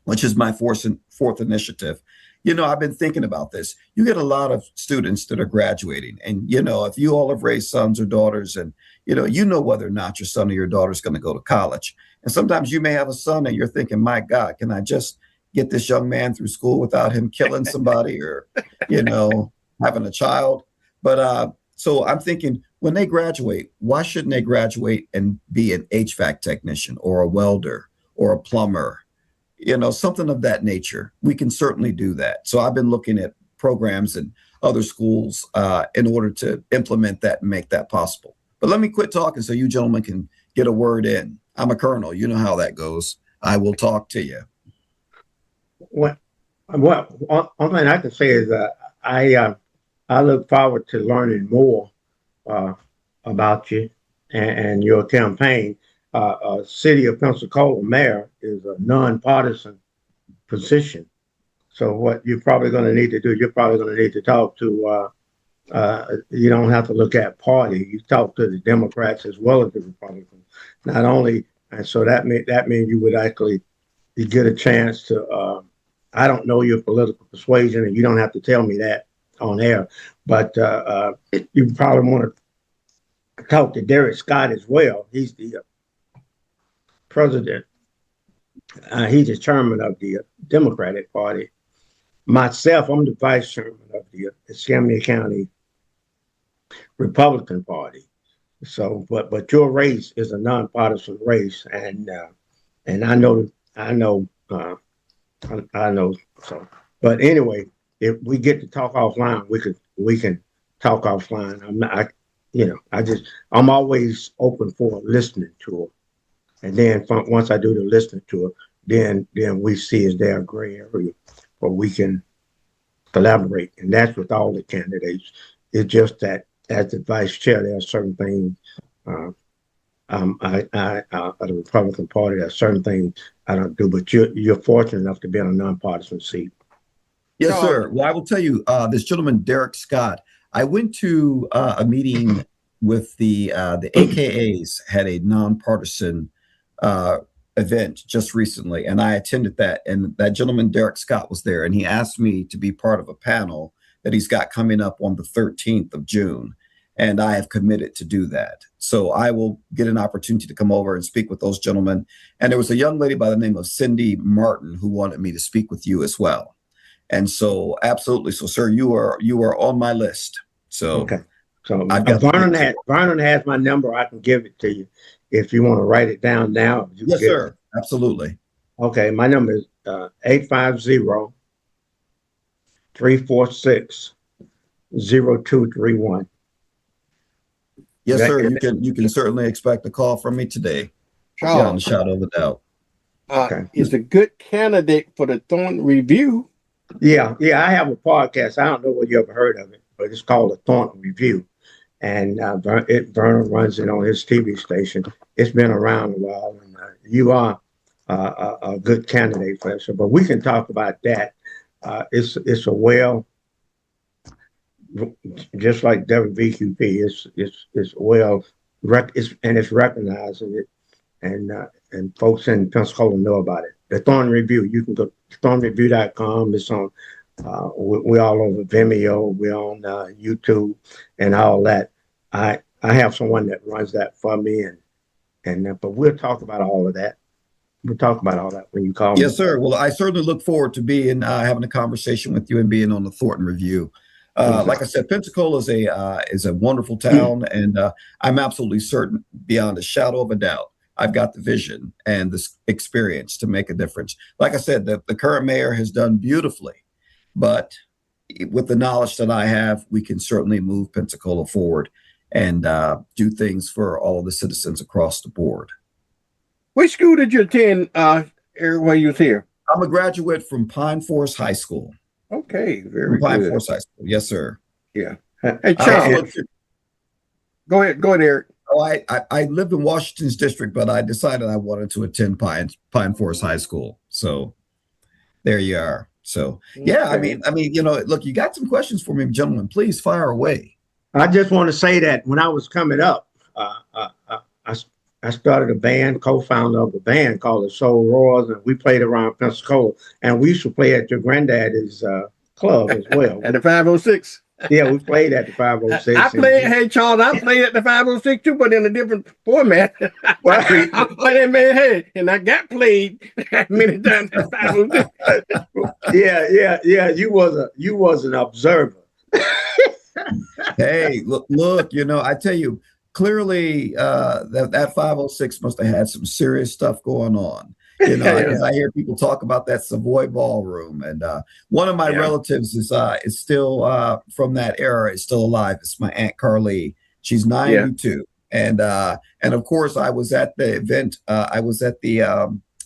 which is my fourth initiative, I've been thinking about this. You get a lot of students that are graduating, and if you all have raised sons or daughters, and you know whether or not your son or your daughter is going to go to college. And sometimes you may have a son and you're thinking, my God, can I just get this young man through school without him killing somebody or having a child? But so I'm thinking, when they graduate, why shouldn't they graduate and be an HVAC technician or a welder or a plumber? Something of that nature. We can certainly do that. So I've been looking at programs in other schools in order to implement that and make that possible. But let me quit talking so you gentlemen can get a word in. I'm a colonel. You know how that goes. I will talk to you. One thing I can say is that I look forward to learning more about you and your campaign. City of Pensacola mayor is a nonpartisan position. So what you're probably going to need to do, you're probably going to need to talk to, you don't have to look at party. You talk to the Democrats as well as the Republicans. Not only, and so that means you would actually you get a chance to, I don't know your political persuasion, and you don't have to tell me that on air, but you probably want to talk to Derek Scott as well. He's the president. He's the chairman of the Democratic Party. Myself, I'm the vice chairman of the Escambia County Republican Party. So, but your race is a nonpartisan race, and I know. So, but anyway, if we get to talk offline, we can talk offline. I'm always open for a listening tour, and then once I do the listening tour, then we see is there a gray area where we can collaborate, and that's with all the candidates. It's just that as the vice chair, there are certain things. The Republican Party, there are certain things I don't do, but you're fortunate enough to be in a nonpartisan seat. Yes, sir. Well, I will tell you, this gentleman, Derek Scott, I went to a meeting with the AKAs, had a nonpartisan event just recently, and I attended that. And that gentleman, Derek Scott, was there, and he asked me to be part of a panel that he's got coming up on the 13th of June. And I have committed to do that. So I will get an opportunity to come over and speak with those gentlemen. And there was a young lady by the name of Cindy Martin who wanted me to speak with you as well. And so, absolutely. So, sir, you are on my list. So, okay. So Vernon has my number. I can give it to you if you want to write it down now. Yes, sir. Absolutely. Okay. My number is 850-346-0231. Yes, sir. You can certainly expect a call from me today. Beyond a shadow of a doubt. Is a good candidate for the Thornton Review. Yeah. I have a podcast. I don't know whether you ever heard of it, but it's called the Thornton Review. And Vernon runs it on his TV station. It's been around a while, and you are a good candidate for it. So, but we can talk about that. It's a just like WBQP, it's well it's recognized, and folks in Pensacola know about it. The Thornton Review, you can go to thorntonreview.com. It's on. We're all over Vimeo. We're on YouTube and all that. I have someone that runs that for me, but we'll talk about all of that. We'll talk about all that when you call me. Yes, sir. Well, I certainly look forward to being having a conversation with you and being on the Thornton Review. Like I said, Pensacola is a wonderful town, and I'm absolutely certain, beyond a shadow of a doubt, I've got the vision and the experience to make a difference. Like I said, the current mayor has done beautifully, but with the knowledge that I have, we can certainly move Pensacola forward and do things for all of the citizens across the board. Which school did you attend while you was here? I'm a graduate from Pine Forest High School. Okay, very good. Pine Forest High School. Yes, sir. Yeah. Hey, Charles. Go ahead, Eric. Oh, I lived in Washington's district, but I decided I wanted to attend Pine Forest High School. So there you are. So yeah, I mean, look, you got some questions for me, gentlemen. Please fire away. I just want to say that when I was coming up, I started a band, co-founder of a band called the Soul Roars, and we played around Pensacola. And we used to play at your granddaddy's club as well. At the 506. Yeah, we played at the 506. Hey, Charles, I played at the 506 too, but in a different format. And I got played many times at 506. Yeah. You was an observer. Hey, look, I tell you, clearly that 506 must have had some serious stuff going on. I hear people talk about that Savoy Ballroom, and one of my relatives is still from that era, is still alive. It's my Aunt Carly. She's 92, and of course I was at the event. I was at the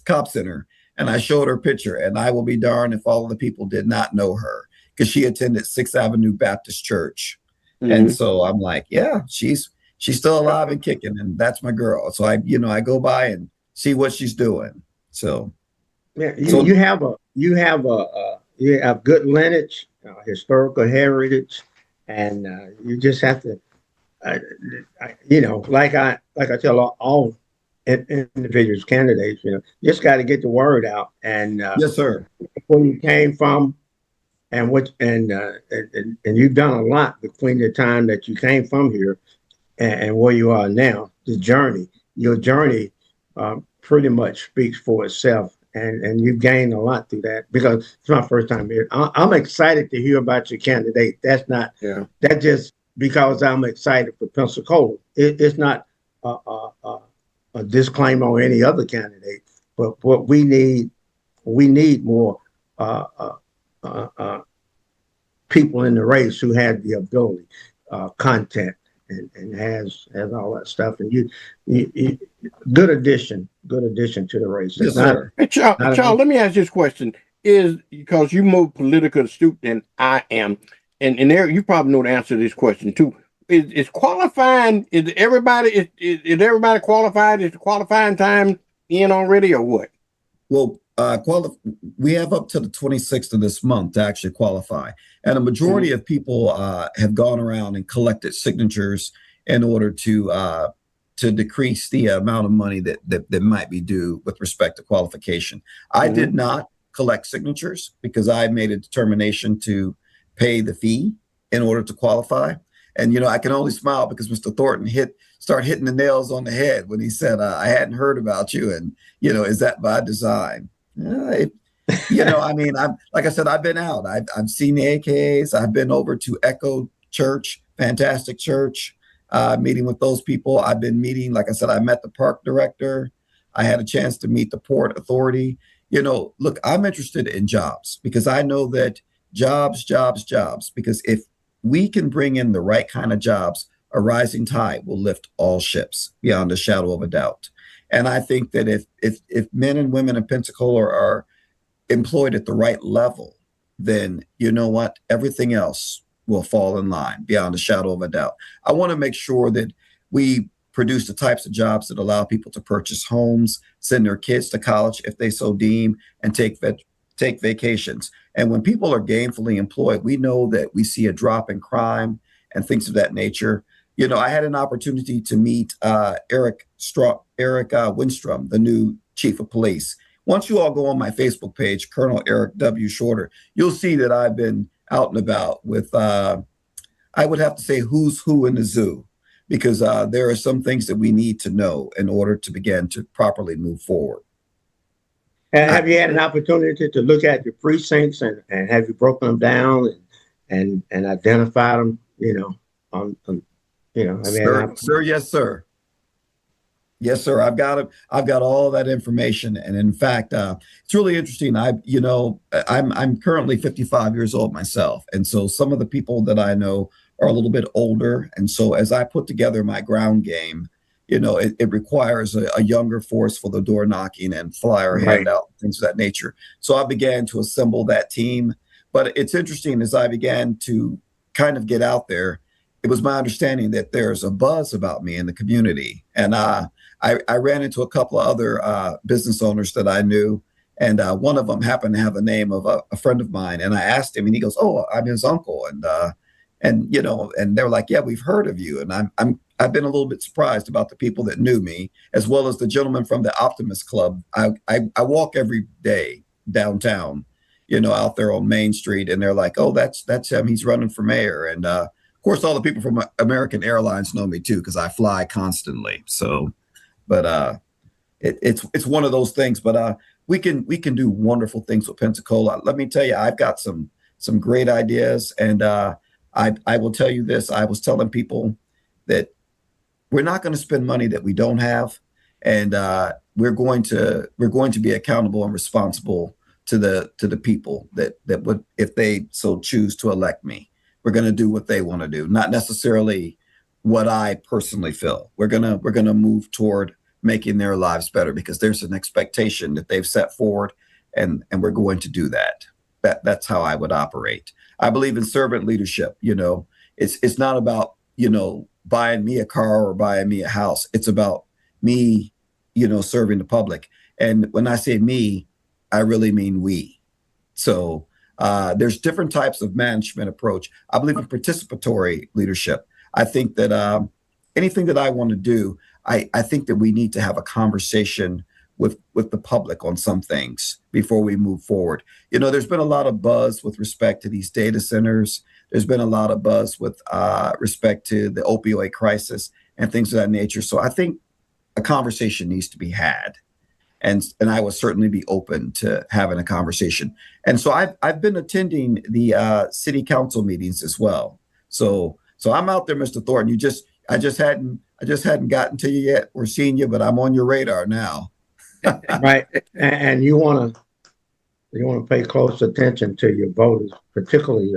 Cop Center, and I showed her picture. And I will be darned if all of the people did not know her, because she attended 6th Avenue Baptist Church, and so I'm like, yeah, she's still alive and kicking, and that's my girl. So I go by and see what she's doing. So, yeah, you have good lineage, historical heritage, and you just have to, like I tell all individuals, candidates, just got to get the word out. And yes, sir. Where you came from, and you've done a lot between the time that you came from here and where you are now. Your journey pretty much speaks for itself, and you've gained a lot through that, because it's my first time here. I'm excited to hear about your candidate. That's just because I'm excited for Pensacola. It's not a disclaimer on any other candidate, but what we need more people in the race who have the ability, content, and has all that stuff. And you good addition to the race. Yes, sir. Hey, Charles, let me ask you this question. is, because you more politically astute than I am, and Eric, you probably know the answer to this question too. Is qualifying? Is everybody qualified? Is the qualifying time in already, or what? Well, we have up to the 26th of this month to actually qualify, and a majority of people have gone around and collected signatures in order to decrease the amount of money that might be due with respect to qualification. I did not collect signatures because I made a determination to pay the fee in order to qualify. And, you know, I can only smile because Mr. Thornton started hitting the nails on the head when he said, I hadn't heard about you. And, you know, is that by design? You know, I mean, like I said, I've been out. I've seen the AKAs. I've been over to Echo Church, fantastic church, meeting with those people. I've been meeting, like I said, I met the park director. I had a chance to meet the Port Authority. You know, look, I'm interested in jobs because I know that jobs, because if we can bring in the right kind of jobs, a rising tide will lift all ships beyond a shadow of a doubt. And I think that if men and women in Pensacola are employed at the right level, then you know what? Everything else will fall in line beyond a shadow of a doubt. I want to make sure that we produce the types of jobs that allow people to purchase homes, send their kids to college if they so deem, and take vacations. And when people are gainfully employed, we know that we see a drop in crime and things of that nature. You know, I had an opportunity to meet Eric Winstrom, the new chief of police. Once you all go on my Facebook page, Colonel Eric W. Shorter, you'll see that I've been out and about with, I would have to say, who's who in the zoo, because there are some things that we need to know in order to begin to properly move forward. And have you had an opportunity to look at your precincts and have you broken them down and identified them? You know, Sir, yes, sir. Yes, sir. I've got all that information, and in fact, it's really interesting. I'm currently 55 years old myself, and so some of the people that I know are a little bit older, and so as I put together my ground game, you know, it requires a younger force for the door knocking and flyer handout, things of that nature. So I began to assemble that team. But it's interesting, as I began to kind of get out there, it was my understanding that there's a buzz about me in the community. And I ran into a couple of other business owners that I knew. And one of them happened to have the name of a friend of mine. And I asked him, and he goes, "Oh, I'm his uncle." And you know, and they're like, "Yeah, we've heard of you." And I've been a little bit surprised about the people that knew me, as well as the gentleman from the Optimist Club. I walk every day downtown, you know, out there on Main Street, and they're like, "Oh, that's him. He's running for mayor." And of course, all the people from American Airlines know me too, because I fly constantly. So, but it's one of those things. But we can do wonderful things with Pensacola. Let me tell you, I've got some great ideas, and I will tell you this. I was telling people that we're not going to spend money that we don't have, and we're going to be accountable and responsible to the people that would, if they so choose to elect me. We're going to do what they want to do, not necessarily what I personally feel. We're gonna move toward making their lives better, because there's an expectation that they've set forward, and we're going to do that. That's how I would operate. I believe in servant leadership. You know, it's not about, you know, buying me a car or buying me a house. It's about me, you know, serving the public. And when I say me, I really mean we. So there's different types of management approach. I believe in participatory leadership. I think that anything that I want to do, I think that we need to have a conversation with the public on some things before we move forward. You know, there's been a lot of buzz with respect to these data centers. There's been a lot of buzz with respect to the opioid crisis and things of that nature. So I think a conversation needs to be had. And I would certainly be open to having a conversation. And so I've been attending the city council meetings as well. So I'm out there, Mr. Thornton. I just hadn't gotten to you yet or seen you, but I'm on your radar now. Right. And you want to pay close attention to your voters, particularly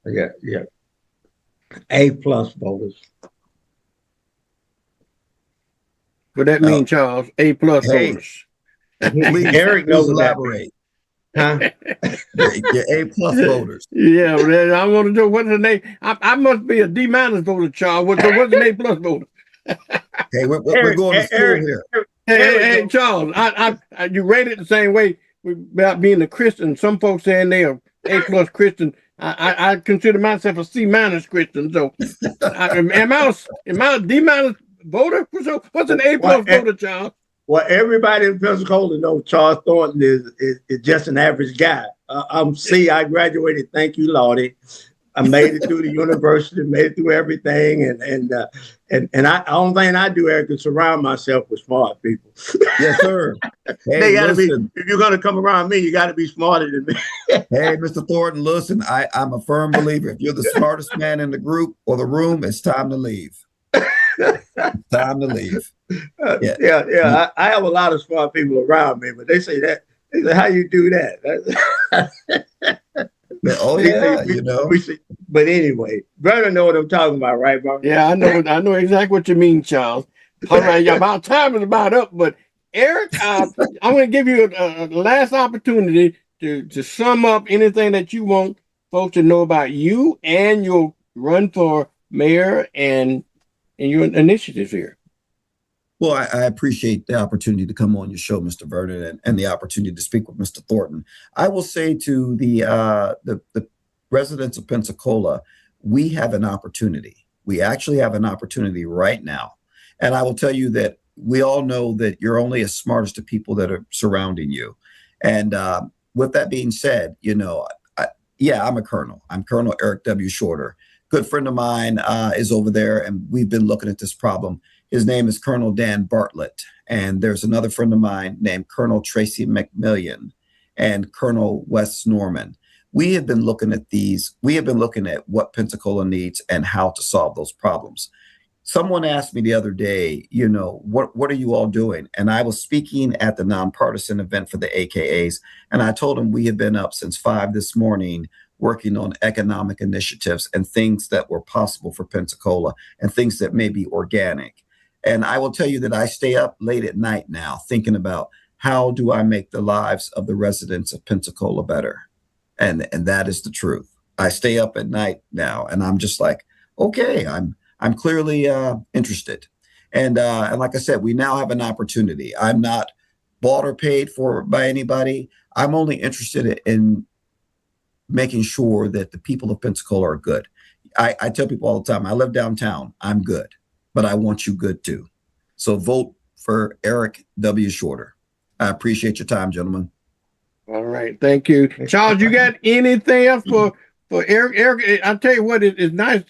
your A+ voters. What that mean, Charles? A+ voters. Please, Eric knows elaborate. Huh? Your A+ voters. Yeah, well, I want to know what's the name. I must be a D- voter, Charles. What's an A+ voter? Hey, we're going to school here. Hey, Charles, you rated the same way about being a Christian. Some folks saying they are A+ Christian. I consider myself a C- Christian. So, am I a D- voter? So, what's an A+ voter, Charles? Well, everybody in Pensacola knows Charles Thornton is just an average guy. I'm C. I graduated. Thank you, Lordy. I made it through the university, made it through everything, and I only thing I do, Eric, is surround myself with smart people. Yes, sir. Hey, they gotta listen, be. If you're gonna come around me, you got to be smarter than me. hey, Mr. Thornton, listen, I'm a firm believer. If you're the smartest man in the group or the room, it's time to leave. Time to leave. Yeah. I have a lot of smart people around me, but they say, how you do that? Oh yeah, you know. But anyway, Vernon know what I'm talking about, right, Vernon? Yeah, I know exactly what you mean, Charles. All right, about time is about up, but Eric, I'm going to give you a last opportunity to sum up anything that you want folks to know about you and your run for mayor and your initiatives here. Well, I appreciate the opportunity to come on your show, Mr. Vernon, and the opportunity to speak with Mr. Thornton. I will say to the residents of Pensacola, we have an opportunity. We actually have an opportunity right now. And I will tell you that we all know that you're only as smart as the people that are surrounding you. And with that being said, you know, I'm a colonel. I'm Colonel Eric W. Shorter. Good friend of mine is over there, and we've been looking at this problem. His name is Colonel Dan Bartlett. And there's another friend of mine named Colonel Tracy McMillian and Colonel Wes Norman. We have been looking at these. We have been looking at what Pensacola needs and how to solve those problems. Someone asked me the other day, you know, what are you all doing? And I was speaking at the nonpartisan event for the AKAs. And I told them we have been up since 5 this morning working on economic initiatives and things that were possible for Pensacola and things that may be organic. And I will tell you that I stay up late at night now thinking about how do I make the lives of the residents of Pensacola better? And that is the truth. I stay up at night now and I'm just like, okay, I'm clearly interested. And like I said, we now have an opportunity. I'm not bought or paid for by anybody. I'm only interested in making sure that the people of Pensacola are good. I tell people all the time, I live downtown, I'm good, but I want you good too. So vote for Eric W. Shorter. I appreciate your time, gentlemen. All right, thank you. Charles, you got anything else for Eric? Eric, I'll tell you what, it's nice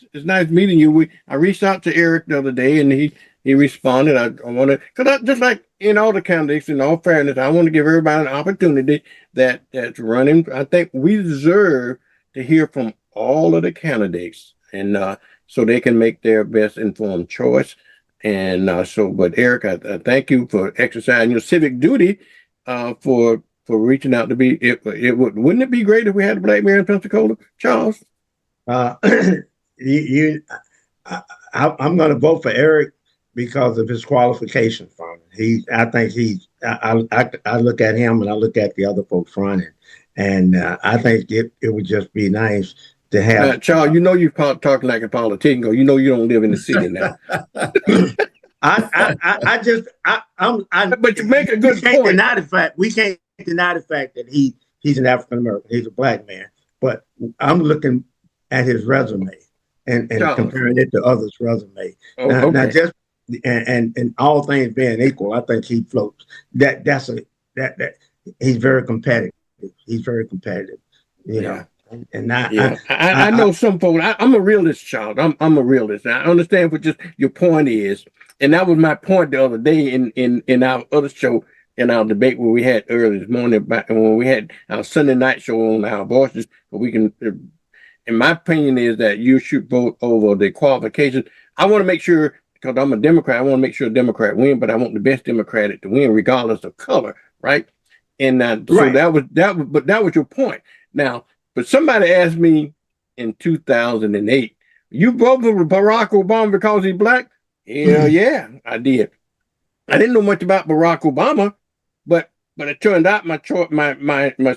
meeting you. I reached out to Eric the other day and he responded. I want to, because just like in all the candidates, in all fairness, I want to give everybody an opportunity that's running. I think we deserve to hear from all of the candidates and so they can make their best informed choice. And but Eric, I thank you for exercising your civic duty for reaching out to be. Wouldn't it be great if we had a black mayor in Pensacola, Charles? I'm going to vote for Eric because of his qualifications from it. I look at him and I look at the other folks running, and I think it would just be nice to have. Charles, you know you're talking like a politician. You know you don't live in the city now. But you make a good point. We can't deny the fact that he's an African American. He's a black man. But I'm looking at his resume and comparing it to others' resume. Now just and all things being equal, I think he floats. He's very competitive. He's very competitive. You know. And I know some folks. I'm a realist, child. I'm a realist. I understand what just your point is, and that was my point the other day in our other show, in our debate where we had early this morning, when we had our Sunday night show on our voices. We can, in my opinion, is that you should vote over the qualifications. I want to make sure, because I'm a Democrat, I want to make sure a Democrat win, but I want the best Democratic to win, regardless of color, right? And so that was your point. Now. But somebody asked me in 2008, you voted for Barack Obama because he's black? Hell yeah, I did. I didn't know much about Barack Obama, but but it turned out my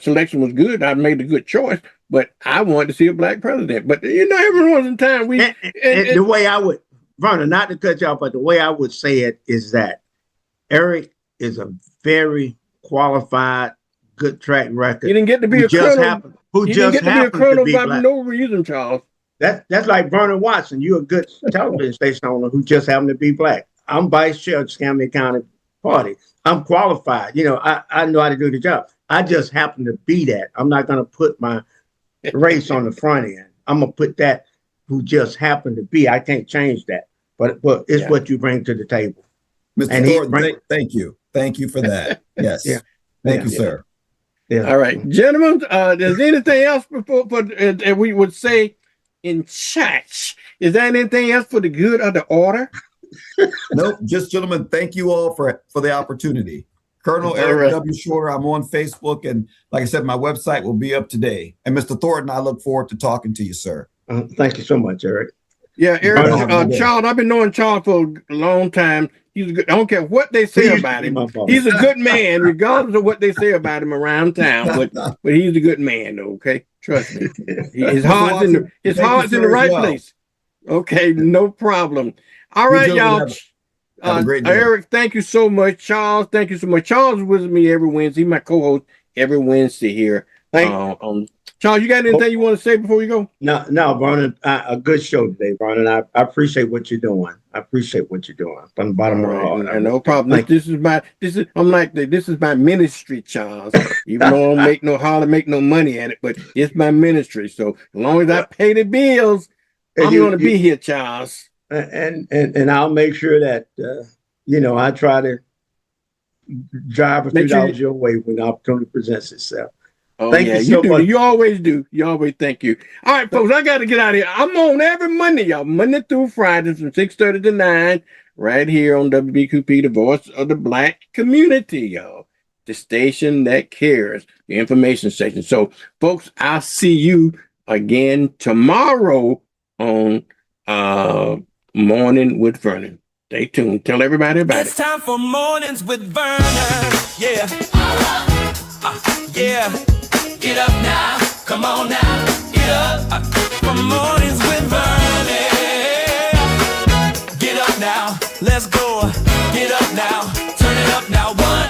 selection was good. I made a good choice, but I wanted to see a black president. But every once in time the way I would, Vernon, not to cut you off, but the way I would say it is that Eric is a very qualified, good track record. He didn't get to be a colonel. He didn't get to be a colonel for no reason, Charles. That's like Vernon Watson. You're a good television station owner who just happened to be black. I'm vice chair of Escambia County Party. I'm qualified. I know how to do the job. I just happen to be that. I'm not going to put my race on the front end. I'm going to put that who just happened to be. I can't change that. But it's what you bring to the table. Mr. Thornton, thank you. Thank you for that. Yes. Thank you, sir. Yeah. All right, gentlemen, there's anything else before we would say in church? Is there anything else for the good of the order? Nope. Just gentlemen, thank you all for the opportunity. Colonel Eric W. Shorter, I'm on Facebook, and like I said, my website will be up today. And Mr. Thornton, I look forward to talking to you, sir. Thank you so much, Eric. Yeah, Eric, Charles, I've been knowing Charles for a long time. He's good. I don't care what they say about him. He's a good man, regardless of what they say about him around town. But he's a good man, though, okay? Trust me. His heart's in the right place. Okay, no problem. All right, y'all. Have a great day. Eric, thank you so much. Charles, thank you so much. Charles is with me every Wednesday. He's my co-host every Wednesday here. Charles, you got anything you want to say before we go? No, Vernon. A good show today, Vernon. I appreciate what you're doing. I appreciate what you're doing from the bottom of my heart. No problem. This is my ministry, Charles. Even though I don't make no money at it, but it's my ministry. So as long as I pay the bills, I'm going to be here, Charles. And I'll make sure that I try to drive a few dollars your way when the opportunity presents itself. Oh, thank you so much. You always do. You always thank you. All right, folks, I got to get out of here. I'm on every Monday, y'all. Monday through Friday from 6:30 to 9, right here on WBQP, the voice of the black community, y'all. The station that cares, the information station. So, folks, I'll see you again tomorrow on Morning with Vernon. Stay tuned. Tell everybody about it. It's time for Mornings with Vernon. Yeah. Yeah. Get up now, come on now, get up. From Mornings with Vernon. Get up now, let's go. Get up now, turn it up now. 1,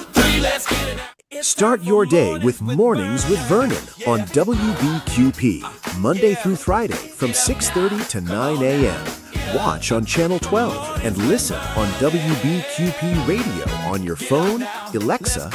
2, 3, let's get it now. Start your day with Mornings with Vernon on WBQP, Monday through Friday from 6:30 to 9 a.m. Watch on Channel 12 and listen on WBQP Radio on your phone, Alexa,